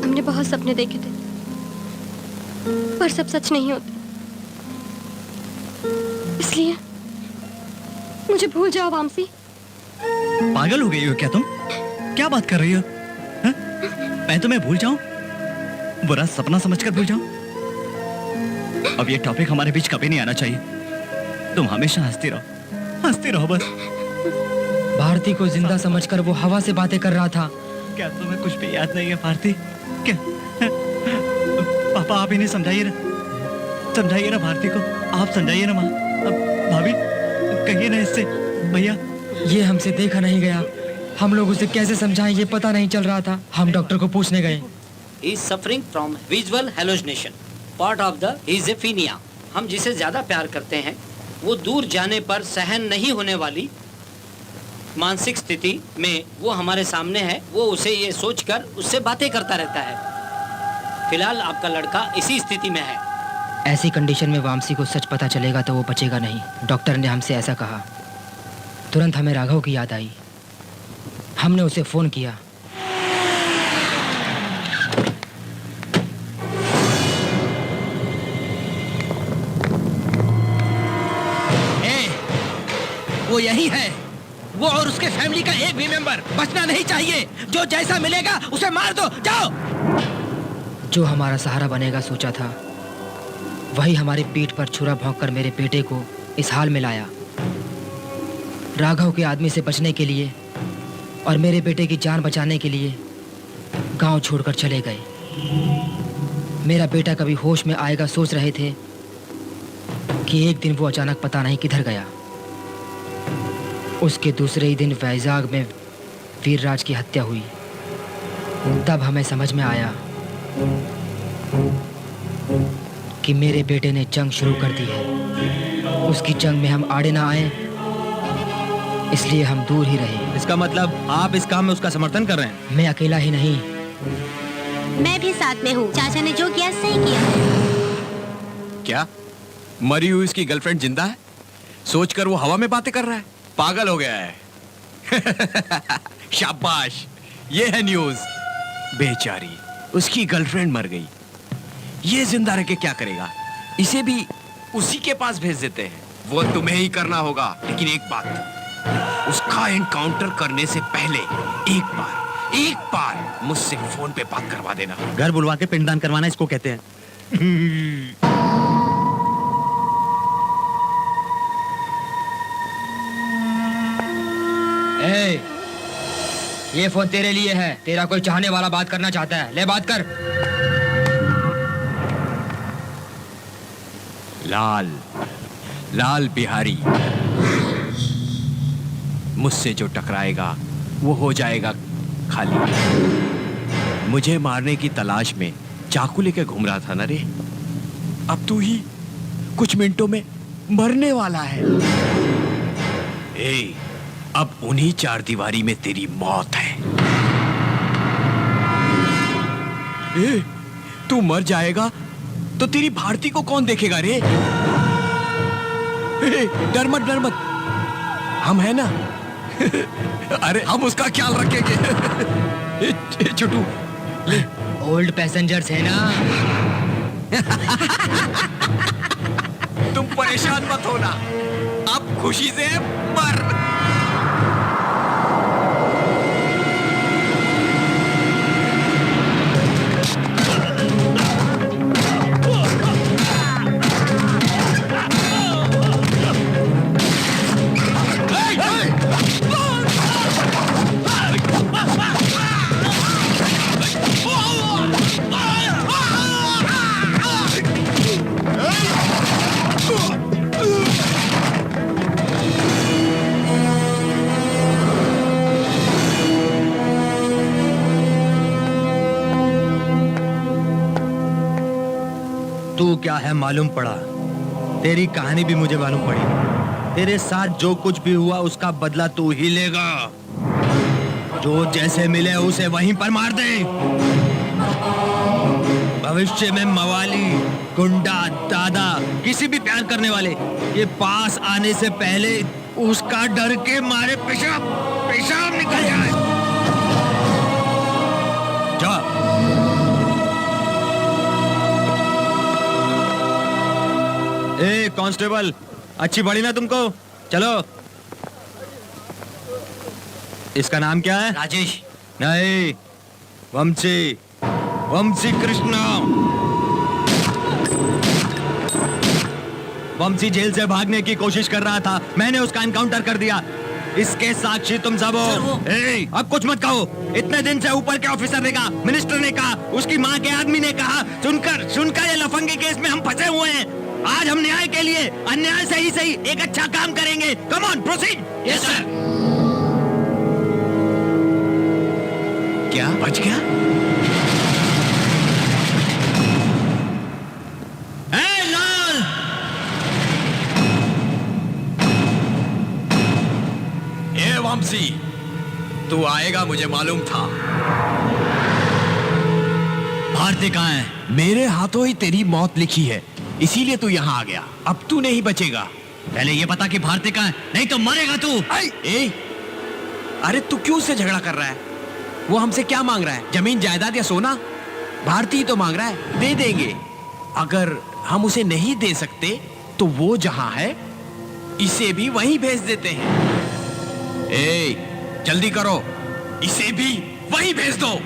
हमने बहुत सपने देखे थे पर सब सच नहीं होते, इसलिए मुझे भूल जाओ वामसी। पागल हो गई हो क्या तुम? क्या बात कर रही हो? हा? मैं तुम्हें भूल जाऊं? बुरा सपना समझकर भूल जाऊं? अब ये टॉपिक हमारे बीच कभी नहीं आना चाहिए। तुम हमेशा हंसती रहो बस। भारती को जिंदा समझकर वो हवा से बातें कर रहा था। क्या तुम्हें कुछ भी याद नहीं है भारती? क्या पापा आप इन्हें समझाइए ना भारती को। आप समझाइए ना माँ। भाभी कहिए ना इससे। भैया ये हमसे देखा नहीं गया, हम लोग उसे कैसे समझाएं ये पता नहीं चल रहा था। हम डॉक्टर को पूछने गए। He is suffering from visual hallucination, part of the schizophrenia। हम जिसे ज्यादा प्यार करते हैं वो दूर जाने पर सहन नहीं होने वाली मानसिक स्थिति में वो हमारे सामने है। वो उसे ये सोचकर उससे बातें करता रहता है। फिलहाल आपका लड़का इसी स्थिति में है। ऐसी कंडीशन में वामसी को सच पता चलेगा तो वो बचेगा नहीं। डॉक्टर ने हमसे ऐसा कहा। तुरंत हमें राघव की याद आई। हमने उसे फोन किया। वो यही है। वो और उसके फैमिली का एक भी मेंबर बचना नहीं चाहिए। जो जैसा मिलेगा उसे मार दो। जाओ। जो हमारा सहारा बनेगा सोचा था, वही हमारी पीठ पर छुरा भोंककर मेरे बेटे को इस हाल में लाया। राघव के आदमी से बचने के लिए और मेरे बेटे की जान बचाने के लिए गांव छोड़कर चले गए। मेरा बेटा कभी होश में आएगा सोच रहे थे कि एक दिन वो अचानक पता नहीं किधर गया। उसके दूसरे ही दिन वैजाग में वीरराज की हत्या हुई। तब हमें समझ में आया कि मेरे बेटे ने जंग शुरू कर दी है। उसकी जंग में हम आड़े ना आए, इसलिए हम दूर ही रहे। इसका मतलब आप इस काम में उसका समर्थन कर रहे हैं? मैं अकेला ही नहीं, मैं भी साथ में हूँ। चाचा ने जो किया सही किया। क्या मरी हुई उसकी गर्लफ्रेंड जिंदा है? सोचकर वो हवा में बातें कर रहा है। पागल हो गया है। शाबाश, ये है न्यूज। बेचारी उसकी गर्लफ्रेंड मर गई। ये जिंदा रह के क्या करेगा? इसे भी उसी के पास भेज देते हैं। वो तुम्हें ही करना होगा। लेकिन एक बात, उसका एनकाउंटर करने से पहले एक बार मुझसे फोन पे बात करवा देना। घर बुलवा के पिंडदान करवाना इसको कहते हैं। ए, ये फोन तेरे लिए है। तेरा कोई चाहने वाला बात करना चाहता है, ले बात कर। लाल बिहारी, मुझसे जो टकराएगा वो हो जाएगा खाली। मुझे मारने की तलाश में चाकू लेके घूम रहा था ना रे। अब तू ही कुछ मिनटों में मरने वाला है। अब उन्हीं चार दीवारी में तेरी मौत है। तू मर जाएगा तो तेरी भारती को कौन देखेगा रे? डर मत हम है ना। अरे हम उसका ख्याल रखेंगे। छोटू ओल्ड पैसेंजर्स है ना। तुम परेशान मत होना, अब खुशी से मर। है मालूम पड़ा, तेरी कहानी भी मुझे मालूम पड़ी। तेरे साथ जो कुछ भी हुआ उसका बदला तू ही लेगा। जो जैसे मिले उसे वहीं पर मार दे। भविष्य में मवाली, गुंडा, दादा, किसी भी प्यार करने वाले ये पास आने से पहले उसका डर के मारे पेशाब निकल जाए। जा। ए कांस्टेबल, अच्छी पड़ी ना तुमको? चलो। इसका नाम क्या है? राजेश। नहीं, वंशी कृष्णा। वंशी जेल से भागने की कोशिश कर रहा था, मैंने उसका एनकाउंटर कर दिया। इसके साक्षी तुम सब हो। अब कुछ मत कहो। इतने दिन से ऊपर के ऑफिसर ने कहा, मिनिस्टर ने कहा, उसकी माँ के आदमी ने कहा, सुनकर ये लफंगे केस में हम फंसे हुए हैं। आज हम न्याय के लिए अन्याय से ही सही एक अच्छा काम करेंगे। Come on, proceed. Yes sir. क्या बच गया? लाल, ए वंशी, तू आएगा मुझे मालूम था। भारती कहाँ है? मेरे हाथों ही तेरी मौत लिखी है, इसीलिए तू यहाँ आ गया। अब तू नहीं बचेगा। पहले ये पता कि भारती कहाँ है, नहीं तो मरेगा तू। ए, अरे तू क्यों से झगड़ा कर रहा है? वो हमसे क्या मांग रहा है? जमीन, जायदाद या सोना? भारती तो मांग रहा है, दे देंगे। अगर हम उसे नहीं दे सकते तो वो जहां है इसे भी वहीं भेज देते हैं। ए, जल्दी करो, इसे भी वहीं भेज दो।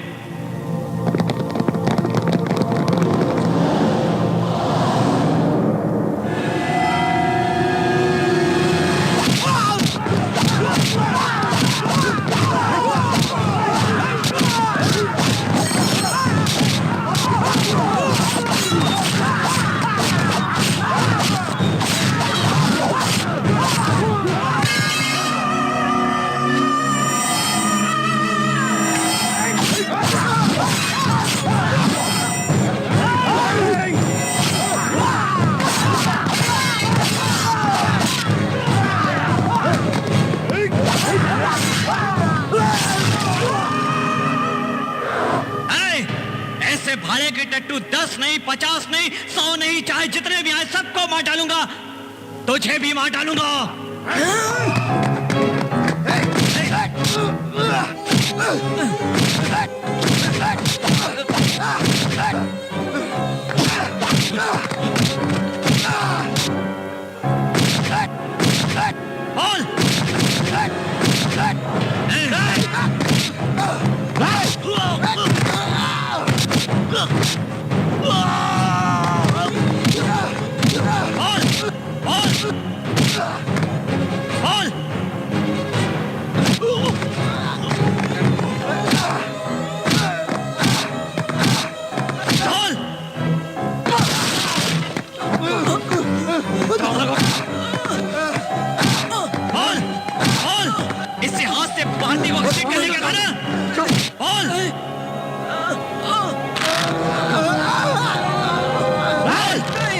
भाड़े के टट्टू 10 नहीं, 50 नहीं, 100 नहीं, चाहे जितने भी आए सबको मार डालूंगा। तुझे भी मार डालूंगा। इससे हाथ से भारती को घसीट कर लेके था ना?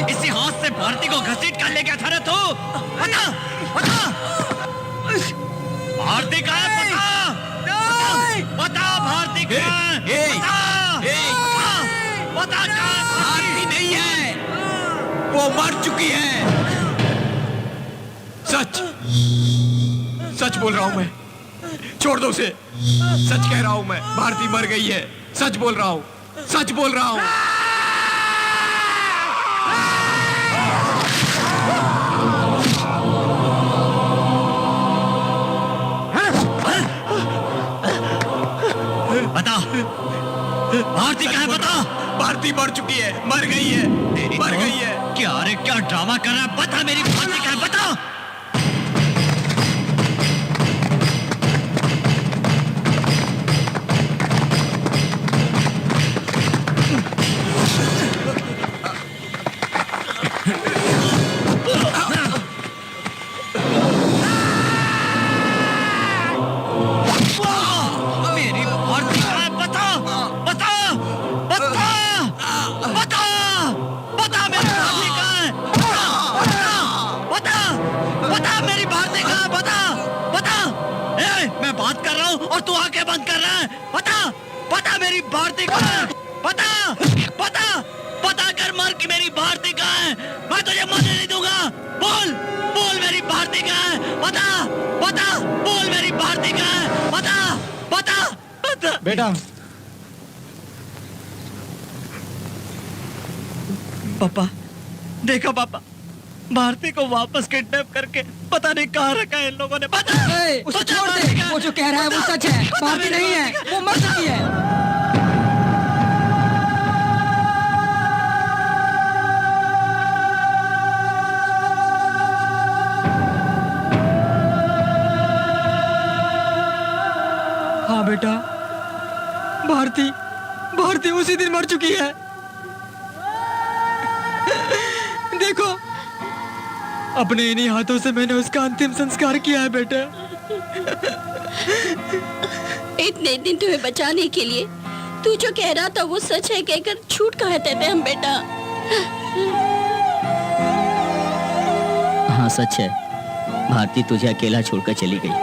इसी हाथ से भारती को घसीट कर ले गया था ना तू? बता, बता, भारती कहाँ है? बता भारती कहाँ है? बता कहाँ? भारती नहीं है, वो मर चुकी है। सच बोल रहा हूं मैं, छोड़ दो उसे। सच कह रहा हूं मैं, भारती मर गई है। सच बोल रहा हूं, सच बोल रहा हूं। बता, भारती कहाँ है? बता। भारती मर चुकी है, मर गई है, मर गई है। क्या अरे क्या ड्रामा कर रहा है? बता, मेरी भारती कहाँ है? बता। बता, बता, बता, बता, बता मेरे भारती और तू आंखें बंद कर रहा है। पता मेरी भारती कहाँ है? पता कर मर कि मेरी भारती कहाँ है। मैं तुझे मरने नहीं दूंगा। बोल मेरी भारती कहाँ है? पता बोल मेरी भारती कहाँ है? पता बेटा पापा, देखो पापा, भारती को वापस किडनैप करके पता नहीं कहाँ रखा है इन लोगों ने। उसे छोड़ दे, वो जो कह रहा है वो सच है। भारती नहीं है, वो मर चुकी है। हाँ बेटा, भारती उसी दिन मर चुकी है। देखो, अपने इन्हीं हाथों से मैंने उसका अंतिम संस्कार किया है बेटा। इतने दिन तुम्हें बचाने के लिए तू जो कह रहा था वो सच है कहकर झूठ कहते थे हम बेटा। हाँ सच है, भारती तुझे अकेला छोड़कर चली गई।